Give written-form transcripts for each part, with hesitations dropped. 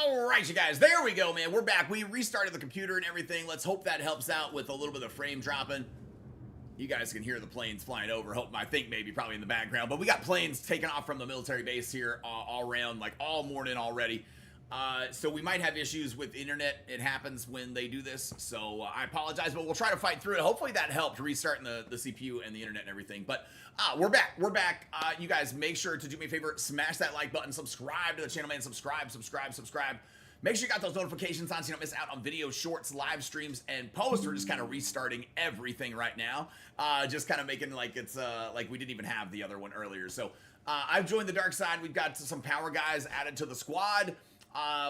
Alright, you guys, there we go, man. We're back. We restarted the computer and everything. Let's hope that helps out with a little bit of frame dropping. You guys can hear the planes flying over. I think maybe probably in the background. But we got planes taking off from the military base here all around, like all morning already. So we might have issues with internet. It happens when they do this. So I apologize, but we'll try to fight through it. Hopefully that helped restarting the CPU and the internet and everything. But we're back. We're back. You guys make sure to do me a favor. Smash that like button. Subscribe to the channel, man. Subscribe. Make sure you got those notifications on so you don't miss out on videos, shorts, live streams, and posts. We're just kind of restarting everything right now. Just kind of making like it's like we didn't even have the other one earlier. So I've joined the dark side. We've got some power guys added to the squad.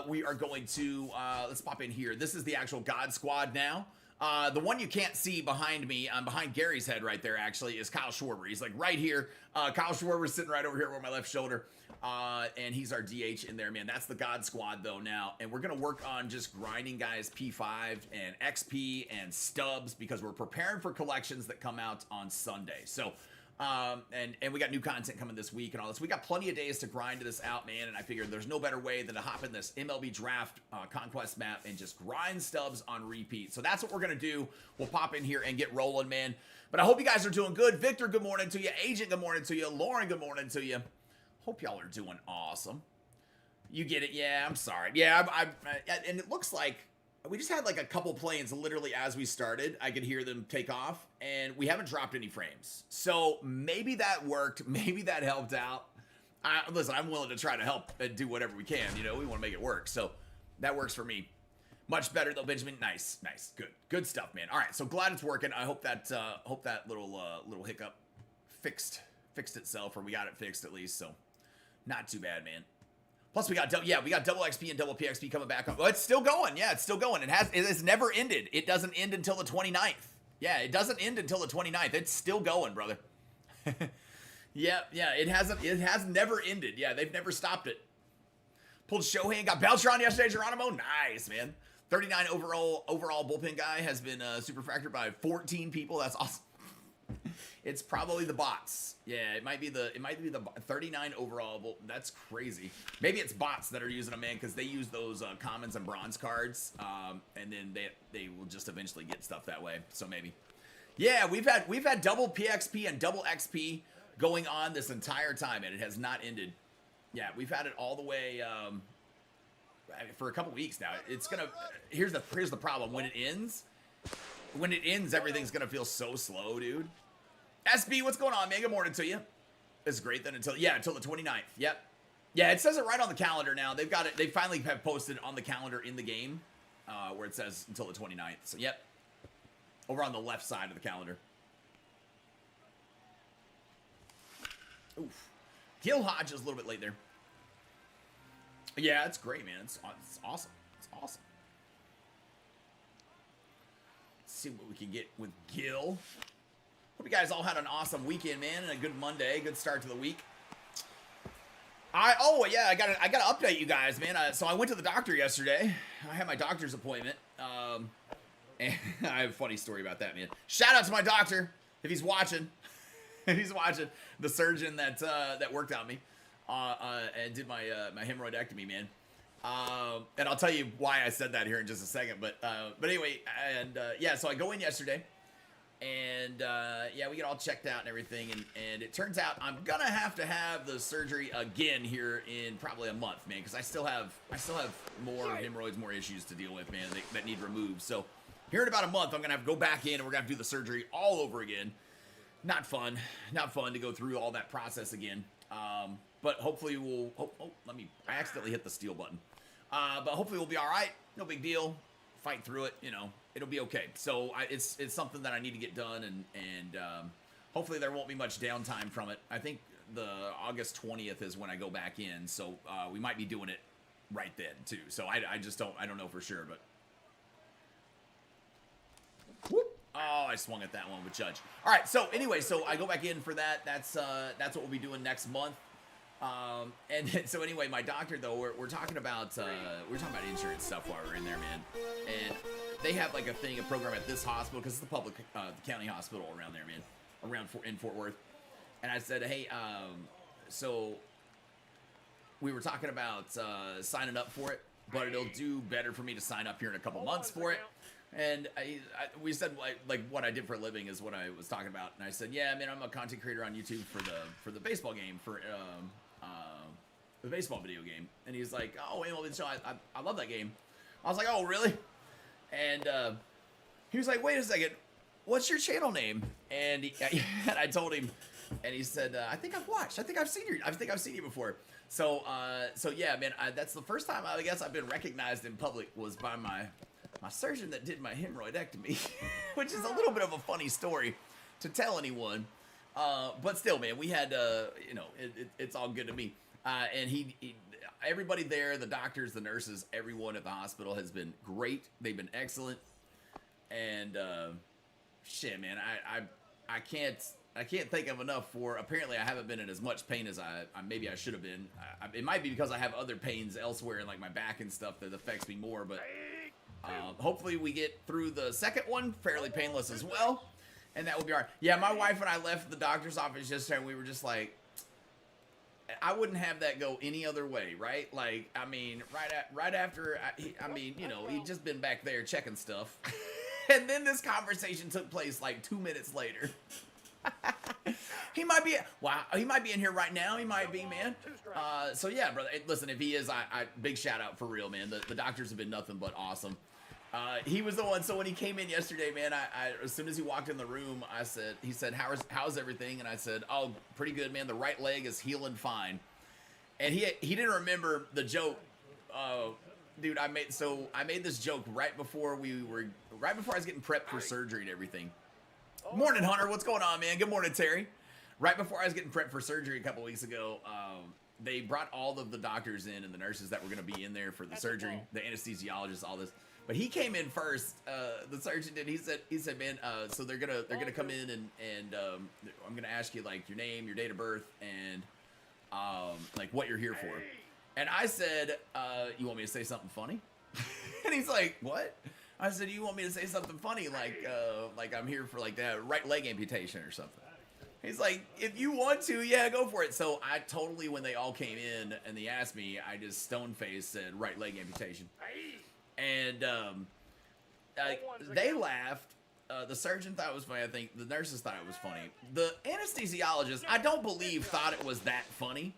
We are going to, let's pop in here. This is the actual God squad now. The one you can't see behind me, behind Gary's head right there actually, is Kyle Schwarber. He's like right here. Kyle Schwarber's sitting right over here over my left shoulder. And he's our DH in there, man. That's the God squad though now. And we're going to work on just grinding guys P5 and XP and Stubs because we're preparing for collections that come out on Sunday. So, and we got new content coming this week and all this. We got plenty of days to grind this out, man, and I figured there's no better way than to hop in this MLB draft Conquest map and just grind Stubs on repeat. So that's what we're gonna do. We'll pop in here and get rolling, man. But I hope you guys are doing good. Victor, good morning to you. Agent, good morning to you. Lauren, good morning to you. Hope y'all are doing awesome. You get it? Yeah, I'm sorry. Yeah, and it looks like we just had like a couple planes literally as we started. I could hear them take off and we haven't dropped any frames. So maybe that worked. Maybe that helped out. Listen, I'm willing to try to help and do whatever we can. You know, we want to make it work. So that works for me. Much better though, Benjamin. Nice. Good stuff, man. All right. So glad it's working. I hope that little hiccup fixed itself, or we got it fixed at least. So not too bad, man. Plus we got double XP and double PXP coming back on. Oh, it's still going. Yeah, it's still going. It's never ended. It doesn't end until the 29th. Yeah, it doesn't end until the 29th. It's still going, brother. yeah, it has never ended. Yeah, they've never stopped it. Pulled Shohei and got Beltran yesterday, Geronimo. Nice, man. 39 overall bullpen guy has been super factored by 14 people. That's awesome. It's probably the bots. Yeah, it might be the 39 overall. That's crazy. Maybe it's bots that are using them, man, because they use those commons and bronze cards, and then they will just eventually get stuff that way. So maybe. Yeah, we've had double PXP and double XP going on this entire time, and it has not ended. Yeah, we've had it all the way for a couple weeks now. It's gonna. Here's the problem. When it ends, everything's gonna feel so slow, dude. SB, what's going on, man? Good morning to you. It's great then until the 29th. Yep. Yeah, it says it right on the calendar now. They've got it. They finally have posted on the calendar in the game where it says until the 29th. So, yep. Over on the left side of the calendar. Oof. Gil Hodge is a little bit late there. Yeah, it's great, man. It's awesome. It's awesome. Let's see what we can get with Gil. Hope you guys all had an awesome weekend, man, and a good Monday, good start to the week. I gotta update you guys, man. So I went to the doctor yesterday. I had my doctor's appointment, and I have a funny story about that, man. Shout out to my doctor if he's watching. If he's watching, the surgeon that worked on me and did my hemorrhoidectomy, man. And I'll tell you why I said that here in just a second. But anyway, and yeah, so I go in yesterday. And, yeah, we get all checked out and everything, and it turns out I'm gonna have to have the surgery again here in probably a month, man, because I still have more hemorrhoids, more issues to deal with, man, that need removed. So here in about a month, I'm gonna have to go back in, and we're gonna have to do the surgery all over again. Not fun to go through all that process again. But hopefully I accidentally hit the steel button. But hopefully we'll be all right. No big deal. Fight through it, you know. It'll be okay. So it's something that I need to get done, and hopefully there won't be much downtime from it. I think the August 20th is when I go back in, so we might be doing it right then too. So I just don't know for sure, but whoop. Oh, I swung at that one with Judge. All right, so anyway, so I go back in for that. That's what we'll be doing next month. And so anyway, my doctor though, we're talking about insurance stuff while we're in there, man. And they have like a program at this hospital because it's the public, the county hospital around there, man, in Fort Worth. And I said, hey, so we were talking about signing up for it, but it'll do better for me to sign up here in a couple months for it. And we said like what I did for a living is what I was talking about, and I said, yeah, man, I'm a content creator on YouTube for the baseball game, for the baseball video game. And he's like, oh, MLB Show, I love that game. I was like, oh, really? And he was like, wait a second, what's your channel name? And I told him, and he said, I think I've seen you before. So yeah, man, that's the first time I guess I've been recognized in public was by my surgeon that did my hemorrhoidectomy, which is a little bit of a funny story to tell anyone. But still, man, we had, it's all good to me. And everybody there, the doctors, the nurses, everyone at the hospital has been great. They've been excellent. And, shit, man, I can't think of enough for, apparently I haven't been in as much pain as maybe I should have been. It might be because I have other pains elsewhere in like my back and stuff that affects me more, but hopefully we get through the second one fairly painless as well, and that will be all right. Yeah, my wife and I left the doctor's office yesterday, and we were just like, I wouldn't have that go any other way, right? Like, I mean, right after, he'd just been back there checking stuff, and then this conversation took place like 2 minutes later. He might be in here right now. He might be, man. So yeah, brother. Listen, if he is, I big shout out for real, man. The doctors have been nothing but awesome. He was the one. So when he came in yesterday, man, I as soon as he walked in the room, he said, how's everything? And I said, oh, pretty good, man. The right leg is healing fine. And he didn't remember the joke. Dude, I made this joke right before I was getting prepped for surgery and everything. Morning, Hunter. What's going on, man? Good morning, Terry. Right before I was getting prepped for surgery a couple weeks ago, they brought all of the doctors in and the nurses that were going to be in there for the surgery, the anesthesiologists, all this. But he came in first. The surgeon did. He said, man, so they're gonna come in and I'm gonna ask you like your name, your date of birth, and like what you're here for. And I said, you want me to say something funny? And he's like, what? I said, you want me to say something funny, like I'm here for like that right leg amputation or something? He's like, if you want to, yeah, go for it. So I totally, when they all came in and they asked me, I just stone-faced said right leg amputation. And they laughed. The surgeon thought it was funny. I think the nurses thought it was funny. The anesthesiologist, I don't believe, thought it was that funny.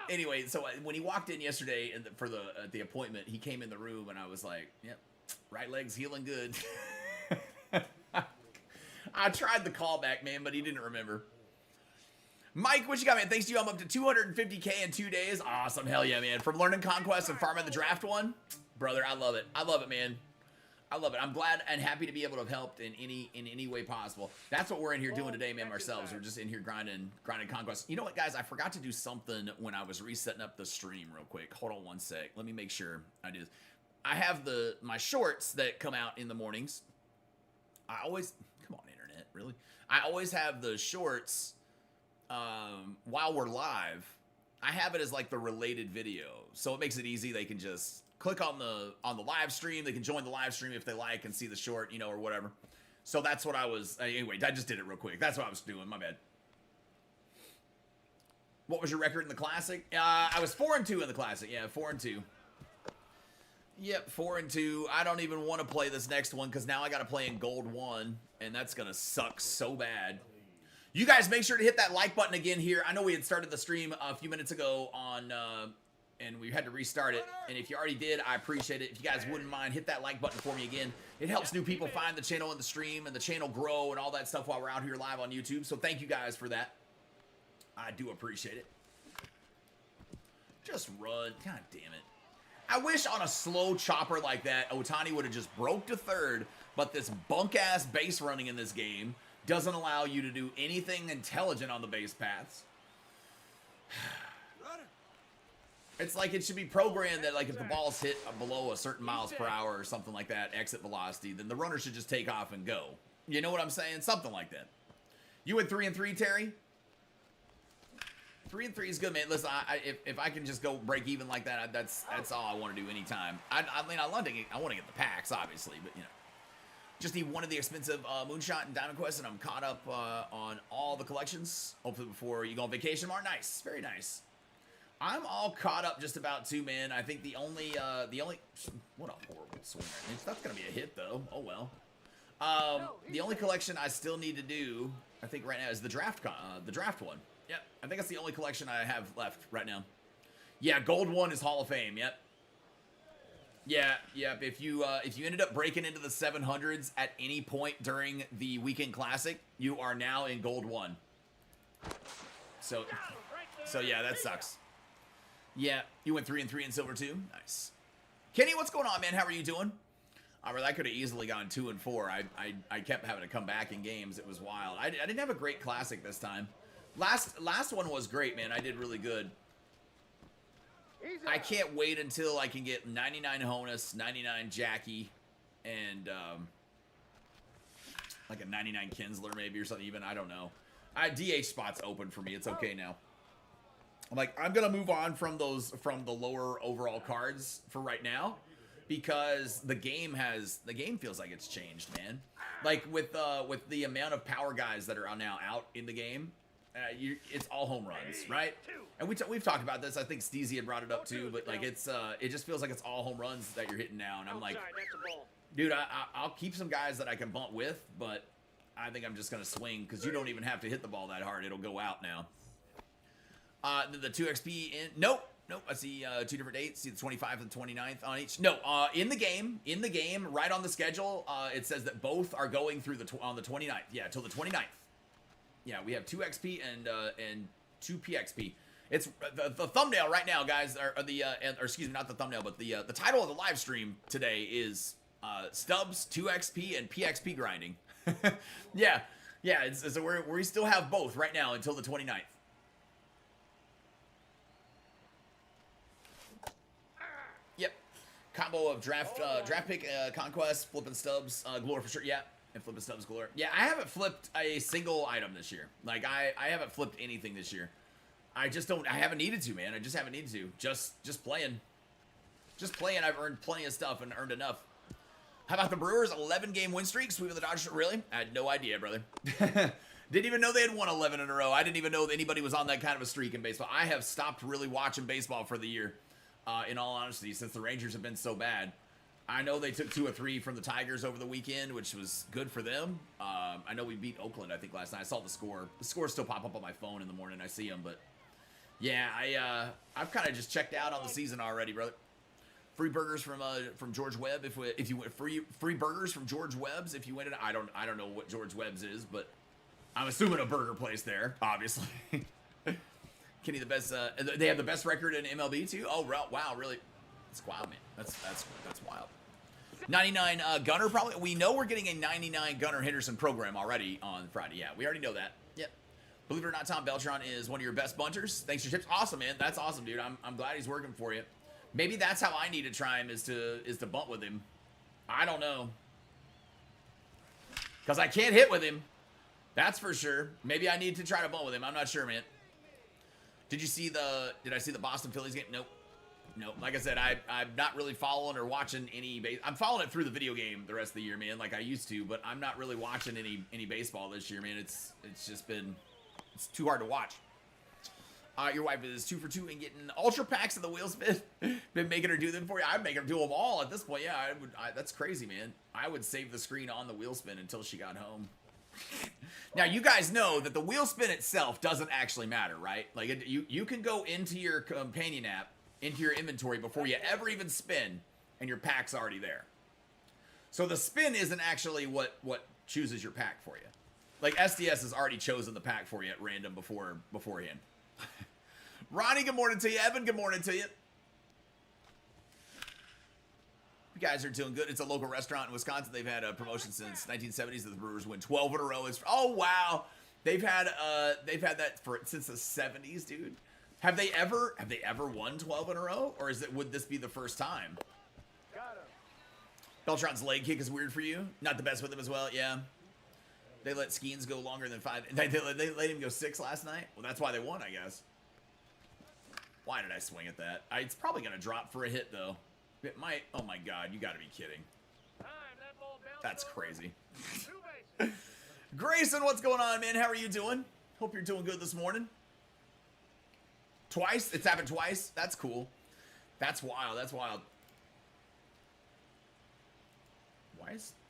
Anyway, so when he walked in yesterday for the appointment, he came in the room and I was like, yep, right leg's healing good. I tried the callback, man, but he didn't remember. Mike, what you got, man? Thanks to you, I'm up to 250K in 2 days. Awesome, hell yeah, man. From learning Conquest and farming the draft one, brother, I love it. I love it, man. I love it. I'm glad and happy to be able to have helped in any way possible. That's what we're in here doing today, man, ourselves. We're just in here grinding Conquest. You know what, guys? I forgot to do something when I was resetting up the stream real quick. Hold on one sec. Let me make sure I do this. I have my shorts that come out in the mornings. I always... Come on, internet, really? I always have the shorts while we're live. I have it as like the related video, so it makes it easy. They can just click on the live stream. They can join the live stream if they like and see the short, or whatever. So that's what I was. Anyway, I just did it real quick. That's what I was doing. My bad. What was your record in the classic? I was 4-2 in the classic. Yeah, 4-2. Yep, 4-2. I don't even want to play this next one because now I got to play in Gold 1, and that's going to suck so bad. You guys make sure to hit that like button again here. I know we had started the stream a few minutes ago and we had to restart it. And if you already did, I appreciate it. If you guys wouldn't mind, hit that like button for me again. It helps new people find the channel and the stream and the channel grow and all that stuff while we're out here live on YouTube. So thank you guys for that. I do appreciate it. Just run. God damn it. I wish on a slow chopper like that, Ohtani would have just broke to third, but this bunk-ass base running in this game doesn't allow you to do anything intelligent on the base paths. It's like it should be programmed that like if the ball's hit below a certain miles per hour or something like that, exit velocity, then the runner should just take off and go. You know what I'm saying? Something like that. You went 3-3, Terry? 3-3 is good, man. Listen, if I can just go break even like that, that's all I want to do anytime. I mean, I want to get the packs, obviously, but just need one of the expensive Moonshot and Diamond Quest, and I'm caught up on all the collections. Hopefully before you go on vacation tomorrow. Nice, very nice. I'm all caught up just about too, man. I think the only, what a horrible swing. That's gonna be a hit though. Oh well. The only collection I still need to do, I think right now, is the draft one. Yep, I think that's the only collection I have left right now. Yeah, gold one is Hall of Fame. Yep. Yeah, yep. If you ended up breaking into the 700s at any point during the weekend classic, you are now in gold one. So yeah, that sucks. Yeah, you went 3 and 3 in silver too. Nice. Kenny, what's going on, man? How are you doing? I could have easily gone 2 and 4. I kept having to come back in games. It was wild. I didn't have a great classic this time. Last one was great, man. I did really good. I can't wait until I can get 99 Honus, 99 Jackie, and like a 99 Kinsler maybe or something. Even I don't know. DH spot's open for me. It's okay now. I'm gonna move on from the lower overall cards for right now, because the game feels like it's changed, man. Like with the amount of power guys that are now out in the game, it's all home runs, right? And we've talked about this. I think Steezy had brought it up too, but like it just feels like it's all home runs that you're hitting now, and I'm like, dude, I'll keep some guys that I can bunt with, but I think I'm just gonna swing, because you don't even have to hit the ball that hard; it'll go out now. The 2XP in nope. I see 2 different dates. See the 25th and 29th on each. No, in the game, right on the schedule, it says that both are going through on the 29th. Yeah, till the 29th. Yeah, we have 2 XP and 2 PXP. It's the thumbnail right now, guys, or excuse me, not the thumbnail, but the title of the live stream today is Stubs 2 XP and PXP grinding. yeah, so we still have both right now until the 29th. Yep, combo of draft pick, Conquest, flipping Stubs, Glory for sure. Yeah. And flipping Stubs Glory. Yeah, I haven't flipped a single item this year. Like, I haven't flipped anything this year. I haven't needed to, man. I just haven't needed to. Just playing. I've earned plenty of stuff and earned enough. How about the Brewers? 11-game win streak, sweeping the Dodgers. Really? I had no idea, brother. Didn't even know they had won 11 in a row. I didn't even know that anybody was on that kind of a streak in baseball. I have stopped really watching baseball for the year, in all honesty, since the Rangers have been so bad. I know they took 2 or 3 from the Tigers over the weekend, which was good for them. I know we beat Oakland, I think, last night. I saw the score. The scores still pop up on my phone in the morning. I see them, but yeah, I've kind of just checked out on the season already, brother. Free burgers from George Webb if you went free burgers from George Webb's if you went in. I don't know what George Webb's is, but I'm assuming a burger place there, obviously. Kenny, the best. They have the best record in MLB too. Oh wow, really? That's wild, man. That's wild. 99 Gunner, probably. We know we're getting a 99 Gunner Henderson program already on Friday. Yeah, we already know that. Yep. Believe it or not, Tom Beltran is one of your best bunters. Thanks for your tips. Awesome, man. That's awesome, dude. I'm glad he's working for you. Maybe that's how I need to try him, is to bunt with him. I don't know. Because I can't hit with him. That's for sure. Maybe I need to try to bunt with him. I'm not sure, man. Did I see the Boston Phillies game? Nope. No, like I said, I'm not really following or watching any base. I'm following it through the video game the rest of the year, man, like I used to, but I'm not really watching any baseball this year, man. It's just been, it's too hard to watch. Your wife is 2 for 2 and getting ultra packs of the wheel spin. Been making her do them for you. I'd make her do them all at this point. Yeah, that's crazy, man. I would save the screen on the wheel spin until she got home. Now, you guys know that the wheel spin itself doesn't actually matter, right? Like, you can go into your companion app, into your inventory before you ever even spin, and your pack's already there. So the spin isn't actually what chooses your pack for you. Like, SDS has already chosen the pack for you at random beforehand. Ronnie, good morning to you. Evan, good morning to you. You guys are doing good. It's a local restaurant in Wisconsin. They've had a promotion since 1970s that the Brewers win 12 in a row. Oh wow, they've had that since the 70s, dude. Have they ever won 12 in a row, or would this be the first time? Beltran's leg kick is weird for you. Not the best with him as well. Yeah, they let Skeens go longer than 5. They let him go 6 last night. Well, that's why they won, I guess. Why did I swing at that? It's probably gonna drop for a hit though. It might. Oh my God, you gotta be kidding. That's crazy. Grayson, what's going on, man? How are you doing? Hope you're doing good this morning. Twice? It's happened twice? That's cool. That's wild. That's wild.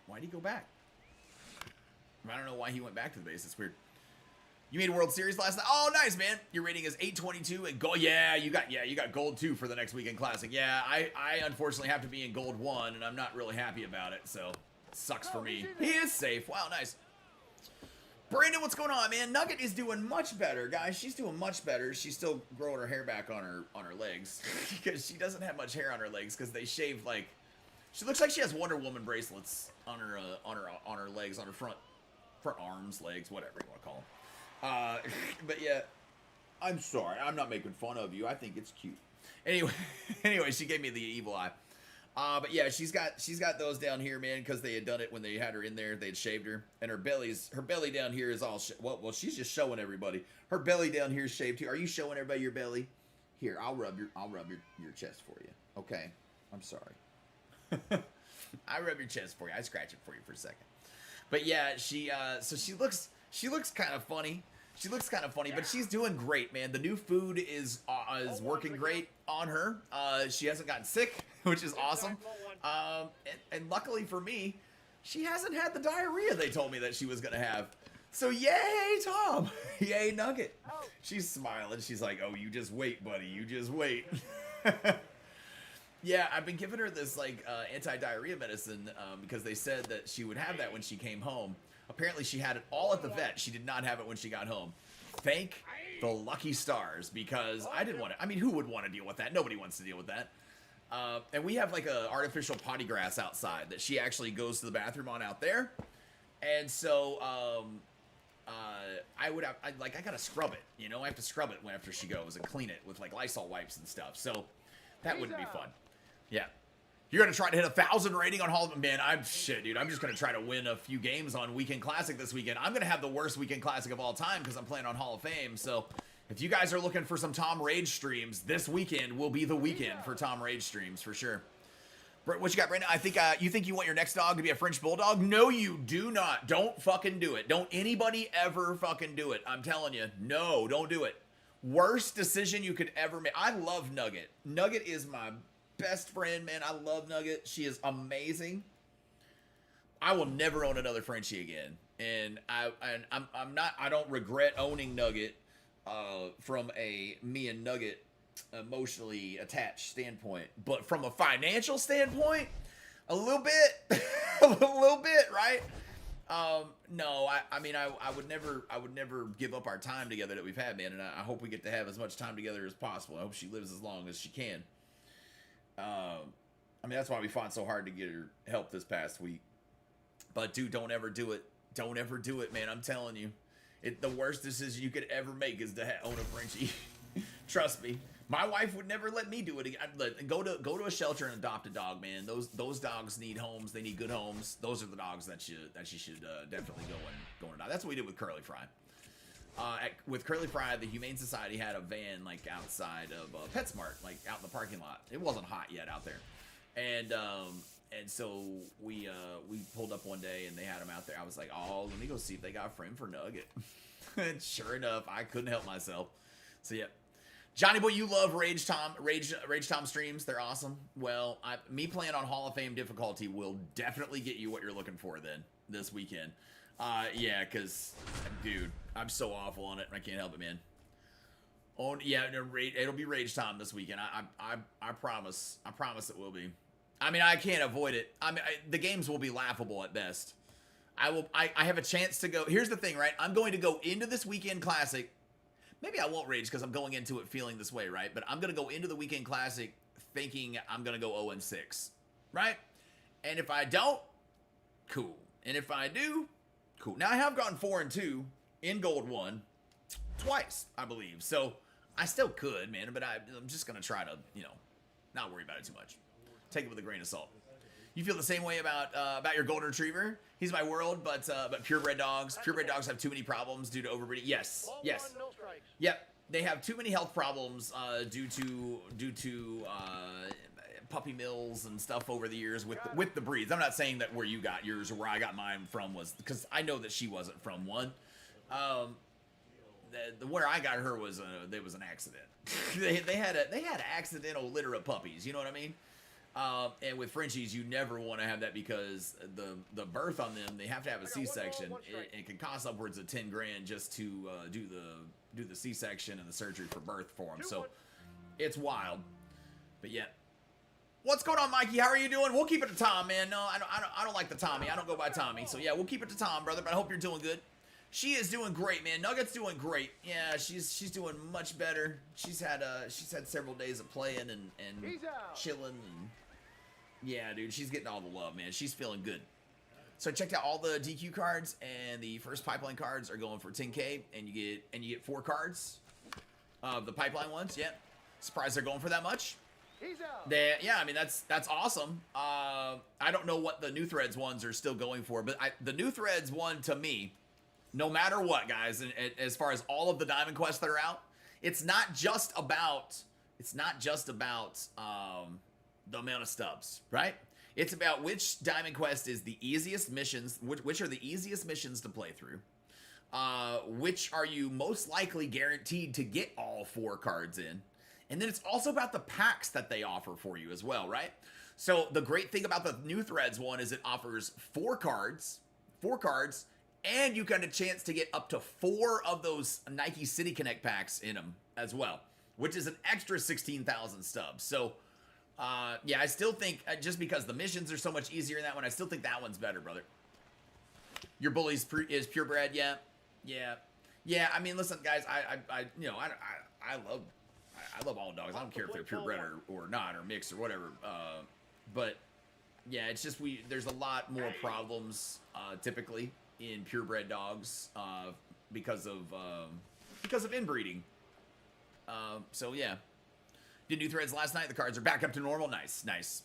Why'd he go back? I don't know why he went back to the base. It's weird. You made World Series last night? Oh, nice, man. Your rating is 822 and gold. Yeah, you got gold 2 for the next weekend classic. Yeah, I unfortunately have to be in gold 1, and I'm not really happy about it, so it sucks for me. He is safe. Wow, nice. Brandon, what's going on, man? Nugget is doing much better, guys. She's doing much better. She's still growing her hair back on her legs because she doesn't have much hair on her legs because they shaved like. She looks like she has Wonder Woman bracelets on her legs, on her front arms, legs, whatever you want to call them. But yeah, I'm sorry. I'm not making fun of you. I think it's cute. Anyway, she gave me the evil eye. But yeah, she's got those down here, man, because they had done it when they had her in there. They'd shaved her, and her belly down here is all well, she's just showing everybody. Her belly down here is shaved too. Are you showing everybody your belly? Here, I'll rub your chest for you. Okay, I'm sorry. I rub your chest for you. I scratch it for you for a second. But yeah, so she looks kind of funny. She looks kind of funny, but she's doing great, man. The new food is working great on her. She hasn't gotten sick, which is awesome. And luckily for me, she hasn't had the diarrhea they told me that she was gonna have. So yay, Tom! Yay, Nugget! She's smiling. She's like, "Oh, you just wait, buddy. You just wait." Yeah, I've been giving her this like anti-diarrhea medicine because they said that she would have that when she came home. Apparently, she had it all at the vet. She did not have it when she got home. Thank the lucky stars, because I didn't want to. I mean, who would want to deal with that? Nobody wants to deal with that. And we have like a artificial potty grass outside that she actually goes to the bathroom on out there. And so I gotta scrub it. You know, I have to scrub it after she goes and clean it with like Lysol wipes and stuff. So that wouldn't be fun. Yeah. You're going to try to hit 1,000 rating on Hall of Fame. Man, I'm just going to try to win a few games on Weekend Classic this weekend. I'm going to have the worst Weekend Classic of all time because I'm playing on Hall of Fame. So if you guys are looking for some Tom Rage streams, this weekend will be the weekend for Tom Rage streams for sure. What you got, Brandon? I think you want your next dog to be a French Bulldog? No, you do not. Don't fucking do it. Don't anybody ever fucking do it. I'm telling you. No, don't do it. Worst decision you could ever make. I love Nugget. Nugget is my best friend, man. I love Nugget. She is amazing. I will never own another Frenchie again, and I don't regret owning Nugget from a me and Nugget emotionally attached standpoint, but from a financial standpoint, a little bit, a little bit, right? No, I mean, I would never give up our time together that we've had, man, and I hope we get to have as much time together as possible. I hope she lives as long as she can. I mean, that's why we fought so hard to get her help this past week. But dude, don't ever do it. Don't ever do it, man. I'm telling you, the worst decision you could ever make is to own a Frenchie. Trust me. My wife would never let me do it again. Go to a shelter and adopt a dog, man. Those dogs need homes. They need good homes. Those are the dogs that she should definitely go and adopt. That's what we did with Curly Fry. With Curly Fry, the Humane Society had a van like outside of PetSmart, like out in the parking lot. It wasn't hot yet out there, and so we pulled up one day and they had him out there. I was like, oh, let me go see if they got a frame for Nugget. And sure enough, I couldn't help myself. So yeah, Johnny boy, you love Rage Tom streams. They're awesome. Well, me playing on Hall of Fame difficulty will definitely get you what you're looking for then this weekend. Yeah, because, dude, I'm so awful on it. I can't help it, man. Oh, yeah, it'll be Rage Tom this weekend. I promise. I promise it will be. I mean, I can't avoid it. I mean, the games will be laughable at best. I have a chance to go. Here's the thing, right? I'm going to go into this weekend classic. Maybe I won't rage because I'm going into it feeling this way, right? But I'm going to go into the weekend classic thinking I'm going to go 0-6, right? And if I don't, cool. And if I do, cool. Now, I have gone 4-2 in Gold 1 twice, I believe. So, I still could, man. But I'm just going to try to, not worry about it too much. Take it with a grain of salt. You feel the same way about your Golden Retriever? He's my world, but purebred dogs have too many problems due to overbreeding. Yes. Yep. They have too many health problems due to puppy mills and stuff over the years with the breeds. I'm not saying that where you got yours or where I got mine from was, because I know that she wasn't from one. where I got her was there was an accident. they had accidental litter of puppies. You know what I mean? And with Frenchies, you never want to have that because the birth on them, they have to have a C-section. It can cost upwards of 10 grand just to do the C-section and the surgery for birth for them. So it's wild. But yeah. What's going on, Mikey? How are you doing? We'll keep it to Tom, man. No, I don't like the Tommy. I don't go by Tommy. So yeah, we'll keep it to Tom, brother. But I hope you're doing good. She is doing great, man. Nugget's doing great. Yeah, she's doing much better. She's had several days of playing and chilling and yeah, dude, she's getting all the love, man. She's feeling good. So I checked out all the DQ cards, and the first pipeline cards are going for 10K, and you get 4 cards of the pipeline ones. Yeah, surprised they're going for that much. Yeah, I mean that's awesome. I don't know what the new threads ones are still going for, but the new threads one to me, no matter what, guys, and as far as all of the Diamond Quests that are out, it's not just about the amount of stubs, right? It's about which Diamond Quest is the easiest missions, which are the easiest missions to play through, which are you most likely guaranteed to get all 4 cards in, and then it's also about the packs that they offer for you as well, right? So the great thing about the new threads one is it offers 4 cards, and you got a chance to get up to 4 of those Nike City Connect packs in them as well, which is an extra 16,000 stubs. So yeah, I still think, just because the missions are so much easier in that one, I still think that one's better, brother. Your bully is purebred, yeah. I mean, listen, guys, I love all dogs. I don't care if they're purebred or not, or mixed or whatever. But yeah, it's just there's a lot more problems typically in purebred dogs because of inbreeding. So yeah. Did new threads last night. The cards are back up to normal. Nice.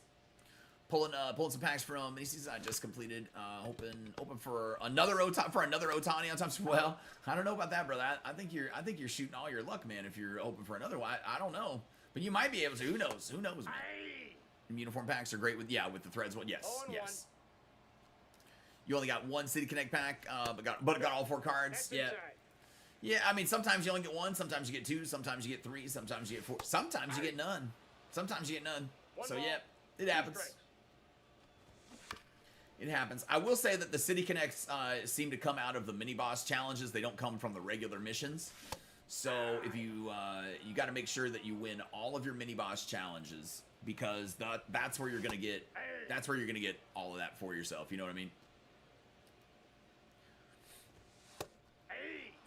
Pulling some packs from any season I just completed. Hoping for another Otani on top. Well, I don't know about that, brother. I think you're shooting all your luck, man. If you're hoping for another one, I don't know, but you might be able to. Who knows, man? And uniform packs are great with the threads one. Yes. You only got 1 City Connect pack, but got all 4 cards. Yeah. Yeah, I mean, sometimes you only get 1, sometimes you get 2, sometimes you get 3, sometimes you get 4, sometimes you get none. So yeah, it happens. It happens. I will say that the City Connects seem to come out of the mini boss challenges. They don't come from the regular missions. So if you got to make sure that you win all of your mini boss challenges, because that's where you're gonna get all of that for yourself. You know what I mean?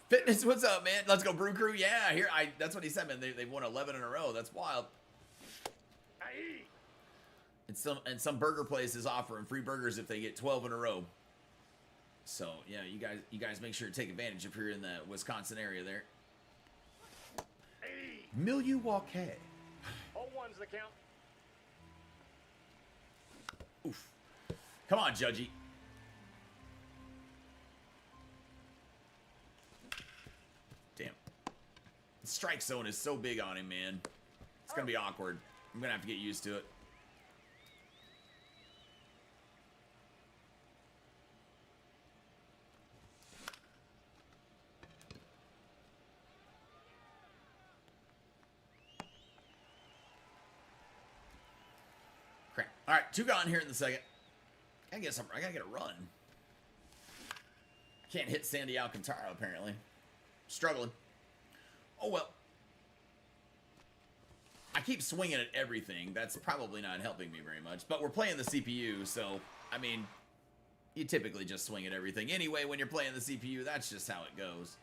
Fitness, what's up, man? Let's go, Brew Crew. Yeah, that's what he said, man. They've won 11 in a row. That's wild. And some burger places offering free burgers if they get 12 in a row. So yeah, you guys make sure to take advantage if you're in the Wisconsin area there. Milwaukee. All one's the count. Oof. Come on, Judgy. Damn. The strike zone is so big on him, man. It's going to be awkward. I'm going to have to get used to it. Crap. All right, 2 gone here in the second. I guess I got to get a run. Can't hit Sandy Alcantara, apparently. Struggling. Oh, well. I keep swinging at everything. That's probably not helping me very much. But we're playing the CPU, so, I mean, you typically just swing at everything. Anyway, when you're playing the CPU, that's just how it goes.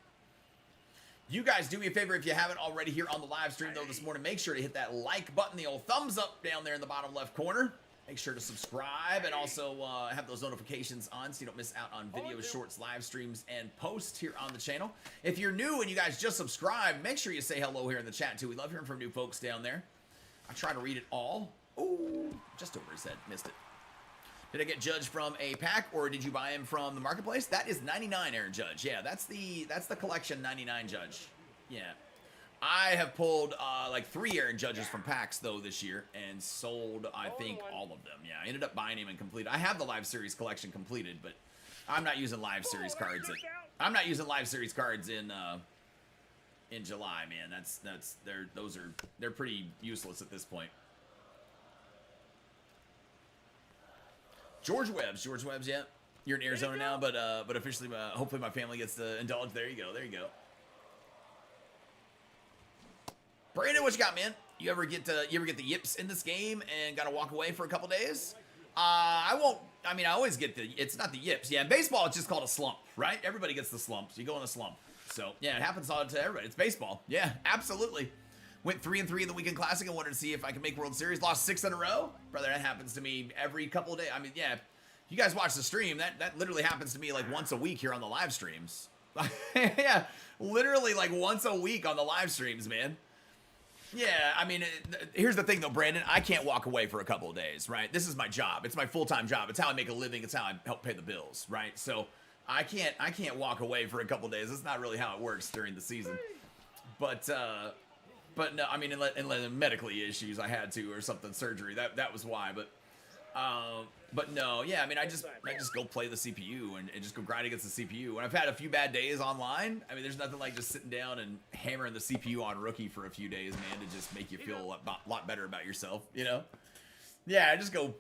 You guys, do me a favor if you haven't already here on the live stream, though, this morning. Make sure to hit that like button, the old thumbs up down there in the bottom left corner. Make sure to subscribe and also have those notifications on so you don't miss out on videos, shorts, live streams, and posts here on the channel. If you're new and you guys just subscribed, make sure you say hello here in the chat, too. We love hearing from new folks down there. I try to read it all. Oh, just over his head. Missed it. Did I get Judge from a pack, or did you buy him from the marketplace? That is 99, Aaron Judge. Yeah, that's the collection 99 Judge. Yeah. I have pulled like 3 Aaron Judges from packs though this year and sold I think all of them. Yeah, I ended up buying him and completed. I have the live series collection completed, but I'm not using live series cards. I'm not using live series cards in in July, man. They're pretty useless at this point. George Webb's, yeah. You're in Arizona now, but officially, hopefully my family gets to indulge. There you go. Brandon, what you got, man? You ever get the yips in this game and gotta walk away for a couple days? I won't. I mean, I always get it's not the yips. Yeah, in baseball, it's just called a slump, right? Everybody gets the slumps. You go in a slump. So yeah, it happens to everybody. It's baseball. Yeah, absolutely. Went 3-3 in the Weekend Classic and wanted to see if I could make World Series. Lost 6 in a row. Brother, that happens to me every couple of days. I mean, yeah, you guys watch the stream. That literally happens to me like once a week here on the live streams. Yeah, literally like once a week on the live streams, man. Yeah, I mean, here's the thing though, Brandon. I can't walk away for a couple of days, right? This is my job. It's my full-time job. It's how I make a living. It's how I help pay the bills, right? So I can't walk away for a couple of days. That's not really how it works during the season. But no, I mean, unless medically issues, I had to or something, surgery. That was why. But no, yeah, I mean, I just go play the CPU and just go grind against the CPU. And I've had a few bad days online. I mean, there's nothing like just sitting down and hammering the CPU on Rookie for a few days, man, to just make you feel a lot better about yourself, you know? Yeah, I just go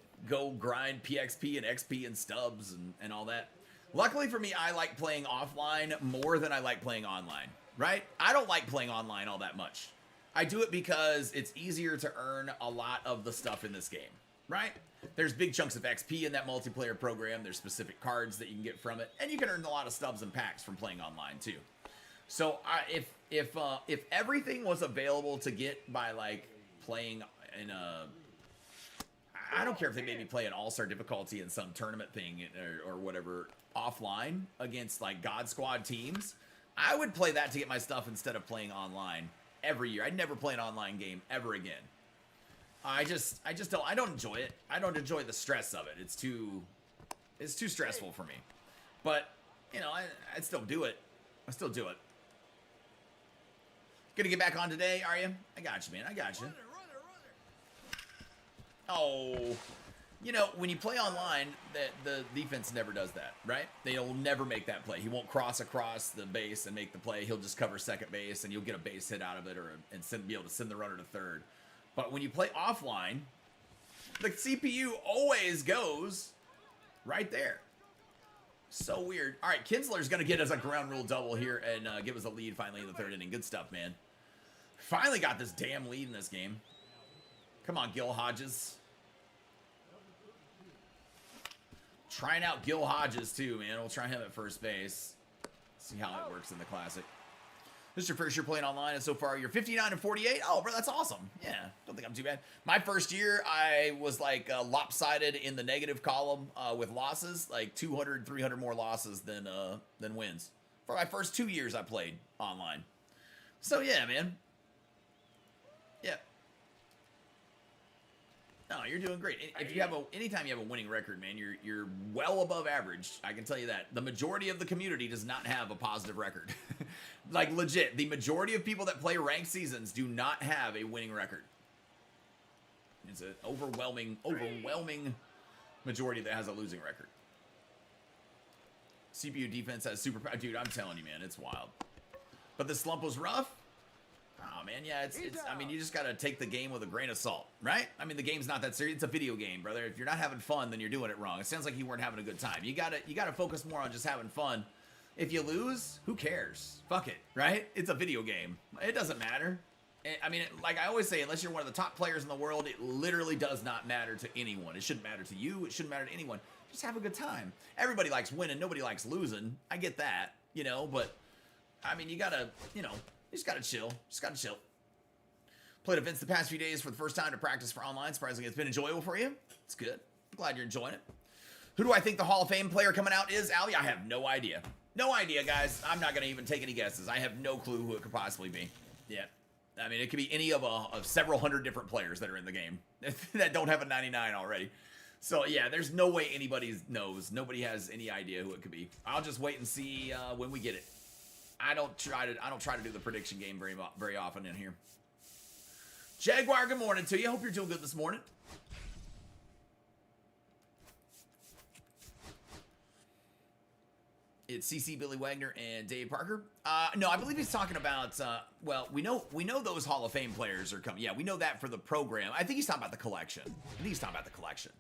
grind PXP and XP and Stubs and all that. Luckily for me, I like playing offline more than I like playing online, right? I don't like playing online all that much. I do it because it's easier to earn a lot of the stuff in this game, right? There's big chunks of XP in that multiplayer program. There's specific cards that you can get from it, and you can earn a lot of stubs and packs from playing online too. So if everything was available to get by like playing in a, I don't care if they made me play an all-star difficulty in some tournament thing or whatever offline against like God Squad teams, I would play that to get my stuff instead of playing online every year. I'd never play an online game ever again. I don't enjoy it. I don't enjoy the stress of it. It's too stressful for me. But, you know, I'd still do it. Gonna get back on today, are you? I got you, man. I got you. Oh, you know, when you play online, the defense never does that, right? They'll never make that play. He won't cross across the base and make the play. He'll just cover second base, and you'll get a base hit out of it and be able to send the runner to third. But when you play offline, the CPU always goes right there. So weird. All right, Kinsler's going to get us a ground rule double here and give us a lead finally in the third inning. Good stuff, man. Finally got this damn lead in this game. Come on, Gil Hodges. Trying out Gil Hodges, too, man. We'll try him at first base. See how it works in the Classic. This is your first year playing online, and so far you're 59-48. Oh, bro, that's awesome. Yeah, don't think I'm too bad. My first year, I was like lopsided in the negative column with losses, like 200, 300 more losses than wins. For my first 2 years I played online. So yeah, man. Yeah. No, you're doing great. If you have anytime you have a winning record, man, you're well above average. I can tell you that. The majority of the community does not have a positive record. Like legit, the majority of people that play ranked seasons do not have a winning record. It's an overwhelming majority that has a losing record. CPU defense has super, dude, I'm telling you, man, it's wild. But the slump was rough. Oh man, yeah, it's I mean, you just gotta take the game with a grain of salt, right? I mean, the game's not that serious. It's a video game, brother. If you're not having fun, then you're doing it wrong. It sounds like you weren't having a good time. You gotta focus more on just having fun. If you lose, who cares? Fuck it, right? It's a video game. It doesn't matter. I mean, like I always say, unless you're one of the top players in the world, it literally does not matter to anyone. It shouldn't matter to you. It shouldn't matter to anyone. Just have a good time. Everybody likes winning. Nobody likes losing. I get that, you know, but I mean, you gotta, you know, you just gotta chill. Played events the past few days for the first time to practice for online. Surprisingly, it's been enjoyable for you. It's good. I'm glad you're enjoying it. Who do I think the Hall of Fame player coming out is, Ali? I have no idea. No idea, guys. I'm not going to even take any guesses. I have no clue who it could possibly be. Yeah. I mean, it could be any of several hundred different players that are in the game that don't have a 99 already. So, yeah, there's no way anybody knows. Nobody has any idea who it could be. I'll just wait and see when we get it. I don't try to do the prediction game very often in here. Jaguar, good morning to you. Hope you're doing good this morning. It's CC, Billy Wagner, and Dave Parker. No, I believe he's talking about. Well, we know those Hall of Fame players are coming. Yeah, we know that for the program. I think he's talking about the collection. I think he's talking about the collection.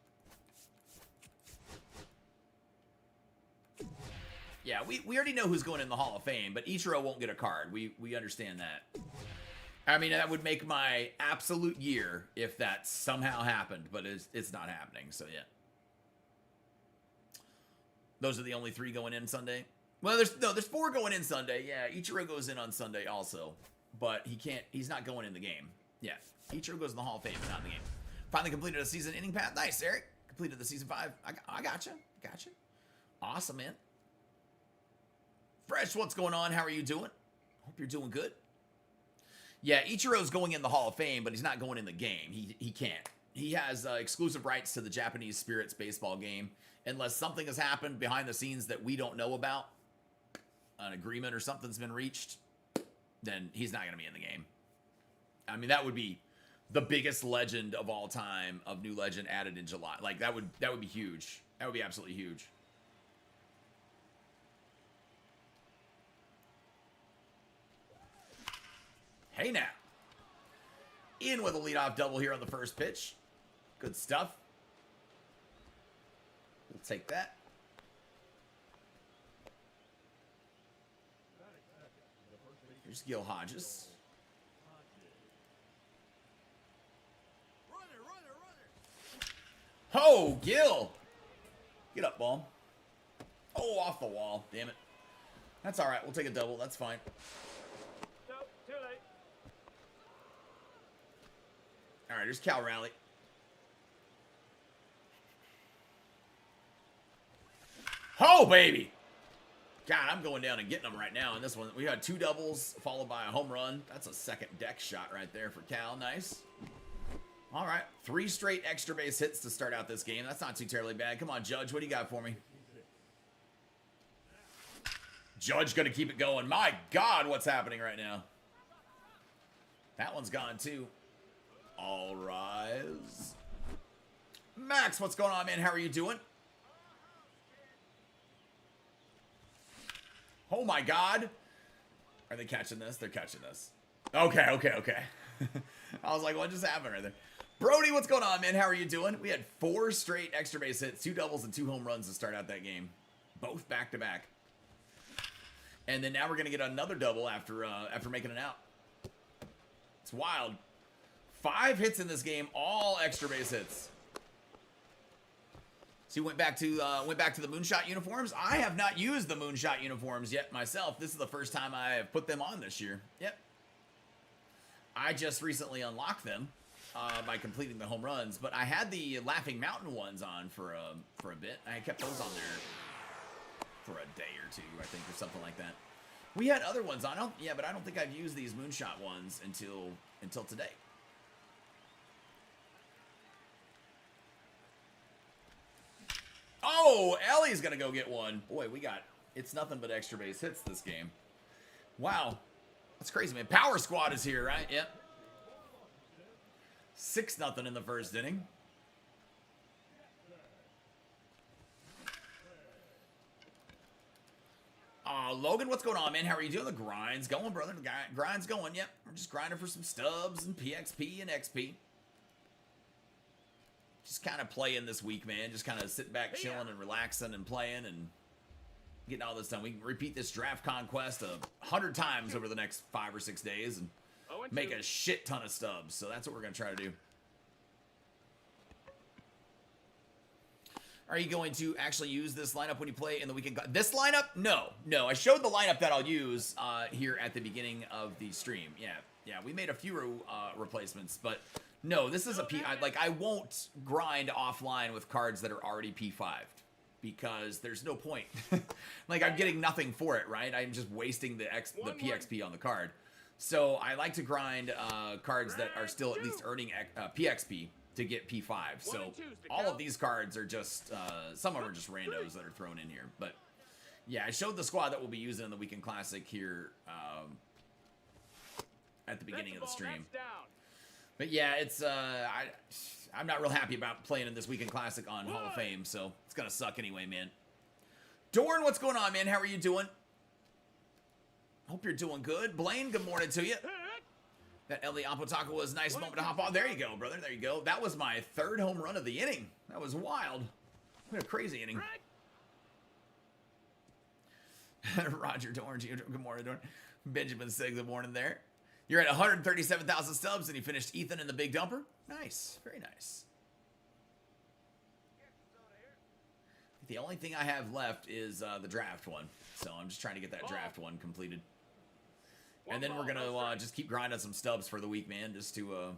Yeah, we already know who's going in the Hall of Fame, but Ichiro won't get a card. We understand that. I mean, that would make my absolute year if that somehow happened, but it's not happening. So yeah. Those are the only 3 going in Sunday. Well, there's 4 going in Sunday. Yeah, Ichiro goes in on Sunday also, but he's not going in the game. Yeah, Ichiro goes in the Hall of Fame, but not in the game. Finally completed a season inning path. Nice, Eric. Completed the season 5. I gotcha. Awesome, man. Fresh, what's going on? How are you doing? Hope you're doing good. Yeah, Ichiro's going in the Hall of Fame, but he's not going in the game. He can't. He has exclusive rights to the Japanese Spirits baseball game. Unless something has happened behind the scenes that we don't know about, an agreement or something's been reached, then he's not going to be in the game. I mean, that would be the biggest legend of all time of New Legend added in July. Like, that would be huge. That would be absolutely huge. Hey now. In with a leadoff double here on the first pitch. Good stuff. We'll take that. Here's Gil Hodges. Oh, Gil! Get up, ball. Oh, off the wall. Damn it. That's all right. We'll take a double. That's fine. Nope, too late. All right, here's Cal Raleigh. Oh, baby. God, I'm going down and getting them right now. In this one, we had 2 doubles followed by a home run. That's a second deck shot right there for Cal. Nice. All right, 3 straight extra base hits to start out this game. That's not too terribly bad. Come on, Judge. What do you got for me? Judge going to keep it going. My God, what's happening right now? That one's gone, too. All rise. Max, what's going on, man? How are you doing? Oh my God. Are they catching this? They're catching this. Okay. I was like, what just happened right there? Brody, what's going on, man? How are you doing? We had 4 straight extra base hits, 2 doubles, and 2 home runs to start out that game. Both back to back. And then now we're going to get another double after making it out. It's wild. 5 hits in this game, all extra base hits. So you went back to the Moonshot uniforms. I have not used the Moonshot uniforms yet myself. This is the first time I have put them on this year. Yep. I just recently unlocked them by completing the home runs, but I had the Laughing Mountain ones on for a bit. I kept those on there for a day or 2, I think, or something like that. We had other ones on. But I don't think I've used these Moonshot ones until today. Oh, Ellie's going to go get one. Boy, it's nothing but extra base hits this game. Wow. That's crazy, man. Power Squad is here, right? Yep. 6-0 in the first inning. Logan, what's going on, man? How are you doing? The grind's going, brother. The grind's going. Yep. We're just grinding for some stubs and PXP and XP. Just kind of playing this week, man. Just kind of sitting back, chilling and relaxing and playing and getting all this done. We can repeat this draft conquest 100 times over the next 5 or 6 days and make a shit ton of stubs. So that's what we're going to try to do. Are you going to actually use this lineup when you play in the weekend? This lineup? No. I showed the lineup that I'll use here at the beginning of the stream. Yeah. We made a few replacements, but no, this is a P. I won't grind offline with cards that are already P5'd because there's no point. I'm getting nothing for it, right? I'm just wasting the PXP on the card. So I like to grind cards that are still at least earning PXP to get P5. So all of these cards are just, some of them are just randos that are thrown in here. But yeah, I showed the squad that we'll be using in the Weekend Classic here at the beginning of the stream. But yeah, it's, I'm not real happy about playing in this Weekend Classic on Hall of Fame, so it's going to suck anyway, man. Dorn, what's going on, man? How are you doing? Hope you're doing good. Blaine, good morning to you. That Ellie Apotaka was a nice moment to hop on. There you go, brother. There you go. That was my 3rd home run of the inning. That was wild. What a crazy inning. Roger Dorn, good morning, Dorn. Benjamin said good morning there. You're at 137,000 stubs, and you finished Ethan in the big dumper. Nice. Very nice. The only thing I have left is the draft one. So I'm just trying to get that draft one completed. And then we're going to just keep grinding some stubs for the week, man. Just to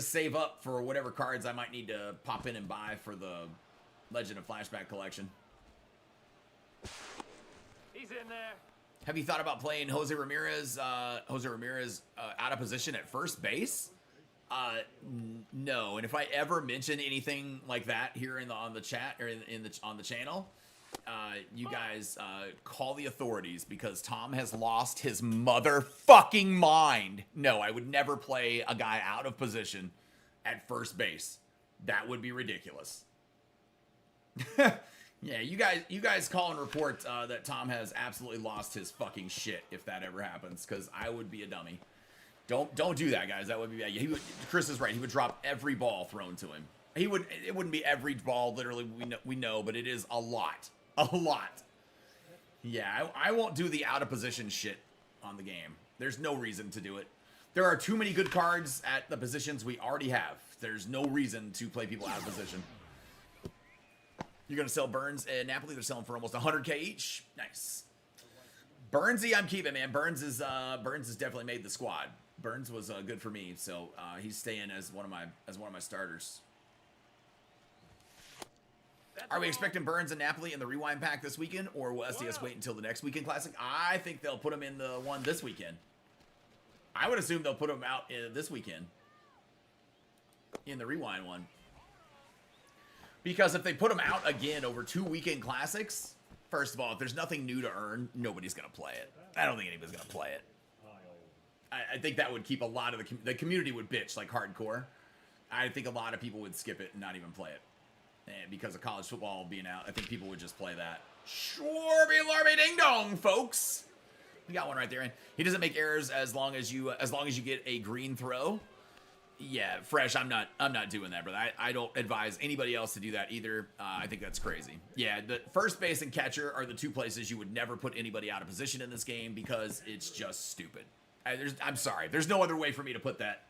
save up for whatever cards I might need to pop in and buy for the Legend of Flashback collection. He's in there. Have you thought about playing Jose Ramirez out of position at first base? No. And if I ever mention anything like that here on the chat or on the channel, you guys call the authorities, because Tom has lost his motherfucking mind. No, I would never play a guy out of position at first base. That would be ridiculous. Yeah, you guys call and report that Tom has absolutely lost his fucking shit if that ever happens, because I would be a dummy. Don't do that, guys. That would be bad. Chris is right. He would drop every ball thrown to him. It wouldn't be every ball, literally. We know, but it is a lot. A lot. Yeah, I won't do the out of position shit on the game. There's no reason to do it. There are too many good cards at the positions we already have. There's no reason to play people out of position. You're going to sell Burns and Napoli. They're selling for almost 100K each. Nice. Burnsy, I'm keeping, man. Burns has definitely made the squad. Burns was good for me, so he's staying as one of my starters. Are we expecting Burns and Napoli in the rewind pack this weekend, or will SDS wait until the next weekend classic? I think they'll put them in the one this weekend. I would assume they'll put them out this weekend in the rewind one. Because if they put them out again over 2 weekend classics, first of all, if there's nothing new to earn, nobody's going to play it. I don't think anybody's going to play it. I think that would keep a lot of the community would bitch like hardcore. I think a lot of people would skip it and not even play it. And because of college football being out, I think people would just play that. Shorby larby ding dong, folks. We got one right there. He doesn't make errors as long as you get a green throw. Yeah, Fresh, I'm not doing that, brother. I don't advise anybody else to do that either. I think that's crazy. Yeah, the first base and catcher are the two places you would never put anybody out of position in this game, because it's just stupid. I'm sorry. There's no other way for me to put that.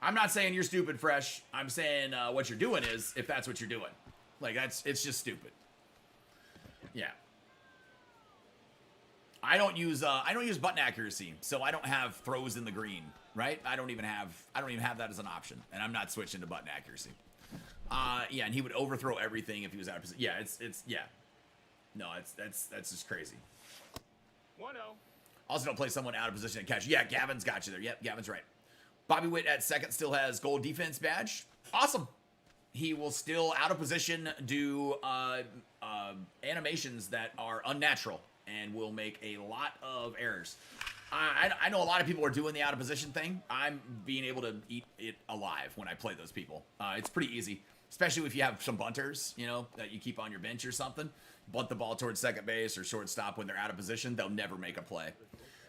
I'm not saying you're stupid, Fresh. I'm saying what you're doing is, if that's what you're doing. Like, it's just stupid. Yeah. I don't use button accuracy, so I don't have throws in the green, right? I don't even have that as an option, and I'm not switching to button accuracy. Yeah, and he would overthrow everything if he was out of position. Yeah, yeah. No, that's just crazy. 1-0. Also, don't play someone out of position and catch. Yeah, Gavin's got you there. Yep, Gavin's right. Bobby Witt at second still has gold defense badge. Awesome. He will still, out of position, do animations that are unnatural and will make a lot of errors. I know a lot of people are doing the out of position thing. I'm being able to eat it alive when I play those people. It's pretty easy, especially if you have some bunters, that you keep on your bench or something. Bunt the ball towards second base or shortstop when they're out of position. They'll never make a play.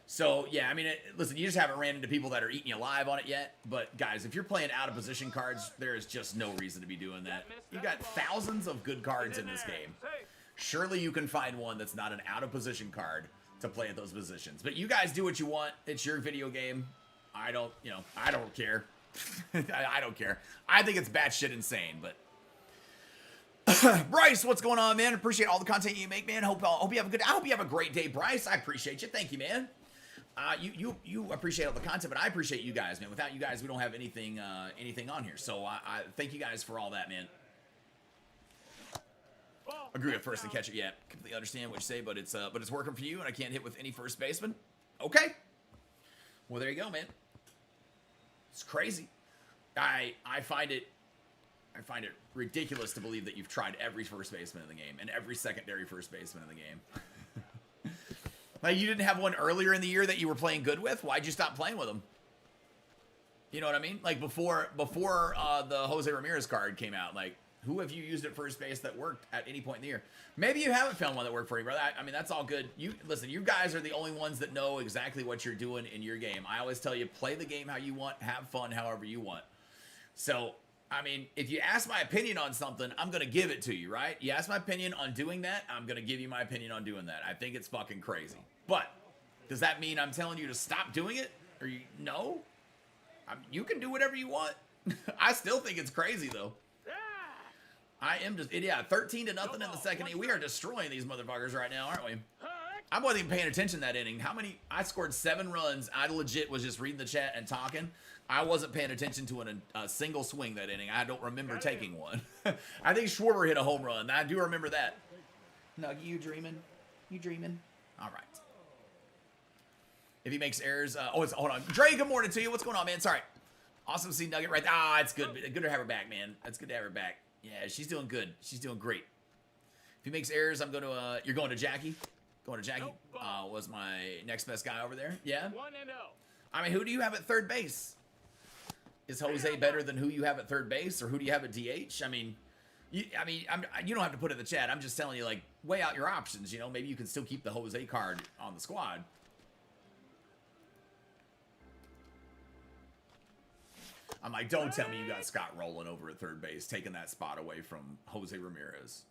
So, yeah, I mean, listen, you just haven't ran into people that are eating you alive on it yet. But, guys, if you're playing out-of-position cards, there is just no reason to be doing that. You got thousands of good cards in this game. Surely you can find one that's not an out-of-position card to play at those positions. But you guys do what you want. It's your video game. I don't care. I don't care. I think it's batshit insane, but... Bryce, what's going on, man? Appreciate all the content you make, man. Hope you have a great day, Bryce. I appreciate you. Thank you, man. You appreciate all the content, but I appreciate you guys, man. Without you guys, we don't have anything on here. So I thank you guys for all that, man. Agree with first and catcher. Yeah, completely understand what you say, but it's working for you, and I can't hit with any first baseman. Okay. Well, there you go, man. It's crazy. I find it ridiculous to believe that you've tried every first baseman in the game and every secondary first baseman in the game. Like, you didn't have one earlier in the year that you were playing good with? Why'd you stop playing with them? You know what I mean? Like, before the Jose Ramirez card came out, like, Who have you used at first base that worked at any point in the year? Maybe you haven't found one that worked for you, brother. I mean, that's all good. Listen, you guys are the only ones that know exactly what you're doing in your game. I always tell you, play the game how you want, have fun however you want. So, I mean, if you ask my opinion on something, I'm going to give it to you, right? You ask my opinion on doing that, I'm going to give you my opinion on doing that. I think it's fucking crazy. But does that mean I'm telling you to stop doing it? Or no? You can do whatever you want. I still think it's crazy, though. I am just, yeah, 13-0 in the second inning. We are destroying these motherfuckers right now, aren't we? I wasn't even paying attention to that inning. I scored 7 runs. I legit was just reading the chat and talking. I wasn't paying attention to a single swing that inning. I don't remember taking one. I think Schwarber hit a home run. I do remember that. Nuggy, you dreaming? You dreaming? All right. If he makes errors, hold on. Dre, good morning to you. What's going on, man? Sorry. Awesome to see Nugget right there. It's good. Good to have her back, man. That's good to have her back. Yeah, she's doing good. She's doing great. If he makes errors, I'm going to, you're going to Jackie? Going to Jackie? Was my next best guy over there? Yeah? 1-0. I mean, who do you have at third base? Is Jose better than who you have at third base? Or who do you have at DH? I mean, you don't have to put it in the chat. I'm just telling you, like, weigh out your options. You know, maybe you can still keep the Jose card on the squad. I'm like, don't tell me you got Scott rolling over at third base, taking that spot away from Jose Ramirez.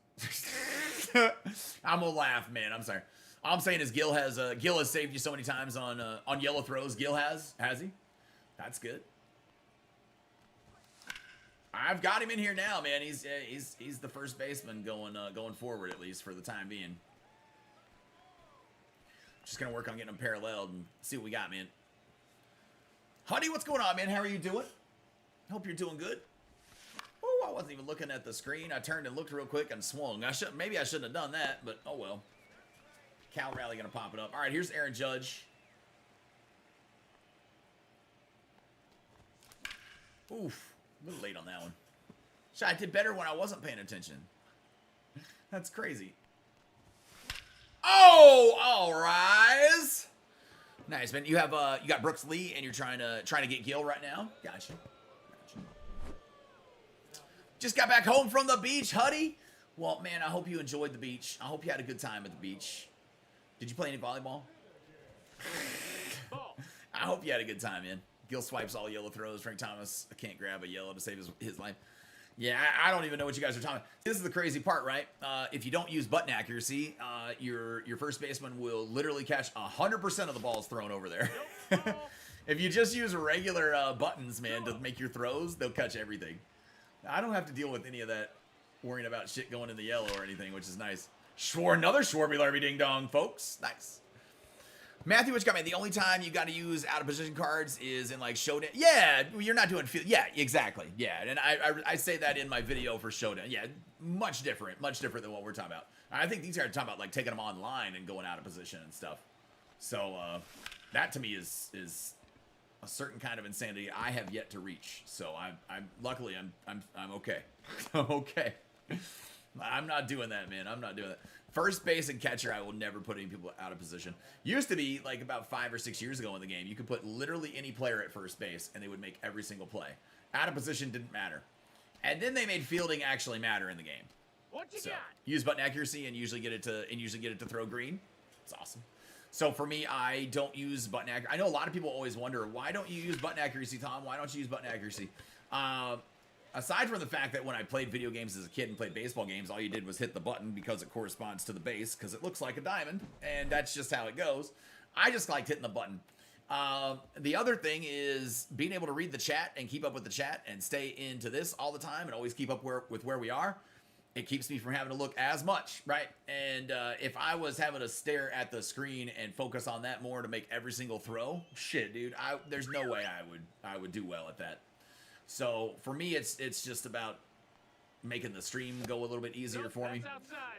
I'm gonna laugh, man. I'm sorry. All I'm saying is Gil has saved you so many times on yellow throws. Gil has he? That's good. I've got him in here now, man. He's the first baseman going forward, at least for the time being. Just gonna work on getting them paralleled and see what we got, man. Honey, what's going on, man? How are you doing? Hope you're doing good. Oh, I wasn't even looking at the screen. I turned and looked real quick and swung. Maybe I shouldn't have done that, but oh well. Cal Rally gonna pop it up. All right, here's Aaron Judge. Oof, a little late on that one. I did better when I wasn't paying attention. That's crazy. Oh, all rise. Nice, man. You got Brooks Lee, and you're trying to get Gil right now. Gotcha. Just got back home from the beach, Huddy. Well, man, I hope you enjoyed the beach. I hope you had a good time at the beach. Did you play any volleyball? I hope you had a good time, man. Gil swipes all yellow throws. Frank Thomas can't grab a yellow to save his life. Yeah, I don't even know what you guys are talking about. This is the crazy part, right? If you don't use button accuracy, your first baseman will literally catch 100% of the balls thrown over there. If you just use regular buttons, man, to make your throws, they'll catch everything. I don't have to deal with any of that worrying about shit going in the yellow or anything, which is nice. Another Schwarby Larby Ding Dong, folks. Nice. Matthew, what you got, man? The only time you got to use out of position cards is in like Showdown. Yeah, you're not doing field. Yeah, exactly. Yeah, and I say that in my video for Showdown. Yeah, much different than what we're talking about. I think these guys are talking about like taking them online and going out of position and stuff. So that to me is a certain kind of insanity I have yet to reach. So I'm luckily I'm okay. I'm okay. I'm not doing that, man. I'm not doing that. First base and catcher, I will never put any people out of position. Used to be like about 5 or 6 years ago in the game, you could put literally any player at first base and they would make every single play. Out of position didn't matter. And then they made fielding actually matter in the game. What you got? Use button accuracy and usually get it to throw green. It's awesome. So for me, I don't use button accuracy. I know a lot of people always wonder, why don't you use button accuracy, Tom? Why don't you use button accuracy? Aside from the fact that when I played video games as a kid and played baseball games, all you did was hit the button because it corresponds to the base, because it looks like a diamond, and that's just how it goes. I just liked hitting the button. The other thing is being able to read the chat and keep up with the chat and stay into this all the time and always keep up with where we are. It keeps me from having to look as much, right? And if I was having to stare at the screen and focus on that more to make every single throw, shit, dude, there's no way I would do well at that. So for me, it's just about making the stream go a little bit easier for me,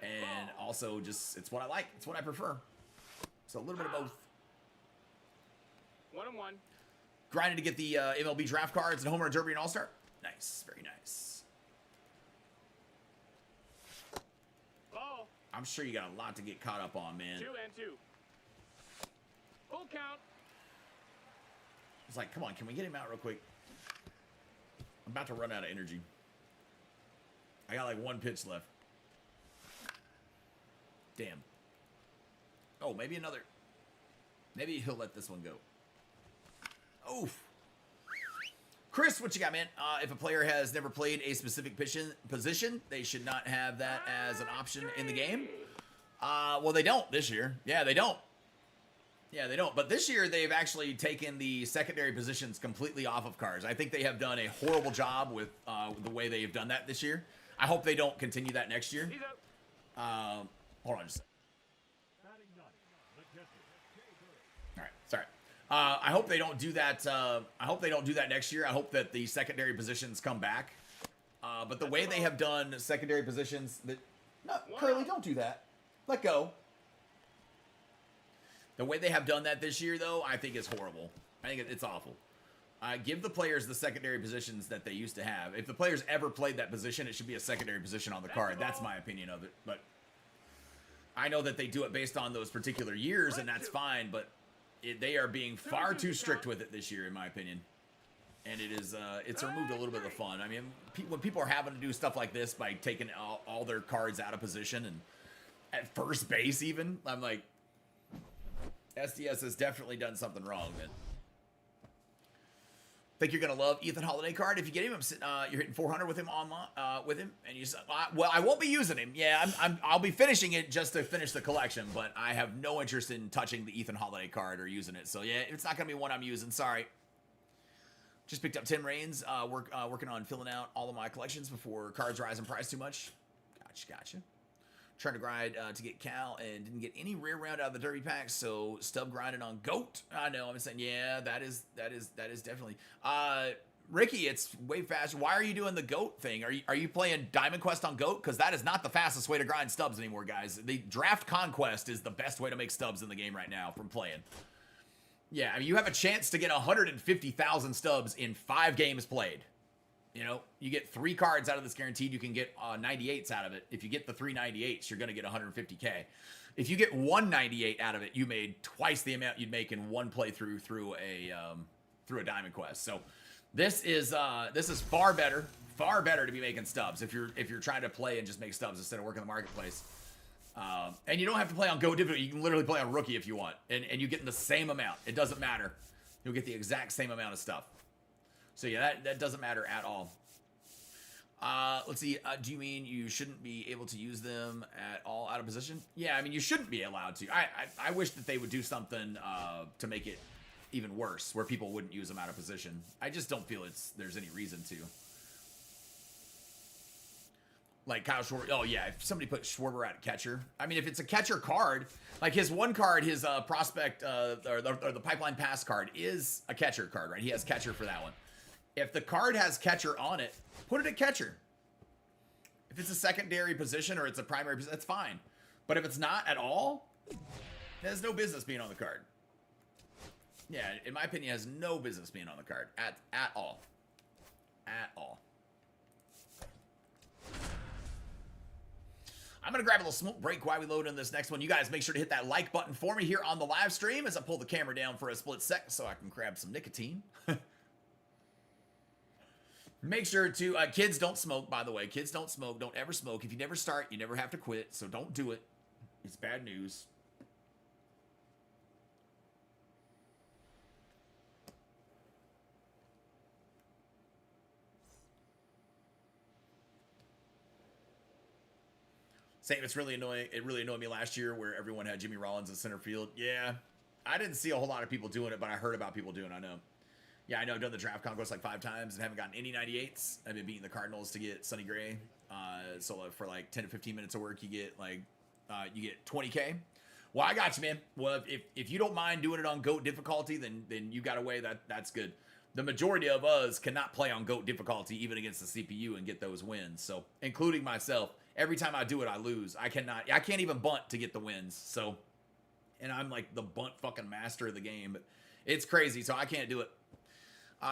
and also just it's what I like, it's what I prefer. So a little bit of both. 1-1. Grinding to get the MLB draft cards and Home Run Derby and All Star. Nice, very nice. Ball. I'm sure you got a lot to get caught up on, man. 2-2. Full count. It's like, come on, can we get him out real quick? I'm about to run out of energy. I got like one pitch left. Damn. Oh, maybe another. Maybe he'll let this one go. Oof. Chris, what you got, man? If a player has never played a specific position, they should not have that as an option in the game. Well, they don't this year. Yeah, they don't. Yeah, they don't. But this year, they've actually taken the secondary positions completely off of cards. I think they have done a horrible job with the way they've done that this year. I hope they don't continue that next year. Hold on just a second. All right, sorry. I hope they don't do that. I hope they don't do that next year. I hope that the secondary positions come back. But the way they have done secondary positions, no, Curly, don't do that. Let go. The way they have done that this year, though, I think is horrible. I think it's awful. Give the players the secondary positions that they used to have. If the players ever played that position, it should be a secondary position on the card. That's my opinion of it. But I know that they do it based on those particular years, and that's fine. But they are being far too strict with it this year, in my opinion. And it is it's removed a little bit of the fun. I mean, when people are having to do stuff like this by taking all their cards out of position and at first base even, I'm like, SDS has definitely done something wrong, man. Think you're gonna love Ethan Holiday card if you get him. You're hitting 400 with him online, and you. Well, I won't be using him. Yeah, I'll be finishing it just to finish the collection, but I have no interest in touching the Ethan Holiday card or using it. So yeah, it's not gonna be one I'm using. Sorry. Just picked up 10 Reigns. Working on filling out all of my collections before cards rise in price too much. Gotcha. Trying to grind to get Cal and didn't get any rare round out of the derby pack, so stub grinding on GOAT. I know, I'm saying, yeah, that is definitely. Ricky, it's way faster. Why are you doing the GOAT thing? Are you playing Diamond Quest on GOAT? Because that is not the fastest way to grind stubs anymore, guys. The draft Conquest is the best way to make stubs in the game right now from playing. Yeah, I mean, you have a chance to get 150,000 stubs in 5 games played. You know, you get 3 cards out of this guaranteed. You can get 98s out of it. If you get the 3 98s, you're going to get 150K. If you get 1 98 out of it, you made twice the amount you'd make in one playthrough through a Diamond Quest. So this is far better to be making stubs if you're trying to play and just make stubs instead of working the marketplace. And you don't have to play on Go difficulty. You can literally play on Rookie if you want, and you get the same amount. It doesn't matter. You'll get the exact same amount of stuff. So yeah, that doesn't matter at all. Let's see. Do you mean you shouldn't be able to use them at all out of position? Yeah, I mean, you shouldn't be allowed to. I wish that they would do something to make it even worse, where people wouldn't use them out of position. I just don't feel there's any reason to. Like Kyle Schwarber. Oh yeah, if somebody put Schwarber at catcher. I mean, if it's a catcher card, like his one card, his prospect or the pipeline pass card is a catcher card, right? He has catcher for that one. If the card has catcher on it, put it at catcher. If it's a secondary position or it's a primary position, that's fine. But if it's not at all, it has no business being on the card. Yeah, in my opinion, it has no business being on the card at all. At all. I'm going to grab a little smoke break while we load in this next one. You guys make sure to hit that like button for me here on the live stream as I pull the camera down for a split sec so I can grab some nicotine. Make sure to, kids don't smoke, by the way. Kids don't smoke. Don't ever smoke. If you never start, you never have to quit. So don't do it. It's bad news. Saying it's really annoying. It really annoyed me last year where everyone had Jimmy Rollins in center field. Yeah, I didn't see a whole lot of people doing it, but I heard about people doing it. I know. Yeah, I know I've done the draft Conquest like 5 times and haven't gotten any 98s. I've been beating the Cardinals to get Sonny Gray. So for like 10 to 15 minutes of work, you get like, you get 20K. Well, I got you, man. Well, if you don't mind doing it on GOAT difficulty, then you got away. That's good. The majority of us cannot play on GOAT difficulty even against the CPU and get those wins. So, including myself, every time I do it, I lose. I can't even bunt to get the wins. So, and I'm like the bunt fucking master of the game. But it's crazy, so I can't do it.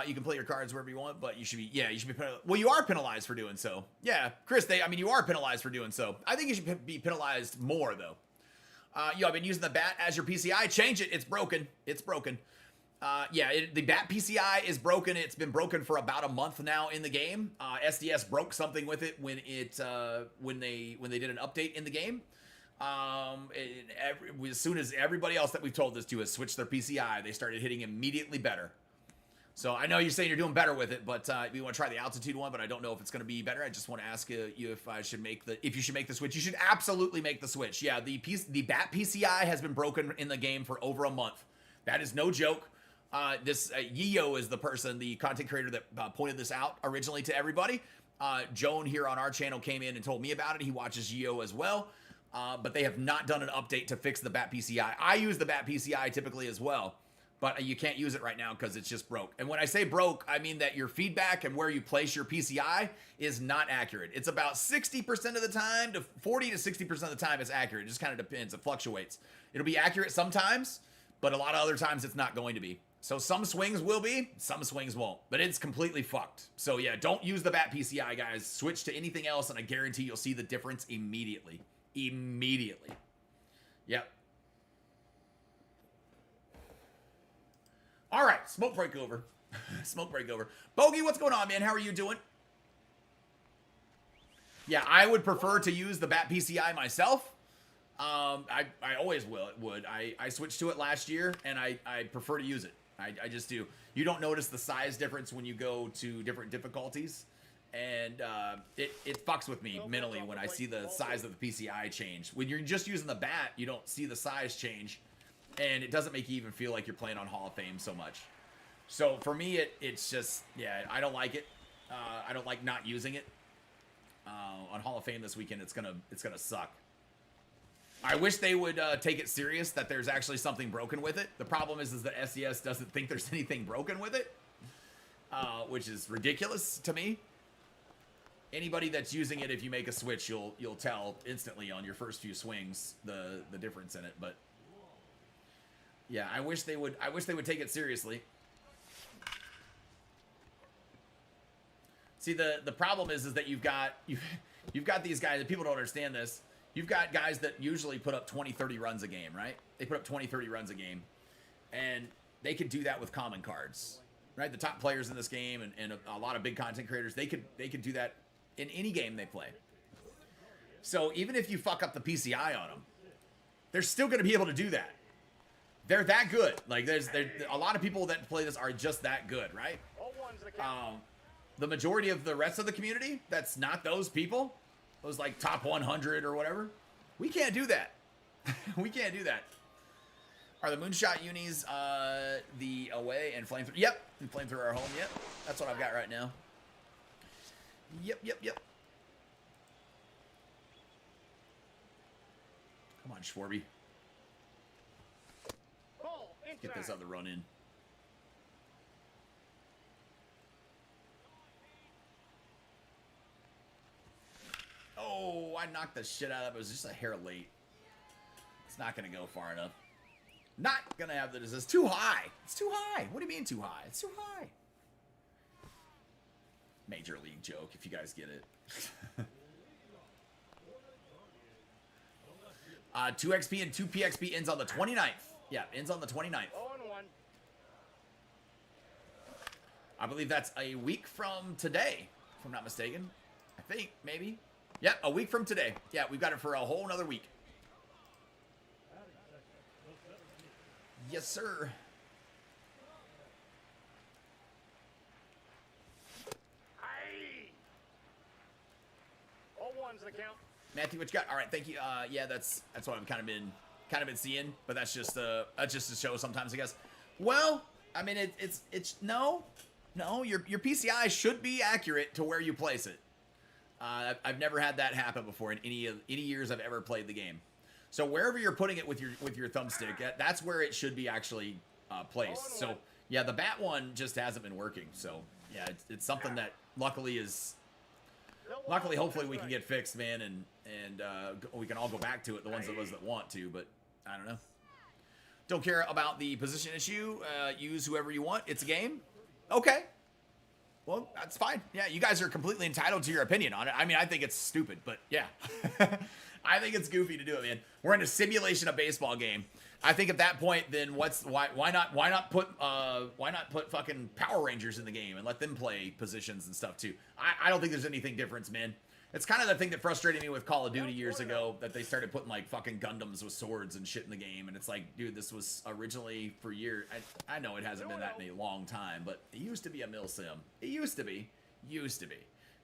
You can play your cards wherever you want, but you should be penalized. Well, you are penalized for doing so. Yeah, Chris, you are penalized for doing so. I think you should be penalized more, though. I've been using the bat as your PCI. Change it. It's broken. It's broken. Yeah, the bat PCI is broken. It's been broken for about a month now in the game. SDS broke something with it when they did an update in the game. As soon as everybody else that we've told this to has switched their PCI, they started hitting immediately better. So I know you're saying you're doing better with it, but we want to try the altitude one, but I don't know if it's going to be better. I just want to ask you if you should make the switch. You should absolutely make the switch. Yeah, the bat PCI has been broken in the game for over a month. That is no joke. Yeo is the person, the content creator that pointed this out originally to everybody. Joan here on our channel came in and told me about it. He watches Yeo as well. But they have not done an update to fix the bat PCI. I use the bat PCI typically as well, but you can't use it right now because it's just broke. And when I say broke, I mean that your feedback and where you place your PCI is not accurate. It's about 60% of the time to 40 to 60% of the time it's accurate. It just kind of depends. It fluctuates. It'll be accurate sometimes, but a lot of other times it's not going to be. So some swings will be, some swings won't, but it's completely fucked. So yeah, don't use the bat PCI, guys. Switch to anything else, and I guarantee you'll see the difference immediately. Immediately. Yep. All right, smoke break over. Smoke break over. Bogey, what's going on, man? How are you doing? Yeah, I would prefer to use the bat PCI myself. I always would. I switched to it last year, and I prefer to use it. I just do. You don't notice the size difference when you go to different difficulties, and it fucks with me mentally when I see the size of the PCI change. When you're just using the bat, you don't see the size change, and it doesn't make you even feel like you're playing on Hall of Fame so much. So for me, it's just, yeah, I don't like it. I don't like not using it. On Hall of Fame this weekend, it's gonna suck. I wish they would take it serious that there's actually something broken with it. The problem is that SDS doesn't think there's anything broken with it, which is ridiculous to me. Anybody that's using it, if you make a switch, you'll tell instantly on your first few swings the difference in it. But yeah, I wish they would take it seriously. See, the problem is that you've got these guys, and people don't understand this. You've got guys that usually put up 20, 30 runs a game, right? They put up 20, 30 runs a game. And they could do that with common cards, right? The top players in this game and a lot of big content creators, they could do that in any game they play. So even if you fuck up the PCI on them, they're still going to be able to do that. They're that good. Like, there's a lot of people that play this are just that good, right? The majority of the rest of the community, that's not those people, those like top 100 or whatever, we can't do that. We can't do that. Are the Moonshot unis the away and Flamethrower? Yep, and Flamethrower are home. Yep, that's what I've got right now. Yep. Come on, Schwarby. Get this other run in. Oh, I knocked the shit out of it. It was just a hair late. It's not going to go far enough. Not going to have the... It's too high. It's too high. What do you mean too high? It's too high. Major league joke, if you guys get it. 2XP and 2PXP ends on the 29th. Yeah, ends on the 29th. I believe that's a week from today, if I'm not mistaken. I think, maybe. Yeah, a week from today. Yeah, we've got it for a whole another week. Yes, sir. All ones that count. Matthew, what you got? All right, thank you. Yeah, that's what I've kind of been seeing, but that's just a show sometimes, I guess. Well, I mean, it's no, your PCI should be accurate to where you place it. I've never had that happen before in any years I've ever played the game. So wherever you're putting it with your thumbstick, that's where it should be actually placed. So yeah, the bat one just hasn't been working. So yeah, it's something that luckily, hopefully we can get fixed, man, and we can all go back to it. The ones of us that want to, but I don't know. Don't care about the position issue. Use whoever you want. It's a game. Okay. Well, that's fine. Yeah, you guys are completely entitled to your opinion on it. I mean, I think it's stupid, but yeah. I think it's goofy to do it, man. We're in a simulation of baseball game. I think at that point, then why not put fucking Power Rangers in the game and let them play positions and stuff too? I don't think there's anything difference, man. It's kind of the thing that frustrated me with Call of Duty years ago, that they started putting like fucking Gundams with swords and shit in the game, and it's like, dude, this was originally for years. I know it hasn't been that in a long time, but it used to be a mil sim. It used to be.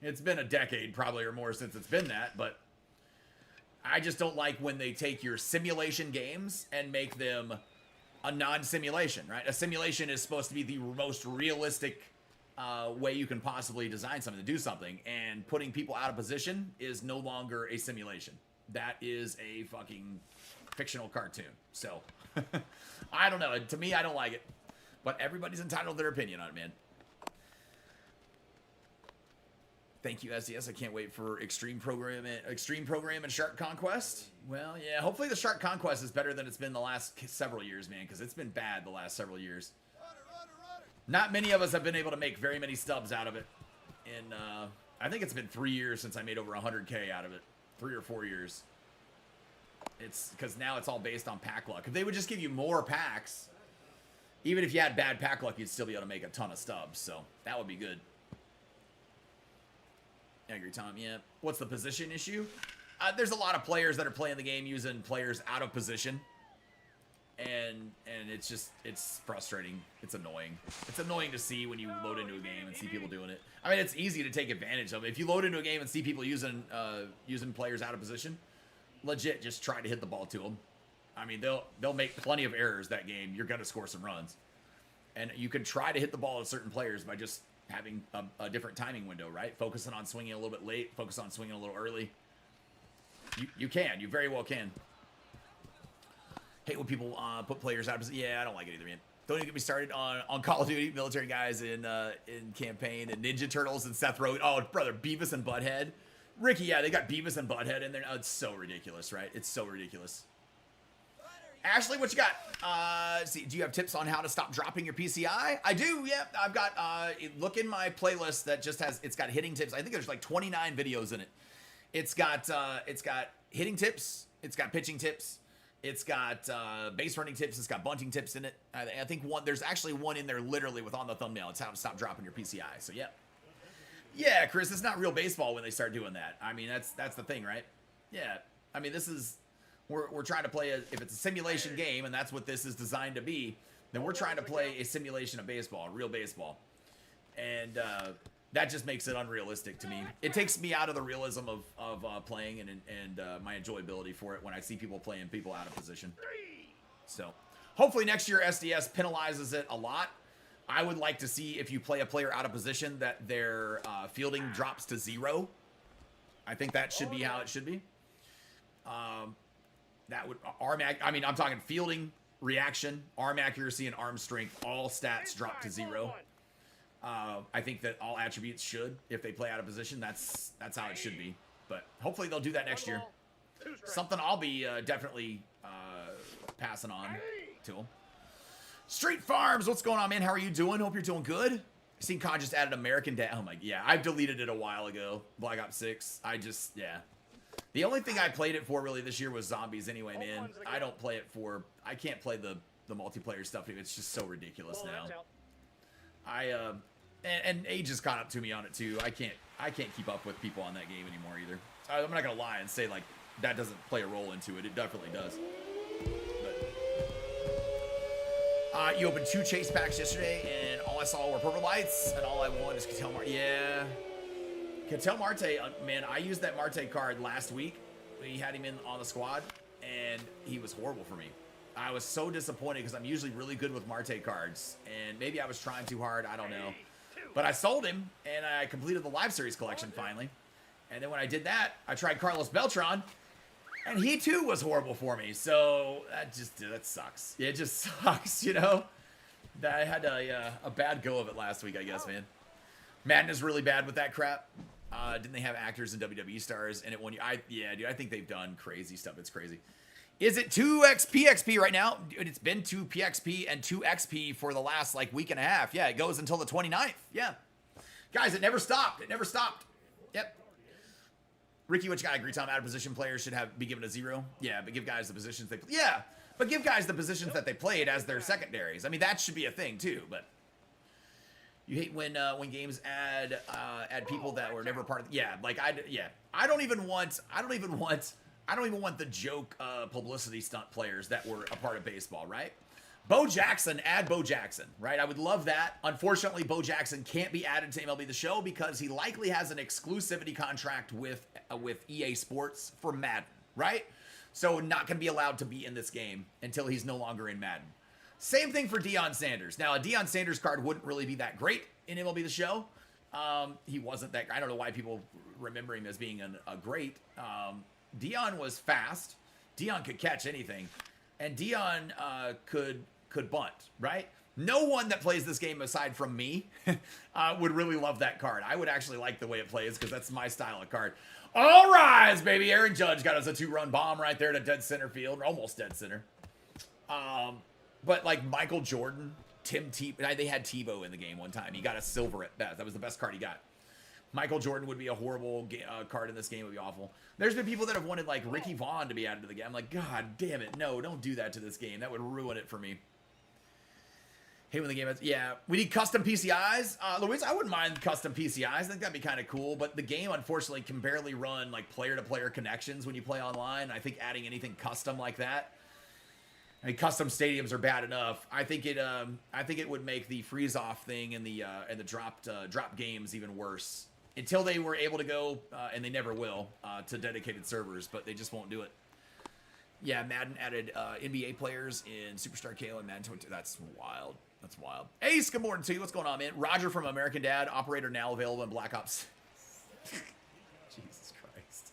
It's been a decade probably or more since it's been that, but I just don't like when they take your simulation games and make them a non-simulation, right? A simulation is supposed to be the most realistic way you can possibly design something, to do something, and putting people out of position is no longer a simulation. That is a fucking fictional cartoon. So, I don't know. To me, I don't like it. But everybody's entitled to their opinion on it, man. Thank you, SDS. I can't wait for Extreme Program and Shark Conquest. Well, yeah, hopefully the Shark Conquest is better than it's been the last several years, man, because it's been bad the last several years. Not many of us have been able to make very many stubs out of it. And I think it's been 3 years since I made over 100K out of it. 3 or 4 years. It's because now it's all based on pack luck. If they would just give you more packs, even if you had bad pack luck, you'd still be able to make a ton of stubs. So that would be good. I agree, Tom. Yeah. What's the position issue? There's a lot of players that are playing the game using players out of position. And it's frustrating. It's annoying. It's annoying to see when you load into a game and see people doing it. I mean, it's easy to take advantage of. If you load into a game and see people using players out of position, legit just try to hit the ball to them. I mean, they'll make plenty of errors that game. You're gonna score some runs, and you can try to hit the ball at certain players by just having a different timing window, right? Focusing on swinging a little bit late, focus on swinging a little early. You very well can. Hate when people put players out of, yeah, I don't like it either, man. Don't even get me started on Call of Duty, military guys in campaign, and Ninja Turtles and Seth Rogen. Oh, brother, Beavis and Butthead. Ricky, yeah, they got Beavis and Butthead in there. Oh, it's so ridiculous, right? It's so ridiculous. Ashley, what you got? See, do you have tips on how to stop dropping your PCI? I do, yeah. I've got, look in my playlist that just has, it's got hitting tips. I think there's like 29 videos in it. It's got hitting tips. It's got pitching tips. It's got base running tips. It's got bunting tips in it. I think there's actually one in there literally with on the thumbnail. It's how to stop dropping your PCI. So, yeah. Yeah, Chris, it's not real baseball when they start doing that. I mean, that's the thing, right? Yeah. I mean, this is... We're trying to play if it's a simulation game, and that's what this is designed to be, then we're trying to play a simulation of baseball, real baseball. And that just makes it unrealistic to me. It takes me out of the realism of playing and my enjoyability for it when I see people playing people out of position. So hopefully next year SDS penalizes it a lot. I would like to see if you play a player out of position that their fielding drops to 0. I think that should be how it should be. That would I mean, I'm talking fielding, reaction, arm accuracy, and arm strength. All stats drop to 0. I think that all attributes should, if they play out of position. That's how it should be. But hopefully they'll do that next year. Something I'll be definitely passing on to them. Street Farms, what's going on, man? How are you doing? Hope you're doing good. I seen COD just added American Dad. Oh my, yeah, I've deleted it a while ago. Black Ops 6. Yeah. The only thing I played it for really this year was zombies anyway, man. I don't play it for... I can't play the multiplayer stuff. It's just so ridiculous now. And age has caught up to me on it too. I can't keep up with people on that game anymore either. I'm not gonna lie and say like that doesn't play a role into it. It definitely does. But, you opened 2 chase packs yesterday, and all I saw were purple lights, and all I wanted is Cattell Marte. Yeah. Cattell Marte, man, I used that Marte card last week. We had him on the squad, and he was horrible for me. I was so disappointed because I'm usually really good with Marte cards, and maybe I was trying too hard. I don't know. But I sold him, and I completed the Live Series collection finally. And then when I did that, I tried Carlos Beltran, and he too was horrible for me. So that sucks. It just sucks, you know. I had a bad go of it last week, I guess, man. Madden is really bad with that crap. Didn't they have actors and WWE stars in it one year? Yeah, dude, I think they've done crazy stuff. It's crazy. Is it 2x PXP right now? Dude, it's been 2 PXP and 2 XP for the last like week and a half. Yeah, it goes until the 29th. Yeah. Guys, it never stopped. It never stopped. Yep. Ricky, what you got? I agree, Tom. Out of position players should be given a 0. Yeah, but give guys the positions they play. Yeah. But give guys the positions that they played as their secondaries. I mean, that should be a thing too. But you hate when games add people that were never part of. Yeah, like I don't even want the joke publicity stunt players that were a part of baseball, right? Bo Jackson, add Bo Jackson, right? I would love that. Unfortunately, Bo Jackson can't be added to MLB The Show because he likely has an exclusivity contract with EA Sports for Madden, right? So not going to be allowed to be in this game until he's no longer in Madden. Same thing for Deion Sanders. Now, a Deion Sanders card wouldn't really be that great in MLB The Show. He wasn't that. I don't know why people remember him as being a great. Deion was fast. Deion could catch anything, and Deion could bunt, right? No one that plays this game aside from me would really love that card. I would actually like the way it plays because that's my style of card. All rise, baby. Aaron Judge got us a 2-run bomb right there to dead center field, or almost dead center. But like Michael Jordan, they had Tebow in the game one time. He got a silver at best. That was the best card he got. Michael Jordan would be a horrible card in this game. It would be awful. There's been people that have wanted like Ricky Vaughn to be added to the game. I'm like, God damn it. No, don't do that to this game. That would ruin it for me. Hey, when the game is, yeah, we need custom PCIs. Luis, I wouldn't mind custom PCIs. I think that'd be kind of cool, but the game unfortunately can barely run like player-to-player connections when you play online. I think adding anything custom like that, I mean, custom stadiums are bad enough. I think it would make the freeze-off thing and the drop games even worse until they were able to go, and they never will, to dedicated servers, but they just won't do it. Yeah, Madden added NBA players in Superstar KO and Madden 22. That's wild. That's wild. Ace, good morning to you. What's going on, man? Roger from American Dad, operator now available in Black Ops. Jesus Christ.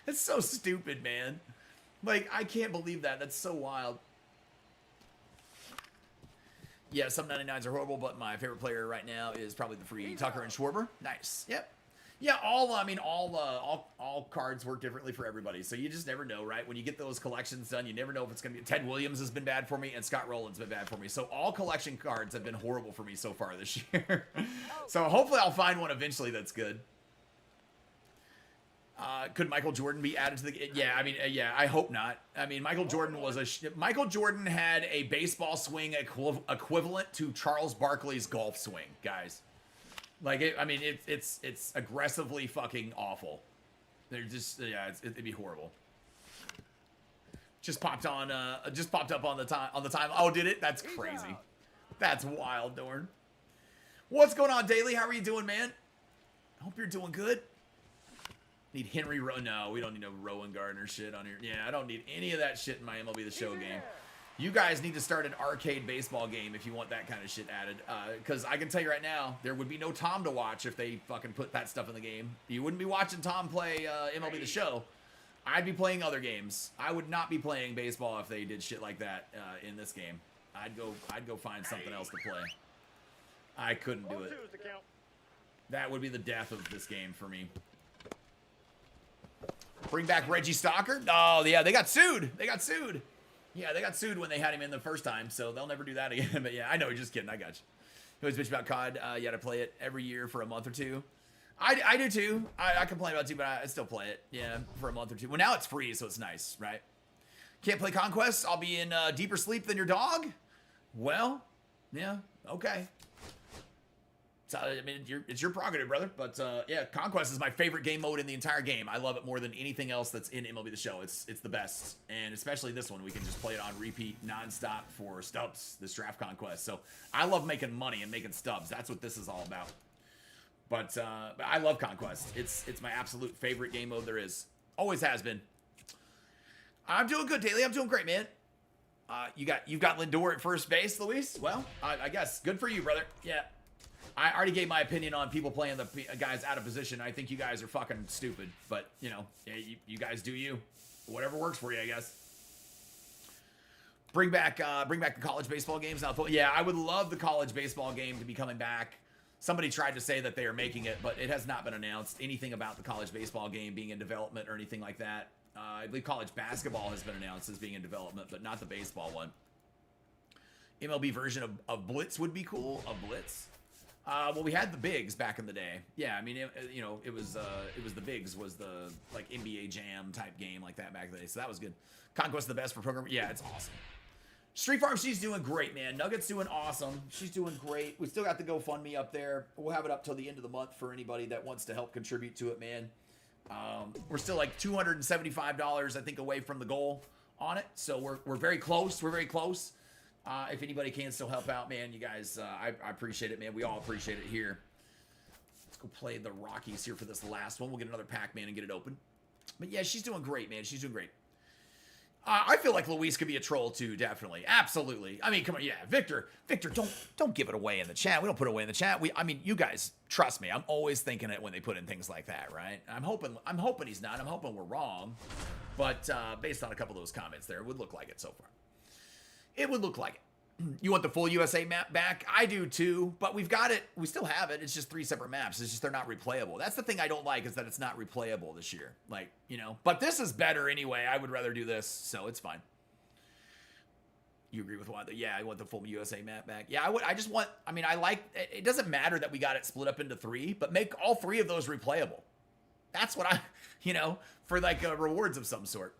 That's so stupid, man. Like, I can't believe that. That's so wild. Yeah, some 99s are horrible, but my favorite player right now is probably the free Tucker and Schwarber. Nice. Yep. Yeah, all cards work differently for everybody, so you just never know, right? When you get those collections done, you never know if it's going to be... Ted Williams has been bad for me, and Scott Rowland's been bad for me, so all collection cards have been horrible for me so far this year. So hopefully I'll find one eventually that's good. Could Michael Jordan be added to the... Yeah, I mean, yeah, I hope not. I mean, Michael Jordan had a baseball swing equivalent to Charles Barkley's golf swing, guys. Like, it's aggressively fucking awful. They're just, yeah, it'd be horrible. Just popped up on the time. Oh, did it? That's crazy. That's wild, Dorn. What's going on, Daily? How are you doing, man? I hope you're doing good. Need Henry No, we don't need no Rowan Gardner shit on here. Yeah, I don't need any of that shit in my MLB The Show game. You guys need to start an arcade baseball game if you want that kind of shit added. Because I can tell you right now, there would be no Tom to watch if they fucking put that stuff in the game. You wouldn't be watching Tom play MLB The Show. I'd be playing other games. I would not be playing baseball if they did shit like that in this game. I'd go find something else to play. I couldn't do it. That would be the death of this game for me. Bring back Reggie Stalker? Oh, yeah, they got sued. Yeah, they got sued when they had him in the first time, so they'll never do that again. But yeah, I know, just kidding. I got you. You always bitch about COD. You got to play it every year for a month or two. I do too. I complain about it too, but I still play it. Yeah, for a month or two. Well, now it's free, so it's nice, right? Can't play Conquest. I'll be in deeper sleep than your dog. Well, yeah, okay. So, I mean, it's your prerogative, brother. But yeah, Conquest is my favorite game mode in the entire game. I love it more than anything else that's in MLB The Show. It's the best, and especially this one, we can just play it on repeat nonstop for Stubs, this draft Conquest. So I love making money and making Stubs. That's what this is all about. But I love Conquest. It's my absolute favorite game mode there is. Always has been. I'm doing good, Daily. I'm doing great, man. You've got Lindor at first base, Luis. Well, I guess good for you, brother. Yeah. I already gave my opinion on people playing the guys out of position. I think you guys are fucking stupid, but you know, yeah, you guys do you. Whatever works for you, I guess. Bring back the college baseball games now. Yeah, I would love the college baseball game to be coming back. Somebody tried to say that they are making it, but it has not been announced anything about the college baseball game being in development or anything like that. I believe college basketball has been announced as being in development, but not the baseball one. MLB version of Blitz would be cool. Of Blitz. Well, we had the Bigs back in the day. Yeah, I mean, it was the Bigs was the like NBA Jam type game like that back in the day. So that was good. Conquest the best for programming. Yeah, it's awesome. Street Farm, she's doing great, man. Nugget's doing awesome. She's doing great. We still got the GoFundMe up there. We'll have it up till the end of the month for anybody that wants to help contribute to it, man. We're still like $275, I think, away from the goal on it. So we're very close. We're very close. If anybody can still help out, man, you guys, I appreciate it, man. We all appreciate it here. Let's go play the Rockies here for this last one. We'll get another pack, man, and get it open. But yeah, she's doing great, man. She's doing great. I feel like Luis could be a troll too, definitely. Absolutely. I mean, come on, yeah. Victor, don't give it away in the chat. We don't put it away in the chat. I mean, you guys, trust me, I'm always thinking it when they put in things like that, right? I'm hoping he's not. I'm hoping we're wrong. But based on a couple of those comments there, it would look like it so far. It would look like it. You want the full USA map back? I do too, but we've got it. We still have it. It's just 3 separate maps. It's just they're not replayable. That's the thing I don't like, is that it's not replayable this year. Like, you know, but this is better anyway. I would rather do this, so it's fine. You agree with one? Yeah, I want the full USA map back. Yeah, I would. I just want, I mean, I like, it doesn't matter that we got it split up into 3, but make all 3 of those replayable. That's what I, you know, for like rewards of some sort.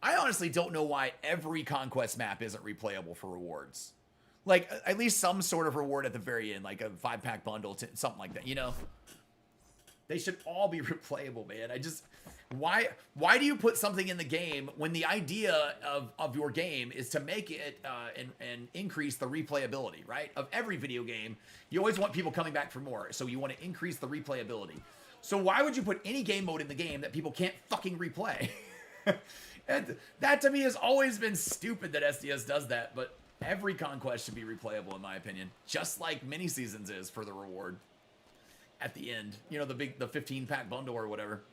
I honestly don't know why every Conquest map isn't replayable for rewards. Like, at least some sort of reward at the very end, like a 5-pack bundle, something like that, you know? They should all be replayable, man. I just, why do you put something in the game when the idea of your game is to make it and increase the replayability, right? Of every video game, you always want people coming back for more, so you want to increase the replayability. So why would you put any game mode in the game that people can't fucking replay? And that to me has always been stupid that SDS does that, but every Conquest should be replayable in my opinion. Just like mini seasons is for the reward at the end. You know, the 15-pack bundle or whatever.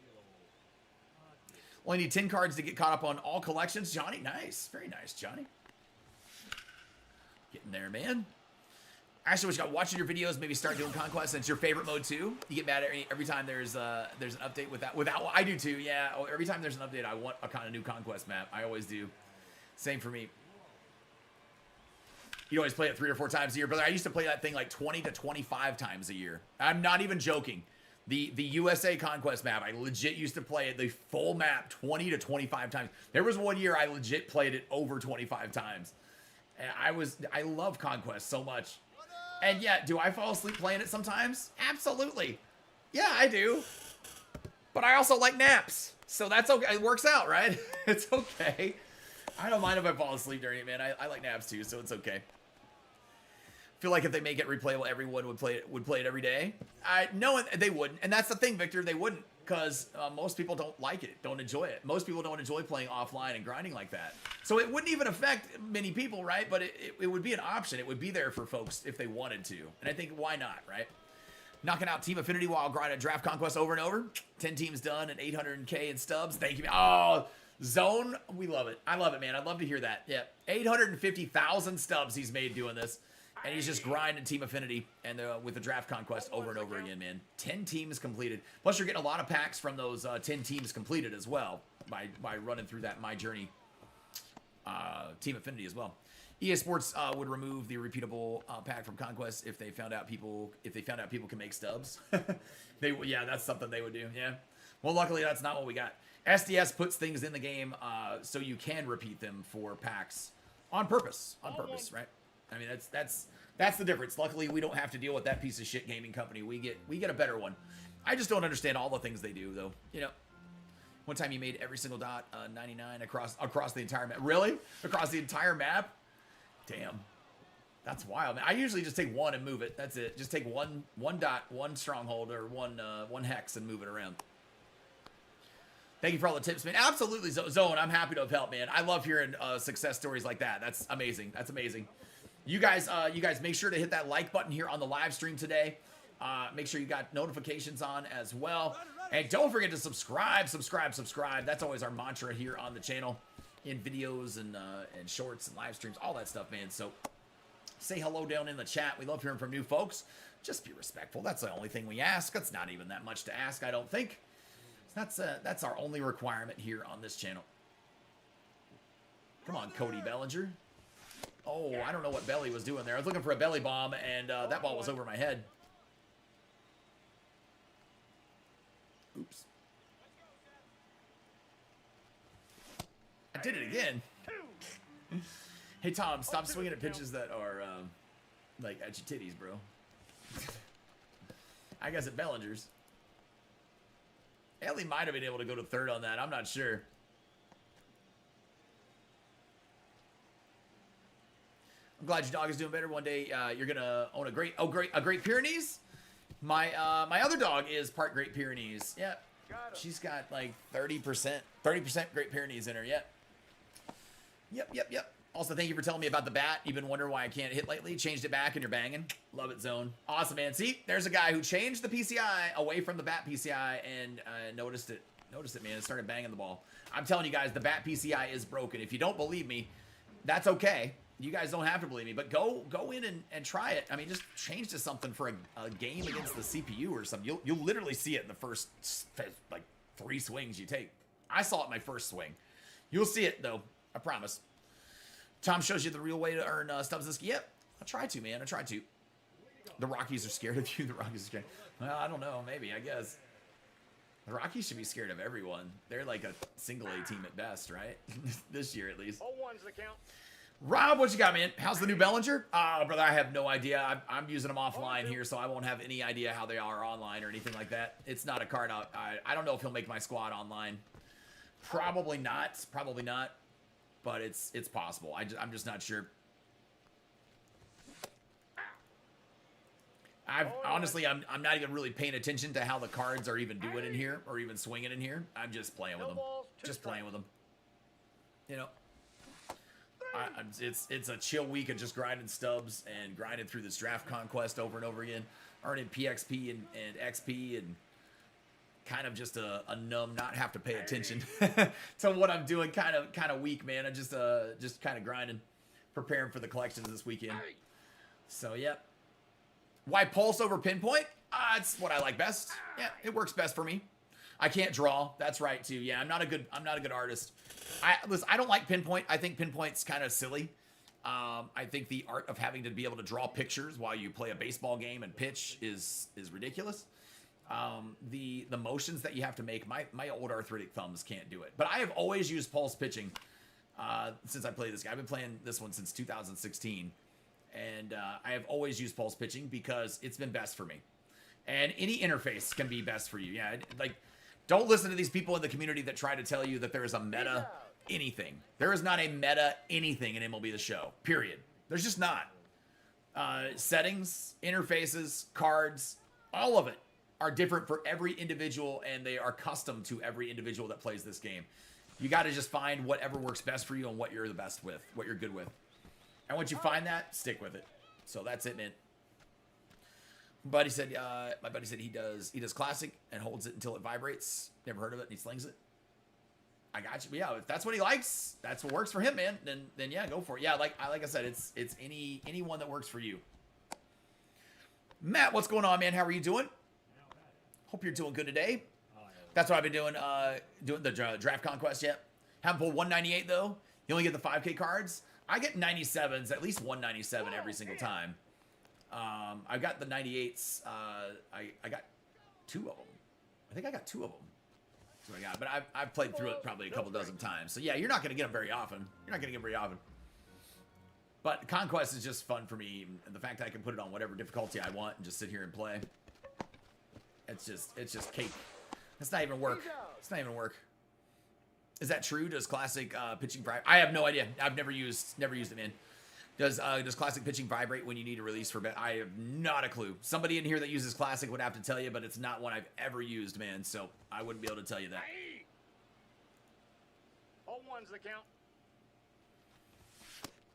Only need 10 cards to get caught up on all collections. Johnny, nice. Very nice, Johnny. Getting there, man. Actually, what you got, watching your videos, maybe start doing Conquest, and it's your favorite mode too. You get mad at every time there's an update with that. I do too, yeah. Every time there's an update, I want a kind of new Conquest map. I always do. Same for me. You always play it 3 or 4 times a year, brother. I used to play that thing like 20 to 25 times a year. I'm not even joking. The USA Conquest map, I legit used to play it, the full map, 20 to 25 times. There was one year I legit played it over 25 times. And I love Conquest so much. And yeah, do I fall asleep playing it sometimes? Absolutely. Yeah, I do. But I also like naps. So that's okay. It works out, right? It's okay. I don't mind if I fall asleep during it, man. I like naps too, so it's okay. I feel like if they make it replayable, everyone would play it every day. No, they wouldn't. And that's the thing, Victor. They wouldn't, because most people don't like it, don't enjoy it. Most people don't enjoy playing offline and grinding like that. So it wouldn't even affect many people, right? But it would be an option. It would be there for folks if they wanted to. And I think, why not, right? Knocking out Team Affinity while grinding Draft Conquest over and over. 10 teams done and 800K in stubs. Thank you. Oh, Zone, we love it. I love it, man. I'd love to hear that. Yeah, 850,000 stubs he's made doing this. And he's just grinding Team Affinity and with the Draft Conquest over and over again, man. 10 teams completed. Plus, you're getting a lot of packs from those 10 teams completed as well by running through that My Journey Team Affinity as well. EA Sports would remove the repeatable pack from Conquest if they found out people can make stubs. Yeah, that's something they would do. Yeah. Well, luckily that's not what we got. SDS puts things in the game so you can repeat them for packs on purpose. On purpose, right? I mean, that's the difference. Luckily, we don't have to deal with that piece of shit gaming company. We get a better one. I just don't understand all the things they do, though. You know, one time you made every single dot 99 across the entire map. Really? Across the entire map? Damn. That's wild, man. I usually just take one and move it. That's it. Just take one dot, one stronghold, or one hex and move it around. Thank you for all the tips, man. Absolutely, Zone. I'm happy to have helped, man. I love hearing success stories like that. That's amazing. That's amazing. You guys make sure to hit that like button here on the live stream today. Make sure you got notifications on as well. And don't forget to subscribe. That's always our mantra here on the channel, in videos and shorts and live streams, all that stuff, man. So say hello down in the chat. We love hearing from new folks. Just be respectful. That's the only thing we ask. That's not even that much to ask, I don't think. That's our only requirement here on this channel. Come on, Cody Bellinger. Oh, I don't know what Belly was doing there. I was looking for a belly bomb, and that ball was over my head. Oops. I did it again. Hey Tom, stop swinging at pitches that are like at your titties, bro. I guess at Bellinger's. Ellie might have been able to go to third on that. I'm not sure. I'm glad your dog is doing better. One day you're gonna own a Great Pyrenees. My other dog is part Great Pyrenees. Yeah, she's got like 30% Great Pyrenees in her. Yep. Also, thank you for telling me about the bat. You've been wondering why I can't hit lately. Changed it back and you're banging. Love it, Zone. Awesome, man. See, there's a guy who changed the PCI away from the bat PCI and noticed it. Noticed it, man. It started banging the ball. I'm telling you guys, the bat PCI is broken. If you don't believe me, that's okay. You guys don't have to believe me, but go in and try it. I mean, just change to something for a game against the CPU or something. You'll literally see it in the first like 3 swings you take. I saw it my first swing. You'll see it though. I promise. Tom shows you the real way to earn Stubs this. Yep, I try to, man. I try to. The Rockies are scared of you. The Rockies are scared. Well, I don't know. Maybe. I guess. The Rockies should be scared of everyone. They're like a single A team at best, right? This year at least. 0-1's the count. Rob, what you got, man? How's the new Bellinger? Brother, I have no idea. I'm using them offline here, so I won't have any idea how they are online or anything like that. It's not a card out. I don't know if he'll make my squad online. Probably not. Probably not. But it's possible. I'm just not sure. Honestly, I'm not even really paying attention to how the cards are even doing in here or even swinging in here. I'm just playing with them. Just playing with them. You know. It's a chill week of just grinding Stubs and grinding through this draft conquest over and over again, earning PXP and XP and kind of just a numb, not have to pay attention to what I'm doing kind of week, man. I just kind of grinding, preparing for the collections this weekend. So yeah. Why Pulse over Pinpoint? It's what I like best. Yeah, it works best for me. I can't draw. That's right too. Yeah, I'm not a good artist. Listen, I don't like Pinpoint. I think Pinpoint's kind of silly. I think the art of having to be able to draw pictures while you play a baseball game and pitch is ridiculous. The motions that you have to make, my old arthritic thumbs can't do it. But I have always used pulse pitching since I played this guy. I've been playing this one since 2016, and I have always used pulse pitching because it's been best for me. And any interface can be best for you. Yeah, like. Don't listen to these people in the community that try to tell you that there is a meta anything. There is not a meta anything in MLB The Show, period. There's just not. Settings, interfaces, cards, all of it are different for every individual, and they are custom to every individual that plays this game. You got to just find whatever works best for you and what you're the best with, what you're good with. And once you find that, stick with it. So that's it, man. My buddy said he does classic and holds it until it vibrates. Never heard of it, and he slings it. I got you. But yeah, if that's what he likes, that's what works for him, man. Then yeah, go for it. Yeah, like I said, it's anyone that works for you. Matt, what's going on, man? How are you doing? Hope you're doing good today. That's what I've been doing. Doing the draft conquest yet. Haven't pulled 198 though. You only get the 5K cards. I get 97s, at least 197 every single time. I got the 98s. I got 2 of them. I think I got 2 of them. That's what I got. But I've played through it probably a couple dozen times. So yeah, you're not going to get them very often. But Conquest is just fun for me. And the fact that I can put it on whatever difficulty I want and just sit here and play. It's just cake. It's not even work. Is that true? Does classic pitching vibrate? I have no idea. I've never used it, man. Does classic pitching vibrate when you need a release for bet? I have not a clue. Somebody in here that uses classic would have to tell you, but it's not one I've ever used, man. So I wouldn't be able to tell you that. 0-1's the count.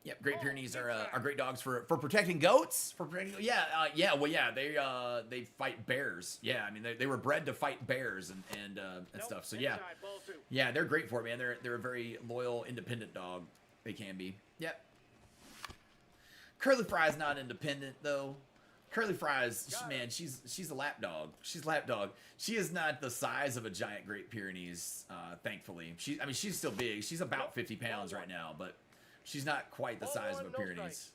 Yep, Great Pyrenees are great dogs for protecting goats. They fight bears. Yeah, I mean they were bred to fight bears and stuff. So yeah, they're great for it, man. They're a very loyal, independent dog. They can be. Yep. Curly Fry's not independent though. Curly Fry's, man, she's a lap dog. She's a lap dog. She is not the size of a giant Great Pyrenees, thankfully. She's still big. She's about 50 pounds right now, but she's not quite the size of a Pyrenees.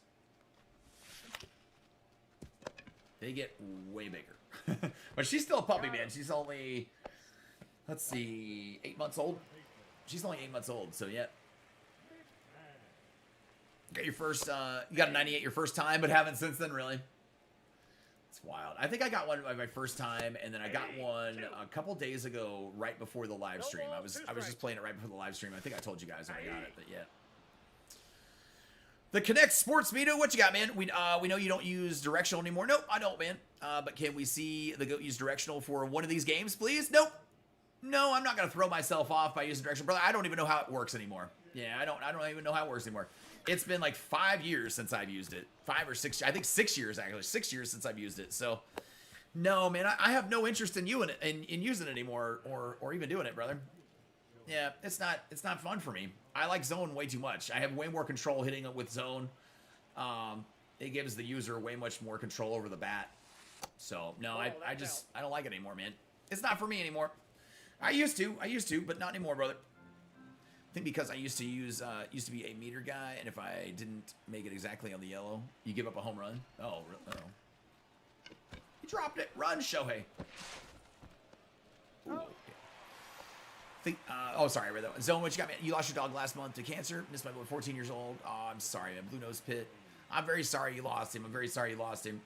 They get way bigger. But she's still a puppy, man. She's only, let's see, 8 months old. She's only 8 months old, so yeah. Got your first, you got a 98 your first time, but haven't since then, really. It's wild. I think I got one my first time, and then I got one a couple days ago, right before the live stream. I was just playing it right before the live stream. I think I told you guys when I got it, but yeah. The Connect Sports Meter, what you got, man? We know you don't use directional anymore. Nope, I don't, man. But can we see the GOAT use directional for one of these games, please? Nope. No, I'm not gonna throw myself off by using directional, brother. I don't even know how it works anymore. Yeah, I don't even know how it works anymore. It's been like 5 years since I've used it. 5 or 6, I think 6 years actually. 6 years since I've used it. So, no, man, I have no interest in using it anymore, or even doing it, brother. Yeah, it's not fun for me. I like zone way too much. I have way more control hitting it with zone. It gives the user way much more control over the bat. So no, I don't like it anymore, man. It's not for me anymore. I used to, but not anymore, brother. I think because I used to be a meter guy, and if I didn't make it exactly on the yellow, you give up a home run. Oh, he dropped it. Run, Shohei. Ooh. Oh, sorry, I read that one. Zone, what you got, man? You lost your dog last month to cancer. Missed my boy, 14 years old. Oh, I'm sorry, man. Blue Nose Pit. I'm very sorry you lost him. I'm very sorry you lost him.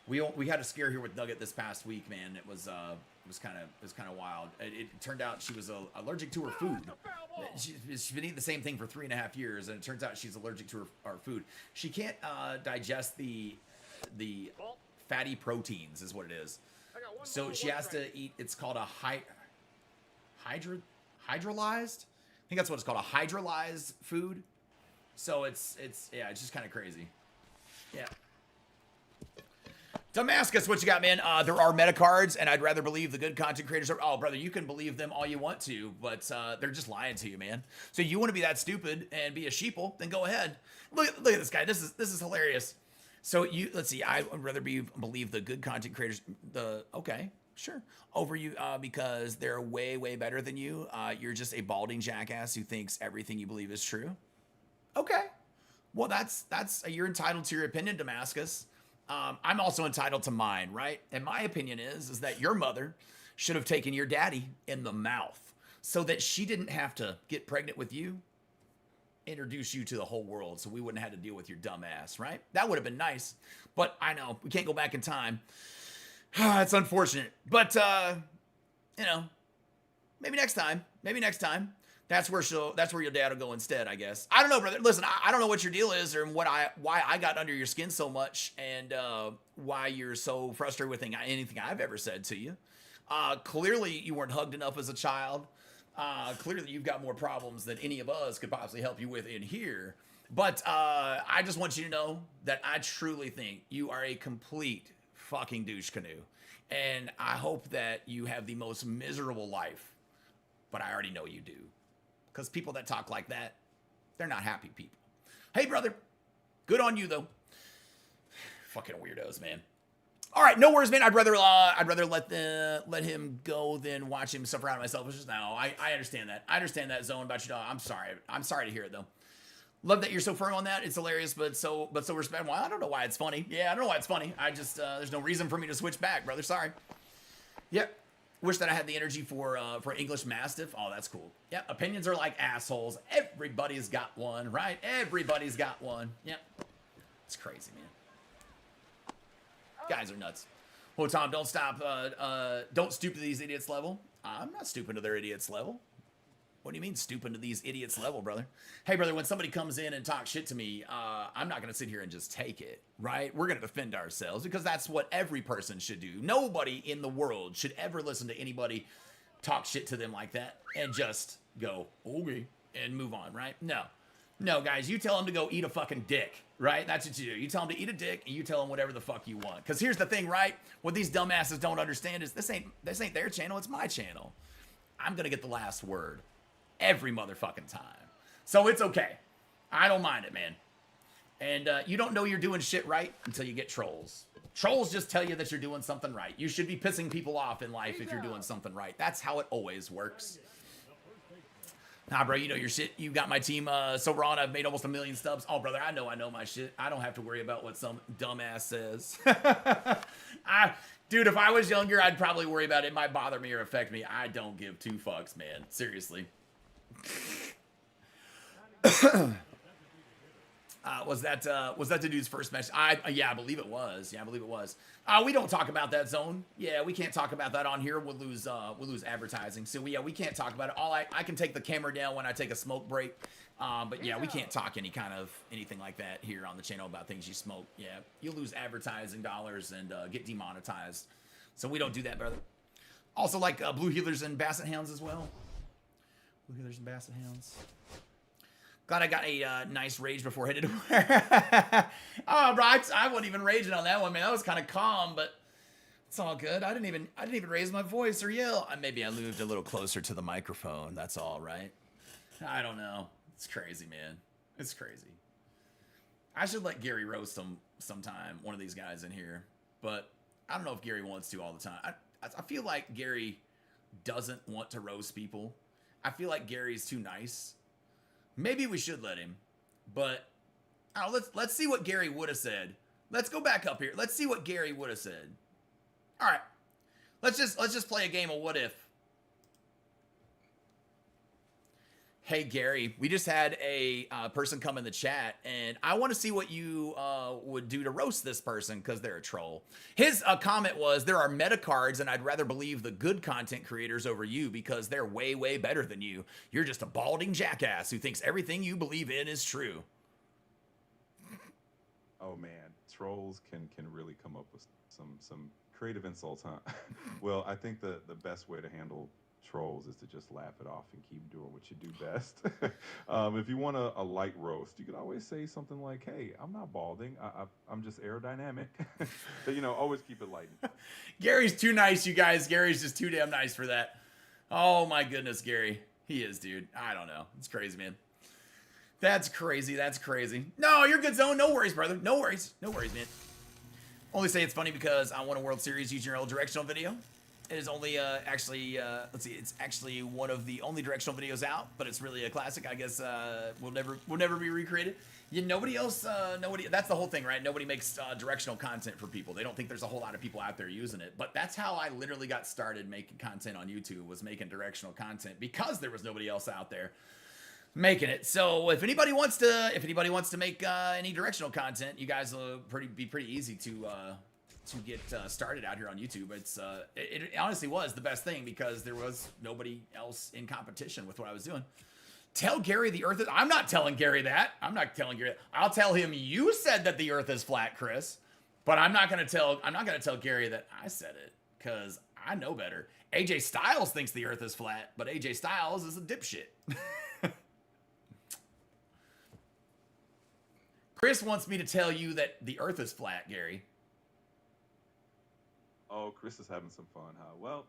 We had a scare here with Nugget this past week, man. It was kind of wild. It turned out she was allergic to her food. She's been eating the same thing for 3.5 years, and it turns out she's allergic to her food. She can't digest the fatty proteins, is what it is. So she has to eat. It's called a hydrolyzed. I think that's what it's called, a hydrolyzed food. So it's just kind of crazy. Yeah. Damascus, what you got, man? There are meta cards, and I'd rather believe the good content creators are. Oh, brother, you can believe them all you want to, but they're just lying to you, man. So you want to be that stupid and be a sheeple? Then go ahead. Look at this guy. This is hilarious. So let's see. I would rather believe the good content creators. Okay, sure, over you because they're way better than you. You're just a balding jackass who thinks everything you believe is true. Okay, well that's you're entitled to your opinion, Damascus. I'm also entitled to mine, right? And my opinion is that your mother should have taken your daddy in the mouth so that she didn't have to get pregnant with you, introduce you to the whole world, so we wouldn't have to deal with your dumb ass, right? That would have been nice, but I know we can't go back in time. It's unfortunate, but maybe next time. That's where your dad will go instead, I guess. I don't know, brother. Listen, I don't know what your deal is or why I got under your skin so much and why you're so frustrated with anything I've ever said to you. Clearly, you weren't hugged enough as a child. Clearly, you've got more problems than any of us could possibly help you with in here. But I just want you to know that I truly think you are a complete fucking douche canoe. And I hope that you have the most miserable life. But I already know you do. Because people that talk like that, they're not happy people. Hey, brother. Good on you, though. Fucking weirdos, man. All right, no worries, man. I'd rather let him go than watch him suffer out of myself. It's just, no, I understand that. I understand that, Zone, about your dog. I'm sorry. I'm sorry to hear it, though. Love that you're so firm on that. It's hilarious, but so respectful. I don't know why it's funny. Yeah, I don't know why it's funny. I just, there's no reason for me to switch back, brother. Sorry. Yep. Wish that I had the energy for English Mastiff. Oh, that's cool. Yeah, opinions are like assholes. Everybody's got one, right? Everybody's got one. Yep. It's crazy, man. Guys are nuts. Oh, Tom, don't stop. Don't stoop to these idiots' level. I'm not stooping to their idiots' level. What do you mean stooping to these idiots' level, brother? Hey, brother, when somebody comes in and talks shit to me, I'm not going to sit here and just take it, right? We're going to defend ourselves because that's what every person should do. Nobody in the world should ever listen to anybody talk shit to them like that and just go, okay, and move on, right? No, guys, you tell them to go eat a fucking dick, right? That's what you do. You tell them to eat a dick and you tell them whatever the fuck you want. Because here's the thing, right? What these dumbasses don't understand is this ain't their channel, it's my channel. I'm going to get the last word. Every motherfucking time. So it's okay. I don't mind it, man. And you don't know you're doing shit right until you get trolls. Trolls just tell you that you're doing something right. You should be pissing people off in life if you're doing something right. That's how it always works. Nah, bro, you know your shit. You got my team so on. I've made almost 1 million stubs. Oh, brother, I know my shit. I don't have to worry about what some dumbass says. Dude, if I was younger, I'd probably worry about it. It might bother me or affect me. I don't give two fucks, man. Seriously. Was that the dude's first message? Yeah, I believe it was. Yeah, I believe it was. We don't talk about that zone. Yeah, we can't talk about that on here. We'll lose advertising. So we can't talk about it. I can take the camera down when I take a smoke break. But yeah, we can't talk anything like that here on the channel about things you smoke. Yeah, you'll lose advertising dollars and get demonetized. So we don't do that, brother. Also like blue healers and basset hounds as well. Blue healers and basset hounds. Glad I got a nice rage before headed to work. Oh, bro, I wasn't even raging on that one, man. That was kind of calm, but it's all good. I didn't even raise my voice or yell. Maybe I moved a little closer to the microphone. That's all right. I don't know. It's crazy, man. It's crazy. I should let Gary roast him sometime, one of these guys in here. But I don't know if Gary wants to all the time. I feel like Gary doesn't want to roast people. I feel like Gary's too nice. Maybe we should let him. But let's see what Gary would have said. Let's go back up here. Let's see what Gary would have said. All right. Let's just play a game of what if. Hey, Gary, we just had a person come in the chat, and I want to see what you would do to roast this person because they're a troll. His comment was, there are meta cards, and I'd rather believe the good content creators over you because they're way, way better than you. You're just a balding jackass who thinks everything you believe in is true. Oh, man. Trolls can really come up with some creative insults, huh? Well, I think the best way to handle trolls is to just laugh it off and keep doing what you do best. If you want a light roast, you can always say something like, hey, I'm not balding, I'm just aerodynamic. But, always keep it light. Gary's too nice, you guys. Gary's just too damn nice for that. Oh my goodness, Gary. He is, dude. I don't know. It's crazy, man. That's crazy. That's crazy. No, you're good, Zone. No worries, brother. No worries. No worries, man. Only say it's funny because I won a World Series using your old directional video. It is only actually, let's see, it's actually one of the only directional videos out, but it's really a classic. I guess will never be recreated. Nobody else, that's the whole thing, right? Nobody makes directional content for people. They don't think there's a whole lot of people out there using it. But that's how I literally got started making content on YouTube, was making directional content because there was nobody else out there making it. So if anybody wants to make any directional content, you guys will be pretty easy to get started out here on YouTube. It honestly was the best thing because there was nobody else in competition with what I was doing. Tell Gary the earth is... I'm not telling Gary that. I'm not telling Gary that. I'll tell him you said that the earth is flat, Chris. But I'm not gonna tell Gary that I said it, because I know better. AJ Styles thinks the earth is flat, but AJ Styles is a dipshit. Chris wants me to tell you that the earth is flat, Gary. Oh, Chris is having some fun, huh? Well,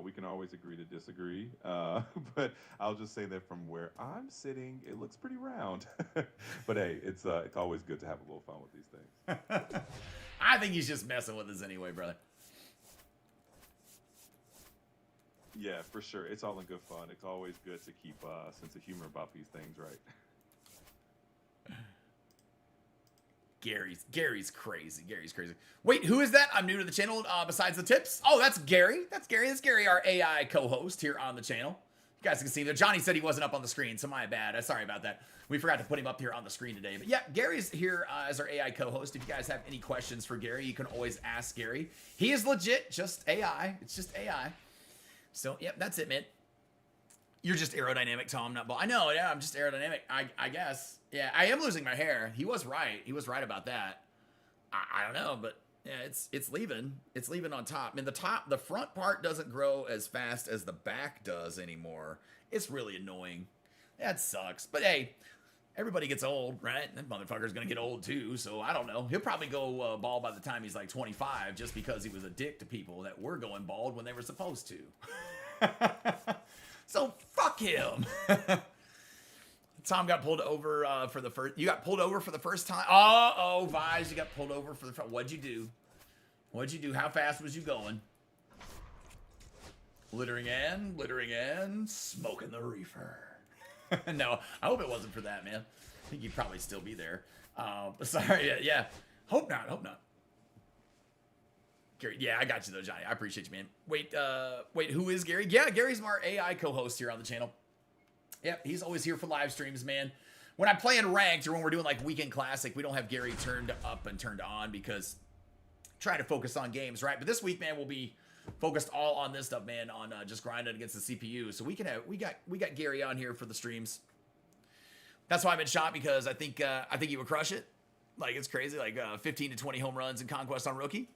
we can always agree to disagree. But I'll just say that from where I'm sitting, it looks pretty round. But hey, it's always good to have a little fun with these things. I think he's just messing with us anyway, brother. Yeah, for sure. It's all in good fun. It's always good to keep a sense of humor about these things, right? Gary's crazy. Gary's crazy. Wait, who is that? I'm new to the channel. Besides the tips, oh, that's Gary. That's Gary, our AI co-host here on the channel. You guys can see that. Johnny said he wasn't up on the screen, so my bad. Sorry about that. We forgot to put him up here on the screen today. But yeah, Gary's here as our AI co-host. If you guys have any questions for Gary, you can always ask Gary. He is legit just AI. It's just AI. So yep, that's it, man. You're just aerodynamic, Tom, not bald. I know, yeah, I'm just aerodynamic, I guess. Yeah, I am losing my hair. He was right. He was right about that. I don't know, but yeah, it's leaving. It's leaving on top. I mean, the front part doesn't grow as fast as the back does anymore. It's really annoying. That sucks. But hey, everybody gets old, right? That motherfucker's gonna get old too, so I don't know. He'll probably go bald by the time he's like 25 just because he was a dick to people that were going bald when they were supposed to. So fuck him. Tom got pulled over for the first. You got pulled over for the first time. Oh, Vise, you got pulled over for the first. What'd you do? What'd you do? How fast was you going? Littering and smoking the reefer. No, I hope it wasn't for that, man. I think you'd probably still be there. Sorry, yeah. Hope not. Gary, yeah, I got you though, Johnny. I appreciate you, man. Wait, who is Gary? Yeah, Gary's our AI co-host here on the channel. Yep, he's always here for live streams, man. when I'm playing ranked or when we're doing like weekend classic, we don't have Gary turned up and turned on because trying to focus on games, right? But this week, man, we'll be focused all on this stuff, man, on just grinding against the CPU. So we got Gary on here for the streams. That's why I've been shot, because I think he would crush it. Like, it's crazy, like 15 to 20 home runs in Conquest on rookie.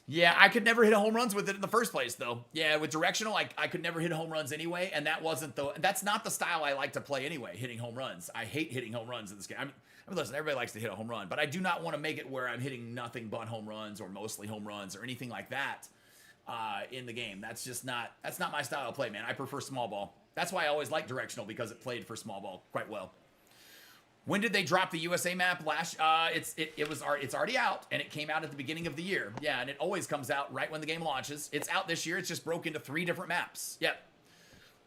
Yeah, I could never hit home runs with it in the first place, though. Yeah, with directional, I could never hit home runs anyway, and that's not the style I like to play anyway, hitting home runs. I hate hitting home runs in this game. I mean, listen, everybody likes to hit a home run, but I do not want to make it where I'm hitting nothing but home runs or mostly home runs or anything like that in the game. That's not my style of play, man. I prefer small ball. That's why I always liked directional, because it played for small ball quite well. When did they drop the USA map last? It's already out, and it came out at the beginning of the year. Yeah, and it always comes out right when the game launches. It's out this year. It's just broke into 3 different maps. Yep.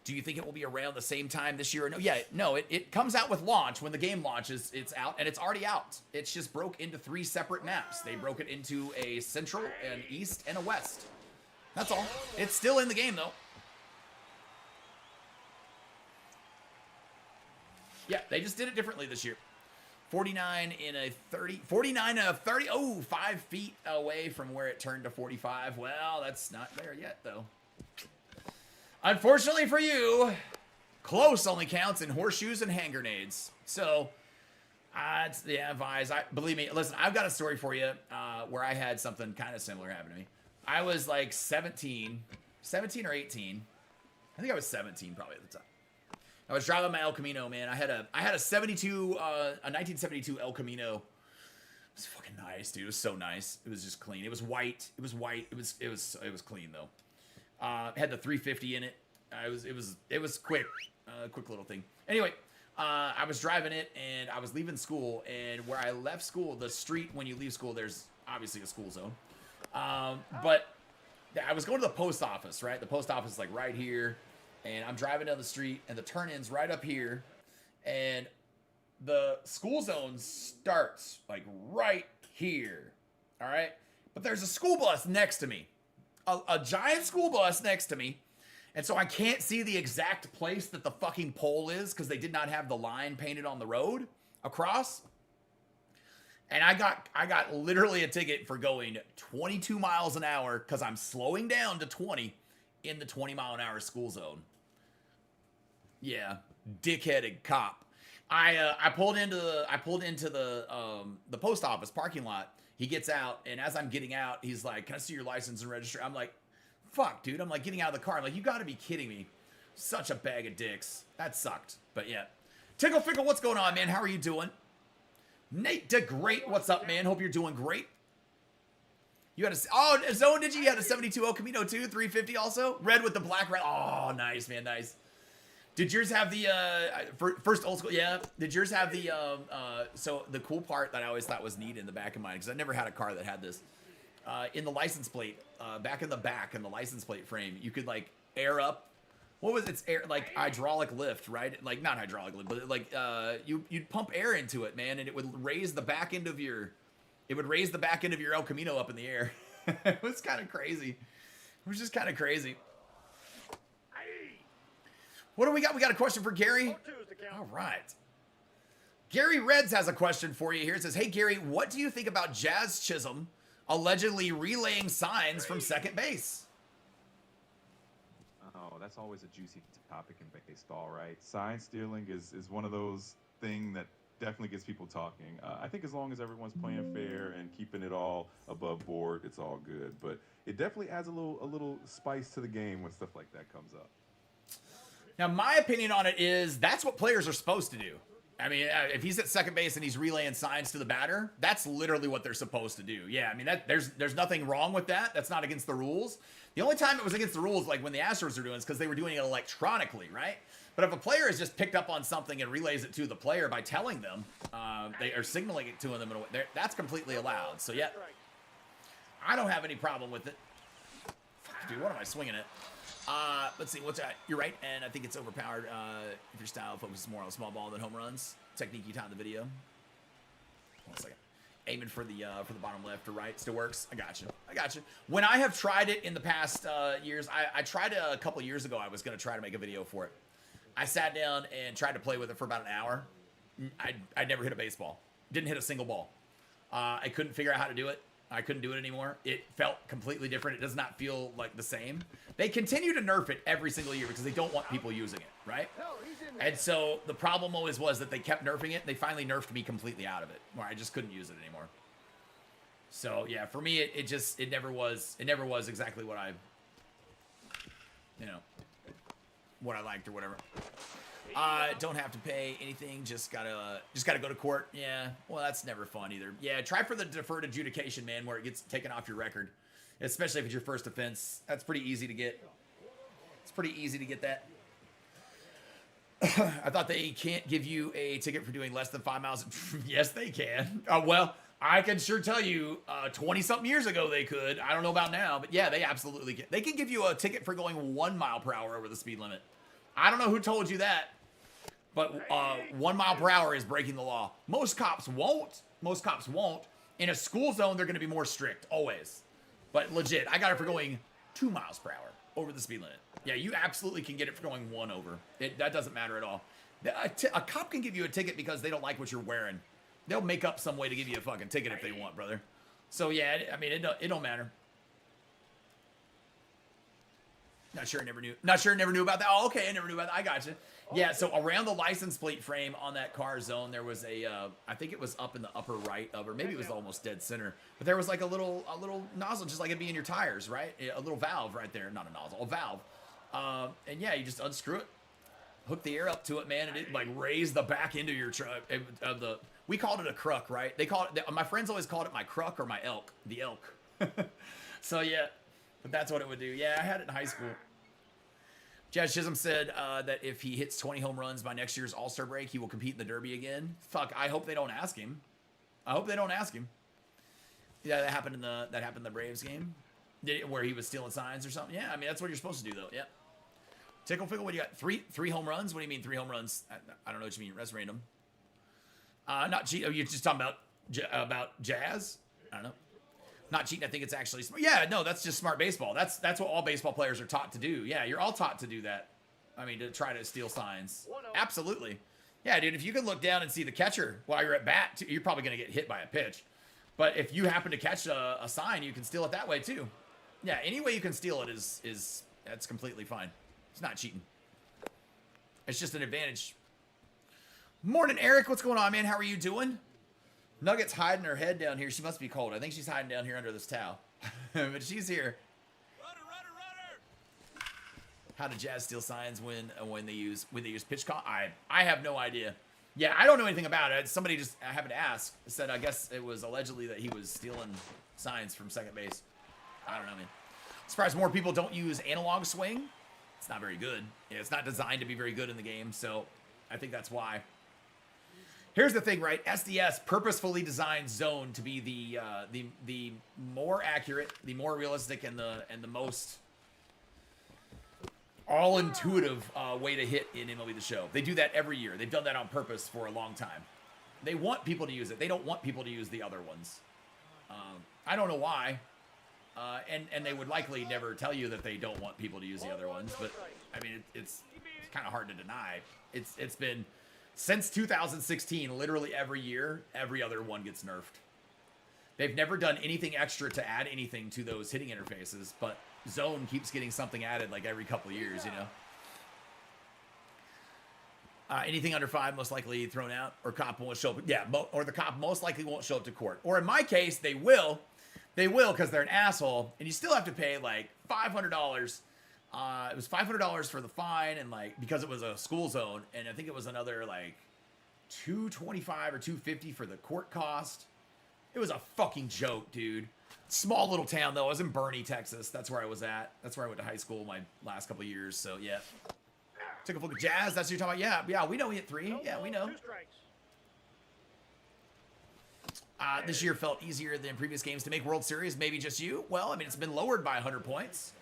Do you think it will be around the same time this year? Or no. Yeah, no. It comes out with launch. When the game launches, it's out, and it's already out. It's just broke into 3 separate maps. They broke it into a central, an east, and a west. That's all. It's still in the game though. Yeah, they just did it differently this year. 49 in a 30. 49 in a 30. Oh, 5 feet away from where it turned to 45. Well, that's not there yet, though. Unfortunately for you, close only counts in horseshoes and hand grenades. So, yeah, Vise. Believe me, listen, I've got a story for you where I had something kind of similar happen to me. I was like 17 or 18. I think I was 17 probably at the time. I was driving my El Camino, man. I had a 1972 El Camino. It was fucking nice, dude. It was so nice. It was just clean. It was white. It was clean though. It had the 350 in it. It was quick. Quick little thing. Anyway, I was driving it, and I was leaving school, and where I left school, the street when you leave school, there's obviously a school zone. But I was going to the post office, right? The post office is like right here. And I'm driving down the street, and the turn-in's right up here, and the school zone starts like right here, all right? But there's a school bus next to me, a giant school bus next to me, and so I can't see the exact place that the fucking pole is because they did not have the line painted on the road across. And I got literally a ticket for going 22 miles an hour because I'm slowing down to 20 in the 20-mile-an-hour school zone. Yeah, dickheaded cop. I pulled into the post office parking lot. He gets out, and as I'm getting out, he's like, "Can I see your license and registry?" I'm like, "Fuck, dude!" I'm like getting out of the car. I'm like, "You got to be kidding me!" Such a bag of dicks. That sucked. But yeah, Tickle Fickle, what's going on, man? How are you doing? Nate DeGreat, what's up, man? Hope you're doing great. You had a Zone, did you? You had a 72 El Camino too, 350 also, red with the black red. Oh, nice, man, nice. Did yours have the first old school? Yeah. Did yours have the so the cool part that I always thought was neat in the back of mine, because I never had a car that had this in the license plate, back in the license plate frame, you could like air up. What was it? Air, like hydraulic lift, right? Like not hydraulic lift, but like you'd pump air into it, man, and it would raise the back end of your El Camino up in the air. It was kind of crazy. It was just kind of crazy. What do we got? We got a question for Gary. All right. Gary Reds has a question for you here. It says, "Hey Gary, what do you think about Jazz Chisholm allegedly relaying signs from second base?" Oh, that's always a juicy topic in baseball, right? Sign stealing is one of those things that definitely gets people talking. I think as long as everyone's playing fair and keeping it all above board, it's all good. But it definitely adds a little spice to the game when stuff like that comes up. Now, my opinion on it is that's what players are supposed to do. I mean, if he's at second base and he's relaying signs to the batter, that's literally what they're supposed to do. Yeah, I mean, there's nothing wrong with that. That's not against the rules. The only time it was against the rules, like when the Astros were doing it, is because they were doing it electronically, right? But if a player has just picked up on something and relays it to the player by telling them, they are signaling it to them in a way, that's completely allowed. So, yeah, I don't have any problem with it. Fuck, dude, what am I swinging at? Let's see, what's that? You're right, and I think it's overpowered if your style focuses more on small ball than home runs. Technique you taught in the video. Hold on a second. Aiming for the bottom left or right still works. I got you. When I have tried it in the past years, I tried it a couple years ago. I was going to try to make a video for it. I sat down and tried to play with it for about an hour. I never hit a baseball. Didn't hit a single ball. I couldn't figure out how to do it. I couldn't do it anymore. It felt completely different. It does not feel like the same. They continue to nerf it every single year because they don't want people using it, right? And so the problem always was that they kept nerfing it. They finally nerfed me completely out of it, where I just couldn't use it anymore. So yeah, for me, it never was exactly what I, what I liked or whatever. Don't have to pay anything. Just gotta go to court. Yeah. Well, that's never fun either. Yeah. Try for the deferred adjudication, man, where it gets taken off your record, especially if it's your first offense. That's pretty easy to get. It's pretty easy to get that. I thought they can't give you a ticket for doing less than 5 miles. Yes, they can. Well, I can sure tell you, 20-something years ago they could. I don't know about now, but yeah, they absolutely can. They can give you a ticket for going 1 mile per hour over the speed limit. I don't know who told you that, but 1 mile per hour is breaking the law. Most cops won't. Most cops won't. In a school zone, they're going to be more strict, always. But legit, I got it for going 2 miles per hour over the speed limit. Yeah, you absolutely can get it for going 1 over. That doesn't matter at all. A cop can give you a ticket because they don't like what you're wearing. They'll make up some way to give you a fucking ticket if they want, brother. So yeah, I mean, it don't matter. Not sure I never knew about that. Oh, okay, I never knew about that. I got you. Yeah, so around the license plate frame on that car zone, there was a, I think it was up in the upper right of, or maybe it was almost dead center. But there was like a little nozzle, just like it'd be in your tires, right? A little valve right there, not a nozzle, a valve. And yeah, you just unscrew it, hook the air up to it, man, and it like raised the back end of your truck. We called it a cruck, right? They called it. My friends always called it my cruck or my elk, the elk. So yeah. But that's what it would do. Yeah, I had it in high school. Jazz Chisholm said that if he hits 20 home runs by next year's All-Star break, he will compete in the Derby again. Fuck, I hope they don't ask him. Yeah, that happened in the Braves game, where he was stealing signs or something. Yeah, I mean that's what you're supposed to do though. Yeah. Tickle Fickle, what do you got? Three home runs? What do you mean 3 home runs? I don't know what you mean. That's random. Not cheat. Oh, you're just talking about Jazz? I don't know. Not cheating. I think it's actually smart. Yeah, no, that's just smart baseball. That's what all baseball players are taught to do. Yeah, you're all taught to do that. I mean, to try to steal signs. Absolutely. Yeah, dude, if you can look down and see the catcher while you're at bat, you're probably going to get hit by a pitch. But if you happen to catch a sign, you can steal it that way too. Yeah, any way you can steal it is that's completely fine. It's not cheating. It's just an advantage. Morning, Eric. What's going on, man? How are you doing? Nugget's hiding her head down here. She must be cold. I think she's hiding down here under this towel. But she's here. Rudder. How do Jazz steal signs when they use pitch call? I have no idea. Yeah, I don't know anything about it. Somebody just happened to ask. Said I guess it was allegedly that he was stealing signs from second base. I don't know, man. As far as more people don't use analog swing, it's not very good. Yeah, it's not designed to be very good in the game, so I think that's why. Here's the thing, right? SDS purposefully designed zone to be the more accurate, the more realistic, and the most all-intuitive way to hit in MLB The Show. They do that every year. They've done that on purpose for a long time. They want people to use it. They don't want people to use the other ones. I don't know why. And they would likely never tell you that they don't want people to use the other ones. But I mean, it's kind of hard to deny. It's been since 2016, literally every year, every other one gets nerfed. They've never done anything extra to add anything to those hitting interfaces, but zone keeps getting something added like every couple of years, you know. Anything under 5 most likely thrown out, or cop won't show up. Yeah, or the cop most likely won't show up to court. Or in my case, they will. They will because they're an asshole, and you still have to pay like $500. It was $500 for the fine, and like because it was a school zone, and I think it was another like $225 or $250 for the court cost. It was a fucking joke, dude. Small little town though. I was in Bernie, Texas. That's where I was at. That's where I went to high school my last couple of years. So yeah. Took a look at Jazz. That's what you're talking about. Yeah, we know he hit 3. Yeah, we know. This year felt easier than previous games to make World Series. Maybe just you. Well, I mean, it's been lowered by 100 points.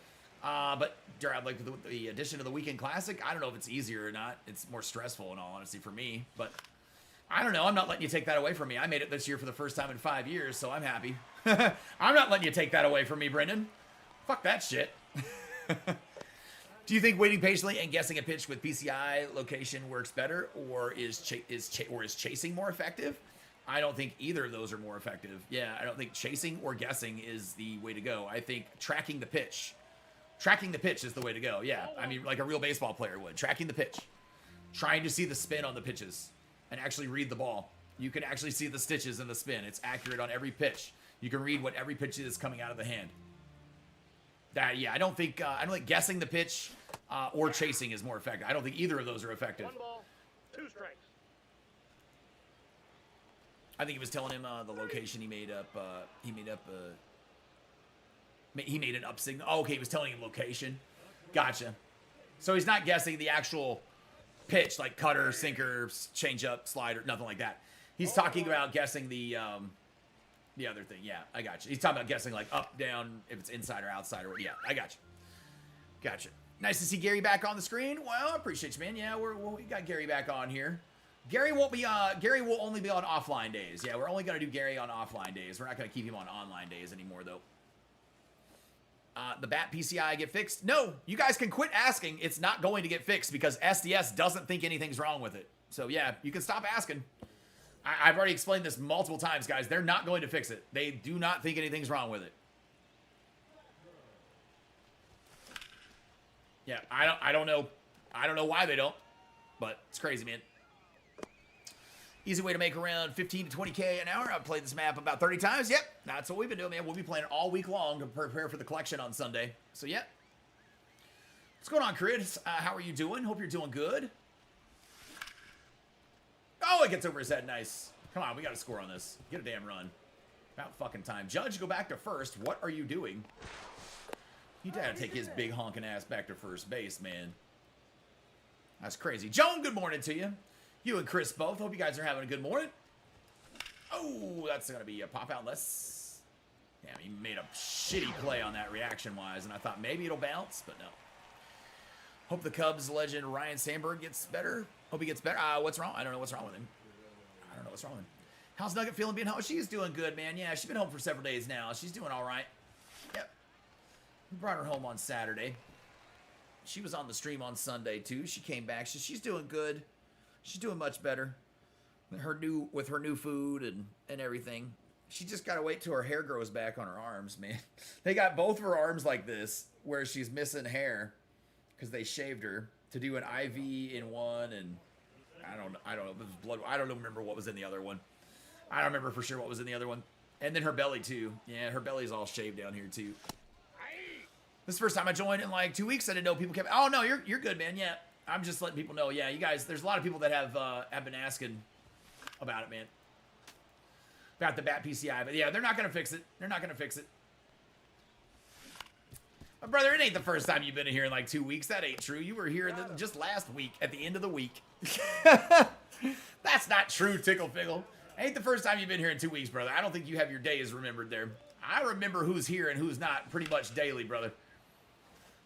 But like the addition of the Weekend Classic, I don't know if it's easier or not. It's more stressful in all honesty for me. But I don't know. I'm not letting you take that away from me. I made it this year for the first time in 5 years, so I'm happy. I'm not letting you take that away from me, Brendan. Fuck that shit. Do you think waiting patiently and guessing a pitch with PCI location works better, or is chasing more effective? I don't think either of those are more effective. Yeah, I don't think chasing or guessing is the way to go. I think tracking the pitch is the way to go. Yeah, I mean, like a real baseball player would. Tracking the pitch. Trying to see the spin on the pitches and actually read the ball. You can actually see the stitches in the spin. It's accurate on every pitch. You can read what every pitch is coming out of the hand. Yeah, I don't think guessing the pitch or chasing is more effective. I don't think either of those are effective. 1 ball, 2 strikes. I think he was telling him the location he made up. He made an up signal. Oh, okay, he was telling him location. Gotcha. So he's not guessing the actual pitch, like cutter, sinker, changeup, slider, nothing like that. He's talking about guessing the other thing. Yeah, I got you. He's talking about guessing like up, down, if it's inside or outside or yeah, I got you. Gotcha. Nice to see Gary back on the screen. Well, I appreciate you, man. Yeah, we got Gary back on here. Gary will only be on offline days. Yeah, we're only gonna do Gary on offline days. We're not gonna keep him on online days anymore, though. The bat PCI get fixed? No, you guys can quit asking. It's not going to get fixed because SDS doesn't think anything's wrong with it. So yeah, you can stop asking. I've already explained this multiple times, guys. They're not going to fix it. They do not think anything's wrong with it. Yeah, I don't know why they don't, but it's crazy, man. Easy way to make around 15 to 20K an hour. I've played this map about 30 times. Yep, that's what we've been doing, man. We'll be playing it all week long to prepare for the collection on Sunday. So, yeah. What's going on, Chris? How are you doing? Hope you're doing good. Oh, it gets over his head. Nice. Come on, we got to score on this. Get a damn run. About fucking time. Judge, go back to first. What are you doing? You gotta take his big honking ass back to first base, man. That's crazy. Joan, good morning to you. You and Chris both. Hope you guys are having a good morning. Oh, that's going to be a pop out. Less. Yeah, he made a shitty play on that reaction-wise, and I thought maybe it'll bounce, but no. Hope the Cubs legend Ryan Sandberg gets better. Hope he gets better. What's wrong? I don't know what's wrong with him. How's Nugget feeling being home? She's doing good, man. Yeah, she's been home for several days now. She's doing all right. Yep. We brought her home on Saturday. She was on the stream on Sunday, too. She came back. She's doing good. She's doing much better. With her new food and everything. She just got to wait till her hair grows back on her arms, man. They got both of her arms like this, where she's missing hair because they shaved her to do an IV in one, and I don't know. It was blood. I don't remember what was in the other one. I don't remember for sure what was in the other one. And then her belly too. Yeah, her belly's all shaved down here too. This is the first time I joined in like 2 weeks. I didn't know people kept. Oh no, you're good, man. Yeah, I'm just letting people know. Yeah, you guys. There's a lot of people that have been asking about it, man. About the bat PCI, but yeah, they're not gonna fix it. They're not gonna fix it. But brother, it ain't the first time you've been here in like 2 weeks. That ain't true. You were here just last week at the end of the week. That's not true, Tickle Fickle. Ain't the first time you've been here in 2 weeks, brother. I don't think you have your days remembered there. I remember who's here and who's not pretty much daily, brother.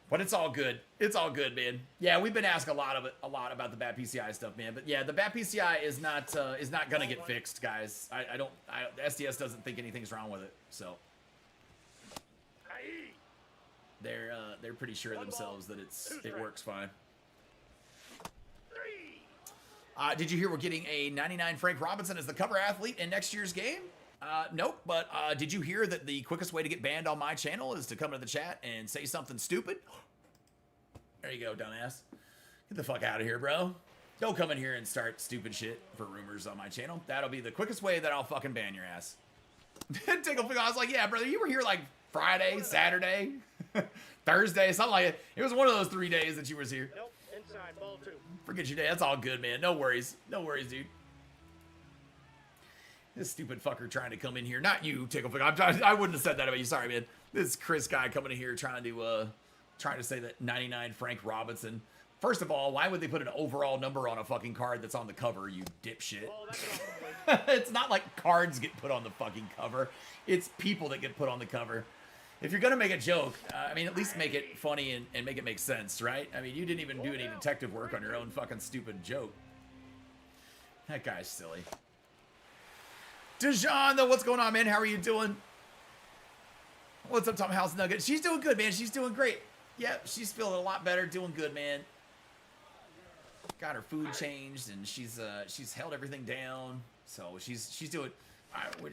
But it's all good. It's all good, man. Yeah, we've been asked a lot about the bat PCI stuff, man. But yeah, the bat PCI is not gonna get fixed, guys. SDS doesn't think anything's wrong with it, so they're pretty sure themselves that it works fine. Did you hear we're getting a 99 Frank Robinson as the cover athlete in next year's game? Nope, but did you hear that the quickest way to get banned on my channel is to come to the chat and say something stupid? There you go, dumbass. Get the fuck out of here, bro. Don't come in here and start stupid shit for rumors on my channel. That'll be the quickest way that I'll fucking ban your ass. Tickle Fickle, I was like, yeah, brother, you were here like Friday, Saturday, Thursday, something like it. It was one of those 3 days that you was here. Nope, inside, ball 2. Forget your day. That's all good, man. No worries. No worries, dude. This stupid fucker trying to come in here. Not you, Tickle Fickle. I wouldn't have said that about you. Sorry, man. This Chris guy coming in here trying to say that 99 Frank Robinson. First of all, why would they put an overall number on a fucking card that's on the cover, you dipshit? It's not like cards get put on the fucking cover. It's people that get put on the cover. If you're going to make a joke, I mean, at least make it funny and make it make sense, right? I mean, you didn't even do any detective work on your own fucking stupid joke. That guy's silly. Dijon, though, what's going on, man? How are you doing? What's up, Tom House Nugget? She's doing good, man. She's doing great. Yep, she's feeling a lot better, doing good, man. Got her food changed, and she's held everything down. So she's doing,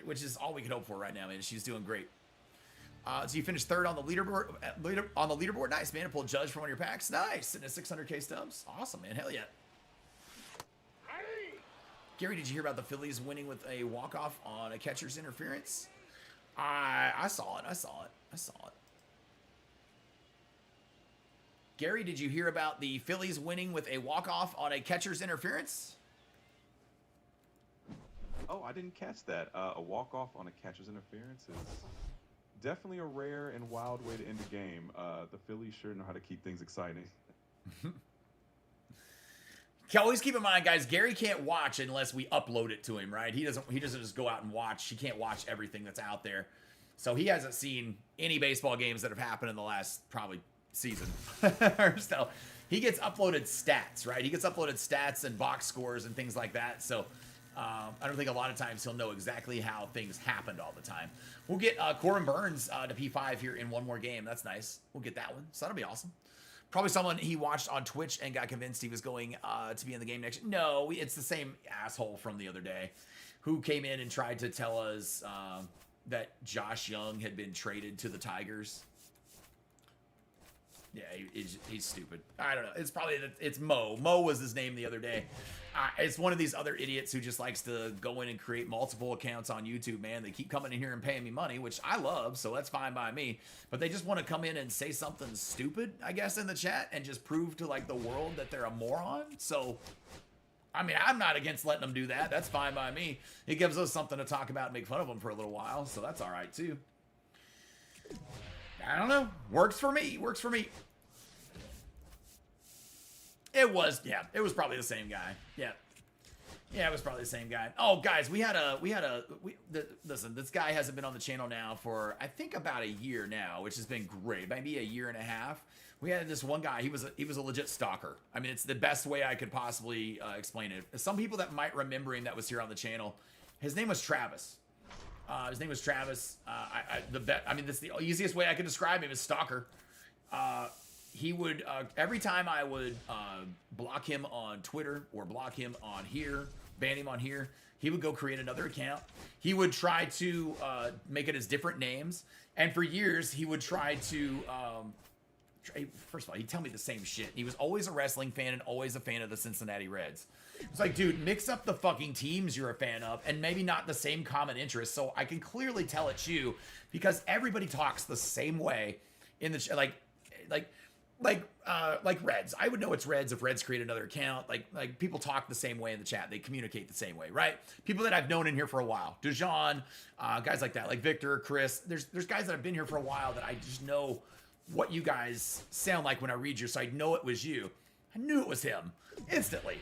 which is all we can hope for right now, man. She's doing great. So you finished third on the leaderboard. Nice, man. To pull judge for one of your packs. Nice. And a 600K Stubs. Awesome, man. Hell yeah. Gary, did you hear about the Phillies winning with a walk-off on a catcher's interference? I saw it. Gary, did you hear about the Phillies winning with a walk-off on a catcher's interference? Oh, I didn't catch that. A walk-off on a catcher's interference is definitely a rare and wild way to end a game. The Phillies sure know how to keep things exciting. Always keep in mind, guys, Gary can't watch unless we upload it to him, right? He doesn't just go out and watch. He can't watch everything that's out there. So he hasn't seen any baseball games that have happened in the last probably season. So he gets uploaded stats, right? He gets uploaded stats and box scores and things like that. So I don't think a lot of times he'll know exactly how things happened all the time. We'll get Corbin Burns to P5 here in one more game. That's nice. We'll get that one. So that'll be awesome. Probably someone he watched on Twitch and got convinced he was going to be in the game next year. No, it's the same asshole from the other day who came in and tried to tell us that Josh Young had been traded to the Tigers. Yeah, he's stupid. I don't know. It's Mo. Mo was his name the other day. It's one of these other idiots who just likes to go in and create multiple accounts on YouTube, man. They keep coming in here and paying me money, which I love, so that's fine by me. But they just want to come in and say something stupid, I guess, in the chat and just prove to, like, the world that they're a moron. So, I mean, I'm not against letting them do that. That's fine by me. It gives us something to talk about and make fun of them for a little while, so that's all right, too. I don't know. Works for me. Works for me. It was probably the same guy. Yeah, it was probably the same guy. Oh, guys, listen, this guy hasn't been on the channel now for, I think, about a year now, which has been great. Maybe a year and a half. We had this one guy, he was a legit stalker. I mean, it's the best way I could possibly explain it. Some people that might remember him that was here on the channel, his name was Travis. That's the easiest way I could describe him is stalker. He would, every time I would block him on Twitter or block him on here, ban him on here, he would go create another account. He would try to make it as different names. And for years, he would try to, first of all, he'd tell me the same shit. He was always a wrestling fan and always a fan of the Cincinnati Reds. It's like, dude, mix up the fucking teams you're a fan of and maybe not the same common interests. So I can clearly tell it's you because everybody talks the same way in the, like Reds. I would know it's Reds if Reds create another account. Like people talk the same way in the chat. They communicate the same way, right? People that I've known in here for a while. Dejan, guys like that, like Victor, Chris. There's guys that have been here for a while that I just know what you guys sound like when I read you, so I know it was you. I knew it was him instantly.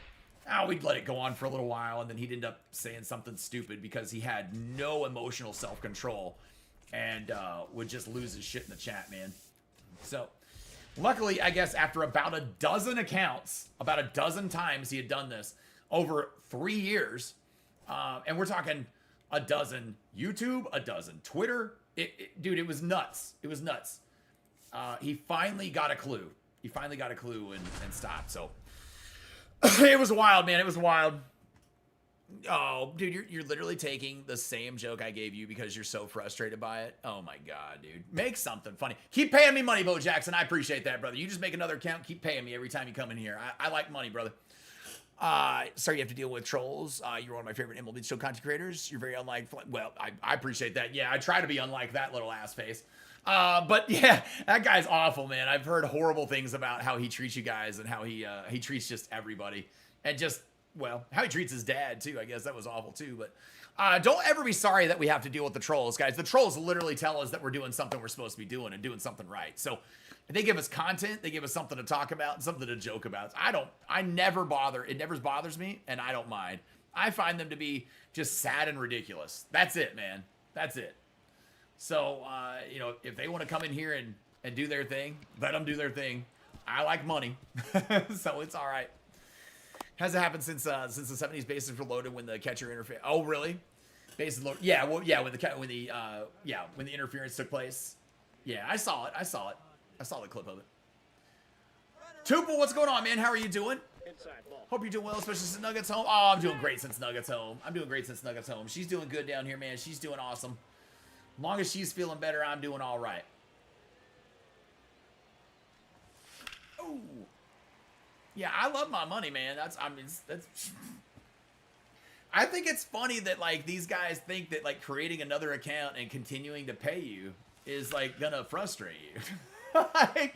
We'd let it go on for a little while, and then he'd end up saying something stupid because he had no emotional self-control and would just lose his shit in the chat, man. So luckily, I guess after about a dozen accounts, about a dozen times he had done this over 3 years, and we're talking a dozen YouTube, a dozen Twitter. Dude, it was nuts. It was nuts. He finally got a clue. He finally got a clue and stopped. So it was wild, man. It was wild. Oh, dude, you're literally taking the same joke I gave you because you're so frustrated by it. Oh my God, dude. Make something funny. Keep paying me money, Bo Jackson. I appreciate that, brother. You just make another account. Keep paying me every time you come in here. I like money, brother. Sorry you have to deal with trolls. You're one of my favorite MLB show content creators. You're very unlike, well, I appreciate that. Yeah, I try to be unlike that little ass face. But yeah, that guy's awful, man. I've heard horrible things about how he treats you guys and how he treats just everybody and just, well, how he treats his dad too. I guess that was awful too, but don't ever be sorry that we have to deal with the trolls, guys. The trolls literally tell us that we're doing something we're supposed to be doing and doing something right. So they give us content, they give us something to talk about and something to joke about. I never bother. It never bothers me and I don't mind. I find them to be just sad and ridiculous. That's it, man. That's it. So, you know, if they want to come in here and do their thing, let them do their thing. I like money, so it's all right. Hasn't happened since the 70s. Bases were loaded when the catcher interfered. Oh, really? Bases loaded. Yeah, well, yeah. When the interference took place. Yeah, I saw it. I saw the clip of it. Tuple, what's going on, man? How are you doing? Inside ball. Hope you're doing well, especially since Nuggets home. Oh, I'm doing great since Nuggets home. I'm doing great since Nuggets home. She's doing good down here, man. She's doing awesome. As long as she's feeling better, I'm doing all right. Oh. Yeah, I love my money, man. That's I think it's funny that like these guys think that like creating another account and continuing to pay you is like gonna frustrate you. Like,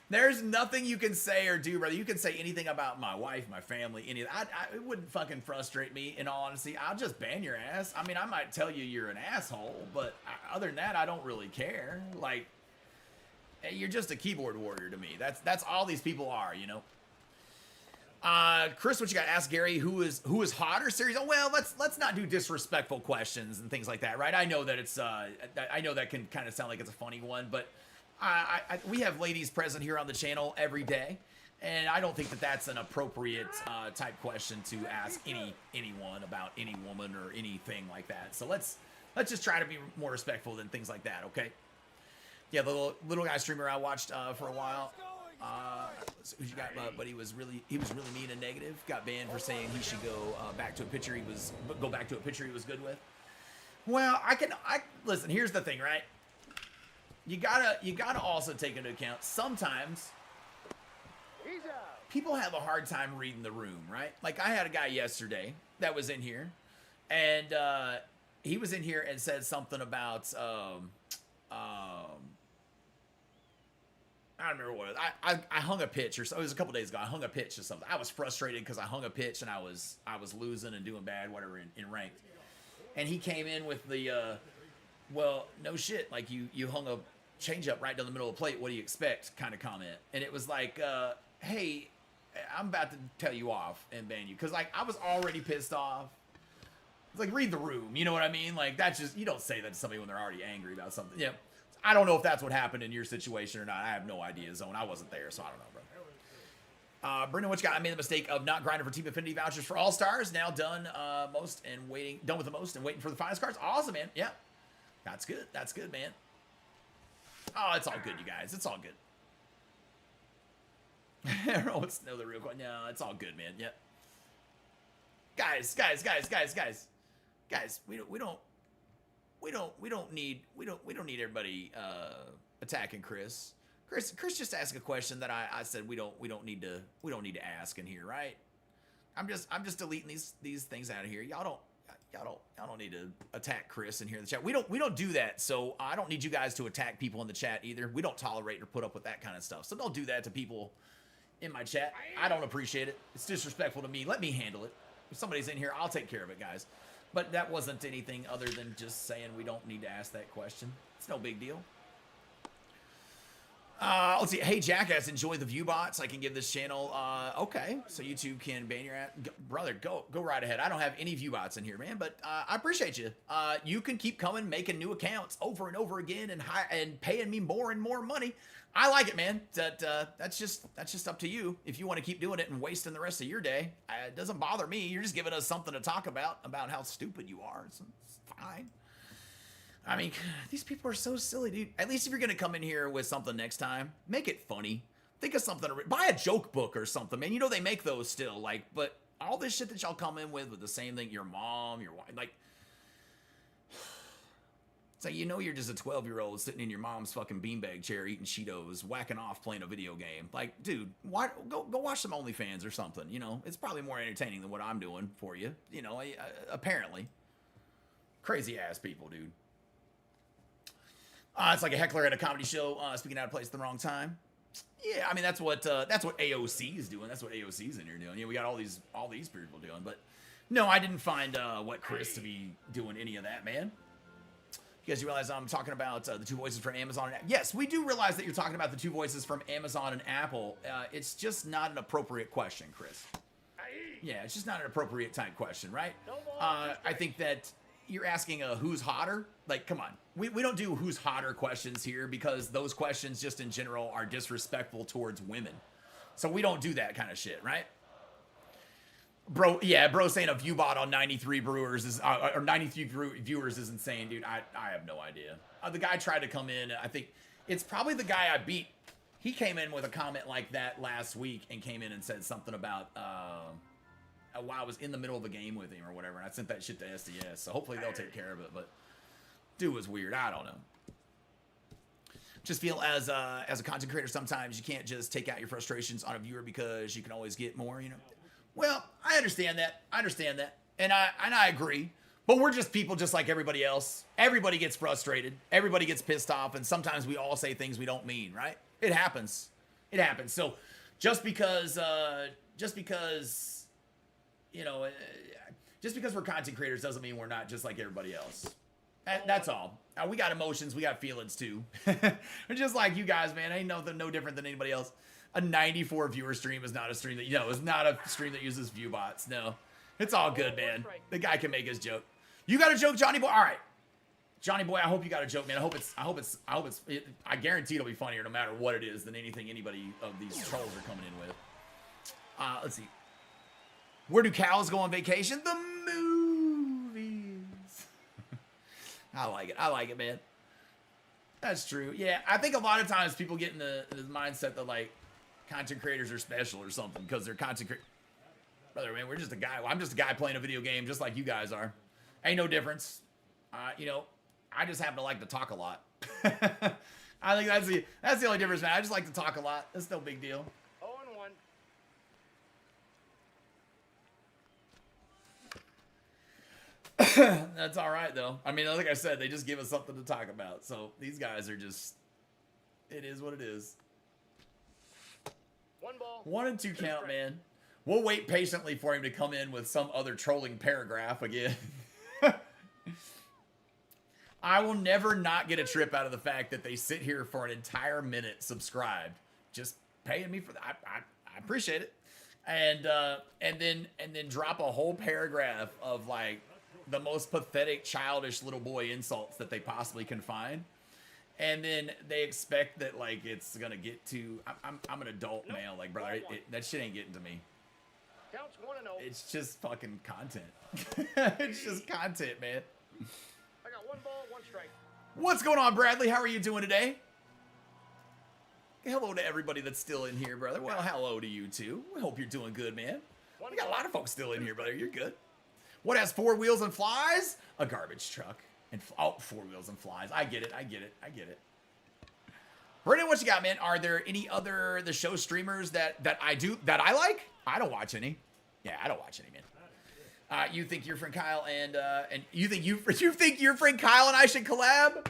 there's nothing you can say or do, brother. You can say anything about my wife, my family, any. It wouldn't fucking frustrate me. In all honesty, I'll just ban your ass. I mean, I might tell you you're an asshole, but other than that, I don't really care. Like, you're just a keyboard warrior to me. That's all these people are, you know. Chris, what you got? Ask Gary who is hotter series. Oh well, let's not do disrespectful questions and things like that, right? I know that it's I know that can kind of sound like it's a funny one, but we have ladies present here on the channel every day, and I don't think that that's an appropriate type question to ask anyone about any woman or anything like that. So let's just try to be more respectful than things like that, okay? Yeah, the little guy streamer I watched for a while. Who you got? But he was really mean and negative. Got banned for saying he should go back to a pitcher he was good with. Well, I listen. Here's the thing, right? You gotta also take into account sometimes people have a hard time reading the room, right? Like I had a guy yesterday that was in here, and he was in here and said something about I don't remember what it was. I hung a pitch or so. It was a couple days ago. I hung a pitch or something. I was frustrated because I hung a pitch and I was losing and doing bad, whatever, in ranked. And he came in with the, well, no shit. Like you hung a changeup right down the middle of the plate. What do you expect? Kind of comment. And it was like, hey, I'm about to tell you off and ban you because like I was already pissed off. It's like read the room. You know what I mean? Like that's just you don't say that to somebody when they're already angry about something. Yeah. I don't know if that's what happened in your situation or not. I have no idea, Zone. I wasn't there, so I don't know, bro. Brendan, what you got? I made the mistake of not grinding for Team Affinity vouchers for All Stars. Now done done with the most and waiting for the finest cards. Awesome, man. Yeah, that's good. That's good, man. Oh, it's all good, you guys. It's all good. Everyone wants to know the real question. No, it's all good, man. Yep. Guys, we don't need everybody attacking Chris. Chris just asked a question that I said we don't need to ask in here, right? I'm just deleting these things out of here. Y'all don't need to attack Chris in here in the chat. We don't do that. So I don't need you guys to attack people in the chat either. We don't tolerate or put up with that kind of stuff. So don't do that to people in my chat. I don't appreciate it. It's disrespectful to me. Let me handle it. If somebody's in here, I'll take care of it, guys. But that wasn't anything other than just saying we don't need to ask that question. It's no big deal. Let's see. Hey, Jackass, enjoy the view bots. I can give this channel. Okay, so YouTube can ban your ass. Brother, go right ahead. I don't have any view bots in here, man, but I appreciate you. You can keep coming, making new accounts over and over again and paying me more and more money. I like it, man. That's just up to you. If you want to keep doing it and wasting the rest of your day, it doesn't bother me. You're just giving us something to talk about how stupid you are. It's fine. I mean, these people are so silly, dude. At least if you're going to come in here with something next time, make it funny. Think of something. Buy a joke book or something, man. You know they make those still. Like, but all this shit that y'all come in with the same thing, your mom, your wife, like, it's like, you know, you're just a 12-year-old sitting in your mom's fucking beanbag chair eating Cheetos, whacking off playing a video game. Like, dude, why go watch some OnlyFans or something, you know? It's probably more entertaining than what I'm doing for you, you know, apparently. Crazy-ass people, dude. It's like a heckler at a comedy show, speaking out of place at the wrong time. Yeah, I mean, that's what AOC is doing. That's what AOC's in here doing. You know, we got all these people doing. But, no, I didn't find what Chris to be doing any of that, man. You guys realize I'm talking about the two voices from Amazon and Apple? Yes, we do realize that you're talking about the two voices from Amazon and Apple. It's just not an appropriate question, Chris. Yeah, it's just not an appropriate type question, right? I think that you're asking who's hotter. Like, come on. We don't do who's hotter questions here because those questions just in general are disrespectful towards women. So we don't do that kind of shit, right? Bro, yeah, bro saying a view bot on 93 brewers is or 93 viewers is insane, dude. I have no idea. The guy tried to come in. I think it's probably the guy I beat He came in with a comment like that last week and came in and said something about while I was in the middle of a game with him or whatever, and I sent that shit to SDS, so hopefully they'll take care of it, but dude was weird. I don't know. Just feel as a content creator, sometimes you can't just take out your frustrations on a viewer because you can always get more, you know? Well, I understand that. And I agree. But we're just people just like everybody else. Everybody gets frustrated. Everybody gets pissed off. And sometimes we all say things we don't mean, right? It happens. It happens. So just because, you know, just because we're content creators doesn't mean we're not just like everybody else. That's all. We got emotions. We got feelings too. Just like you guys, man. Ain't nothing no different than anybody else. A 94 viewer stream is not a stream that, you know, is not a stream that uses view bots. No, it's all good, man. The guy can make his joke. You got a joke, Johnny boy? All right. Johnny boy, I hope you got a joke, man. I guarantee it'll be funnier no matter what it is than anything anybody of these trolls are coming in with. Let's see. Where do cows go on vacation? The movies. I like it, man. That's true. Yeah, I think a lot of times people get in the mindset that, like, content creators are special or something because they're content creators. Brother, man, we're just a guy. I'm just a guy playing a video game just like you guys are. Ain't no difference. You know, I just happen to like to talk a lot. I think that's the only difference, man. I just like to talk a lot. That's no big deal. 0-1. That's all right, though. I mean, like I said, they just give us something to talk about. So these guys are just, it is what it is. 1 ball. 1 and 2 count, man. We'll wait patiently for him to come in with some other trolling paragraph again. I will never not get a trip out of the fact that they sit here for an entire minute subscribed, just paying me for that. I appreciate it. And then drop a whole paragraph of, like, the most pathetic, childish little boy insults that they possibly can find. And then they expect that, like, it's gonna get to, I'm an adult male, like, brother, that shit ain't getting to me. Counts 1-0. It's just fucking content. It's just content, man. I got 1 ball, 1 strike. What's going on, Bradley? How are you doing today? Hello to everybody that's still in here, brother. Well, hello to you too. We hope you're doing good, man. We got a lot of folks still in here, brother. You're good. What has 4 wheels and flies? A garbage truck. And 4 wheels and flies. I get it. Brendan, what you got, man? Are there any other the show streamers that I like? I don't watch any. Yeah, I don't watch any, man. You think your friend Kyle and you think your friend Kyle and I should collab?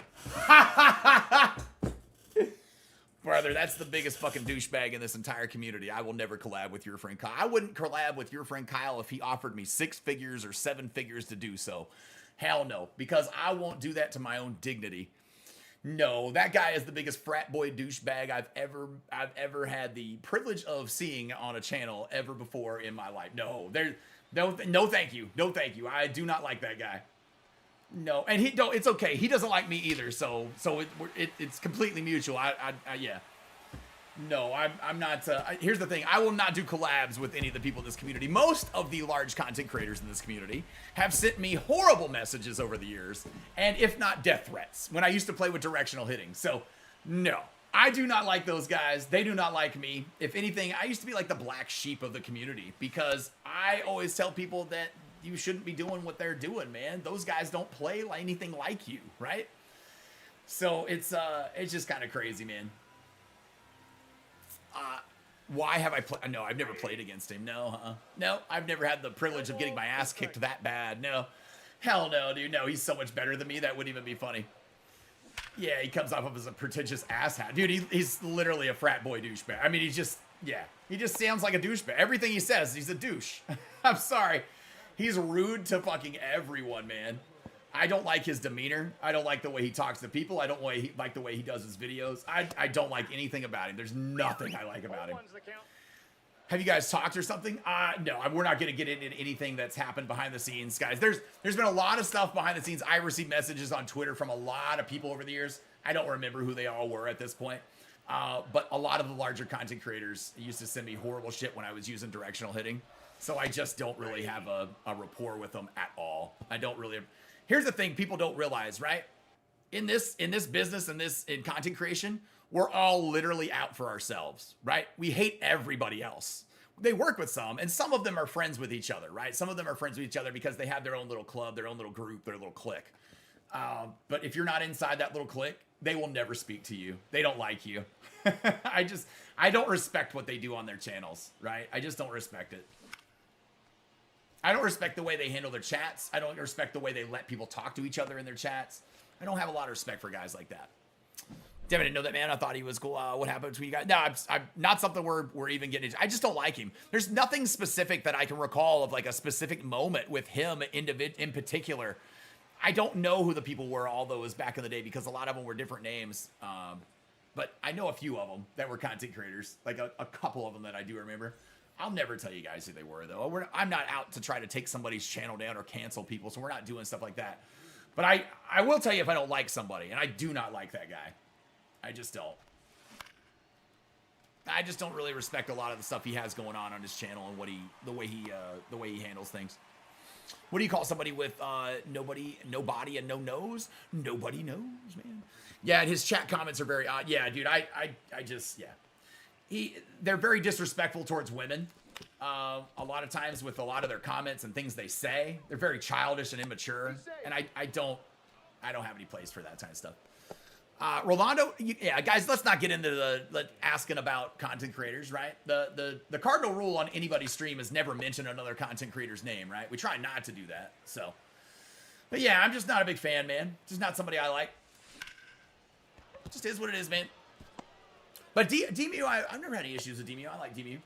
Brother, that's the biggest fucking douchebag in this entire community. I will never collab with your friend Kyle. I wouldn't collab with your friend Kyle if he offered me 6 figures or 7 figures to do so. Hell no, because I won't do that to my own dignity. No, that guy is the biggest frat boy douchebag I've ever had the privilege of seeing on a channel ever before in my life. No, no, thank you. No, thank you. I do not like that guy. No, and it's okay. He doesn't like me either, so it's completely mutual. Yeah. No, I'm not. Here's the thing. I will not do collabs with any of the people in this community. Most of the large content creators in this community have sent me horrible messages over the years, and if not death threats, when I used to play with directional hitting. So, no, I do not like those guys. They do not like me. If anything, I used to be like the black sheep of the community because I always tell people that you shouldn't be doing what they're doing, man. Those guys don't play like anything like you, right? So it's just kind of crazy, man. Why have I played? No, I've never played against him. No, no, I've never had the privilege of getting my ass kicked that bad. No, hell no, dude. No, he's so much better than me. That wouldn't even be funny. Yeah, he comes off of as a pretentious asshat. Dude, he's literally a frat boy douchebag. I mean, he just sounds like a douchebag. Everything he says, he's a douche. I'm sorry. He's rude to fucking everyone, man. I don't like his demeanor. I don't like the way he talks to people. I don't like the way he does his videos. I don't like anything about him. There's nothing I like about him. Have you guys talked or something? No, we're not going to get into anything that's happened behind the scenes, guys. There's been a lot of stuff behind the scenes. I received messages on Twitter from a lot of people over the years. I don't remember who they all were at this point. But a lot of the larger content creators used to send me horrible shit when I was using directional hitting. So I just don't really have a rapport with them at all. I don't really. Here's the thing people don't realize, right? In this business and in content creation, we're all literally out for ourselves, right? We hate everybody else. They work with some, and some of them are friends with each other, right? Some of them are friends with each other because they have their own little club, their own little group, their little clique. But if you're not inside that little clique, they will never speak to you. They don't like you. I don't respect what they do on their channels, right? I just don't respect it. I don't respect the way they handle their chats. I don't respect the way they let people talk to each other in their chats. I don't have a lot of respect for guys like that. Damn, I didn't know that, man. I thought he was cool. What happened between you guys? No, I'm not something we're even getting into. I just don't like him. There's nothing specific that I can recall of like a specific moment with him in particular. I don't know who the people were, all those back in the day, because a lot of them were different names. But I know a few of them that were content creators, like a couple of them that I do remember. I'll never tell you guys who they were, though. I'm not out to try to take somebody's channel down or cancel people, so we're not doing stuff like that. But I will tell you if I don't like somebody, and I do not like that guy. I just don't. I just don't really respect a lot of the stuff he has going on his channel and the way he handles things. What do you call somebody with nobody and no nose? Nobody knows, man. Yeah, and his chat comments are very odd. Yeah, dude, I just, yeah. They're very disrespectful towards women. A lot of times with a lot of their comments and things they say, they're very childish and immature. And I don't have any place for that kind of stuff. Rolando, yeah, guys, let's not get into the asking about content creators, right? The cardinal rule on anybody's stream is never mention another content creator's name, right? We try not to do that, so. But yeah, I'm just not a big fan, man. Just not somebody I like. Just is what it is, man. But DMU, I've never had any issues with DMU. I like DMU.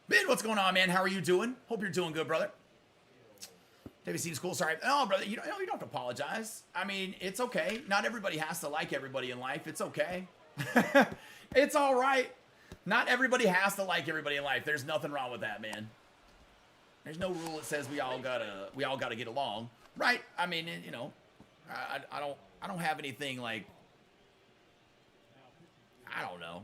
Ben, what's going on, man? How are you doing? Hope you're doing good, brother. David seems cool. Sorry. Oh, brother, you don't have to apologize. I mean, it's okay. Not everybody has to like everybody in life. It's okay. It's all right. Not everybody has to like everybody in life. There's nothing wrong with that, man. There's no rule that says we all gotta get along, right? I mean, you know, I don't have anything like, I don't know.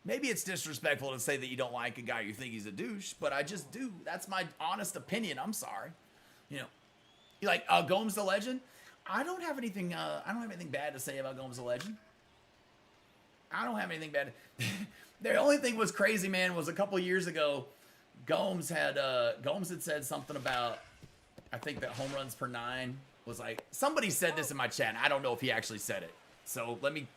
Maybe it's disrespectful to say that you don't like a guy you think he's a douche, but I just do. That's my honest opinion. I'm sorry. You know, you like Gomes the Legend? I don't have anything bad to say about Gomes the Legend. I don't have anything bad. The only thing was crazy, man, was a couple years ago, Gomes had said something about, I think that home runs per 9 was like, somebody said this in my chat. I don't know if he actually said it. So let me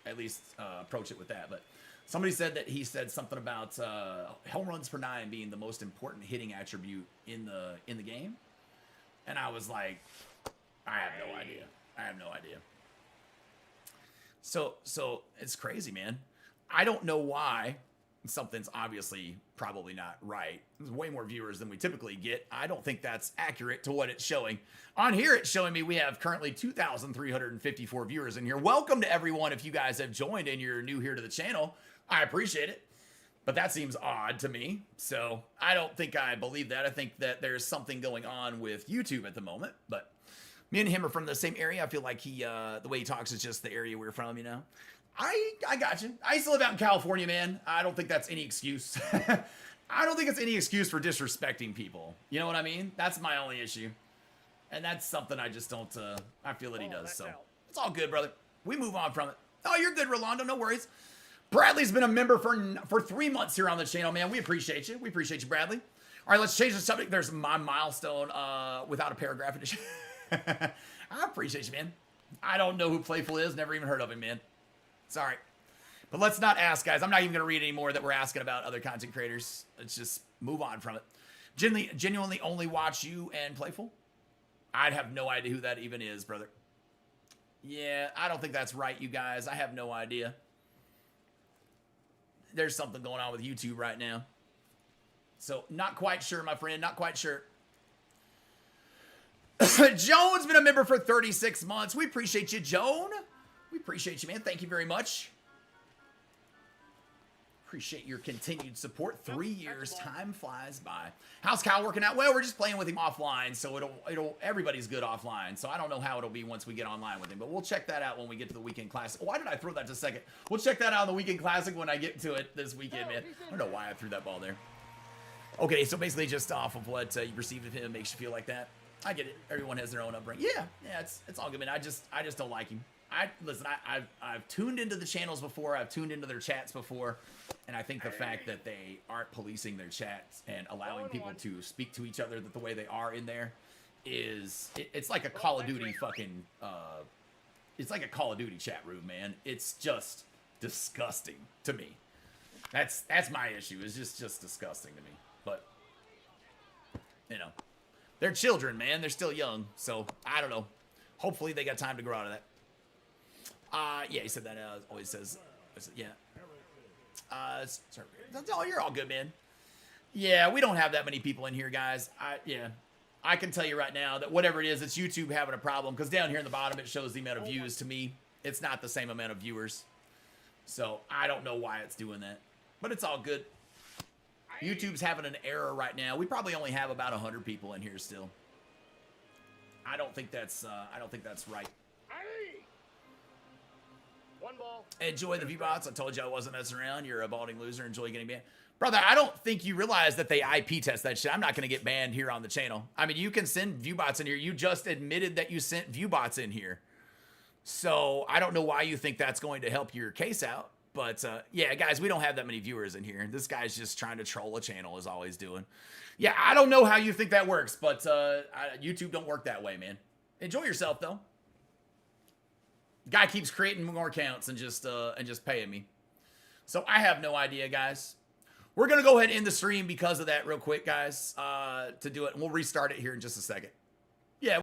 at least approach it with that. But somebody said that he said something about home runs per 9 being the most important hitting attribute in the game. And I was like, I have no idea. I have no idea. So it's crazy, man. I don't know why. Something's obviously probably not right. There's way more viewers than we typically get. I don't think that's accurate to what it's showing. On here, it's showing me we have currently 2,354 viewers in here. Welcome to everyone if you guys have joined and you're new here to the channel. I appreciate it. But that seems odd to me. So I don't think I believe that. I think that there's something going on with YouTube at the moment. But me and him are from the same area. I feel like the way he talks is just the area we're from, you know. I got you. I used to live out in California, man. I don't think that's any excuse. I don't think it's any excuse for disrespecting people. You know what I mean? That's my only issue. And that's something I just don't, I feel that he does. So it's all good, brother. We move on from it. Oh, you're good, Rolando. No worries. Bradley's been a member for 3 months here on the channel, man. We appreciate you. We appreciate you, Bradley. All right, let's change the subject. There's my milestone without a paragraph edition. I appreciate you, man. I don't know who Playful is. Never even heard of him, man. Sorry. But let's not ask, guys. I'm not even going to read any more that we're asking about other content creators. Let's just move on from it. Genuinely only watch you and Playful? I'd have no idea who that even is, brother. Yeah, I don't think that's right, you guys. I have no idea. There's something going on with YouTube right now. So, not quite sure, my friend. Not quite sure. Joan's been a member for 36 months. We appreciate you, Joan. We appreciate you, man. Thank you very much. Appreciate your continued support. 3 years. Time flies by. How's Kyle working out? Well, we're just playing with him offline, so everybody's good offline. So I don't know how it'll be once we get online with him, but we'll check that out when we get to the Weekend Classic. Why did I throw that to second? We'll check that out in the Weekend Classic when I get to it this weekend, man. I don't know why I threw that ball there. Okay, so basically just off of what you received of him makes you feel like that. I get it. Everyone has their own upbringing. Yeah, it's all good, man. I just don't like him. listen. I've tuned into the channels before. I've tuned into their chats before, and I think the fact that they aren't policing their chats and allowing people to speak to each other the way they are in there it's like a Call of Duty fucking it's like a Call of Duty chat room, man. It's just disgusting to me. That's my issue. It's just disgusting to me. But you know, they're children, man. They're still young, so I don't know. Hopefully they got time to grow out of that. Yeah, he said that. Always says, yeah. Sorry. Oh, you're all good, man. Yeah, we don't have that many people in here, guys. Yeah, I can tell you right now that whatever it is, it's YouTube having a problem, because down here in the bottom it shows the amount of views. To me, it's not the same amount of viewers, so I don't know why it's doing that, but it's all good. YouTube's having an error right now. We probably only have about 100 people in here still. I don't think that's right. One ball. Enjoy the V-bots. I told you I wasn't messing around. You're a balding loser. Enjoy getting banned. Brother, I don't think you realize that they IP test that shit. I'm not going to get banned here on the channel. I mean, you can send viewbots in here. You just admitted that you sent viewbots in here. So I don't know why you think that's going to help your case out. But yeah, guys, we don't have that many viewers in here. This guy's just trying to troll a channel, is all he's doing. Yeah, I don't know how you think that works, but YouTube don't work that way, man. Enjoy yourself, though. Guy keeps creating more accounts and just paying me. So I have no idea, guys. We're going to go ahead and end the stream because of that real quick, guys, to do it. And we'll restart it here in just a second.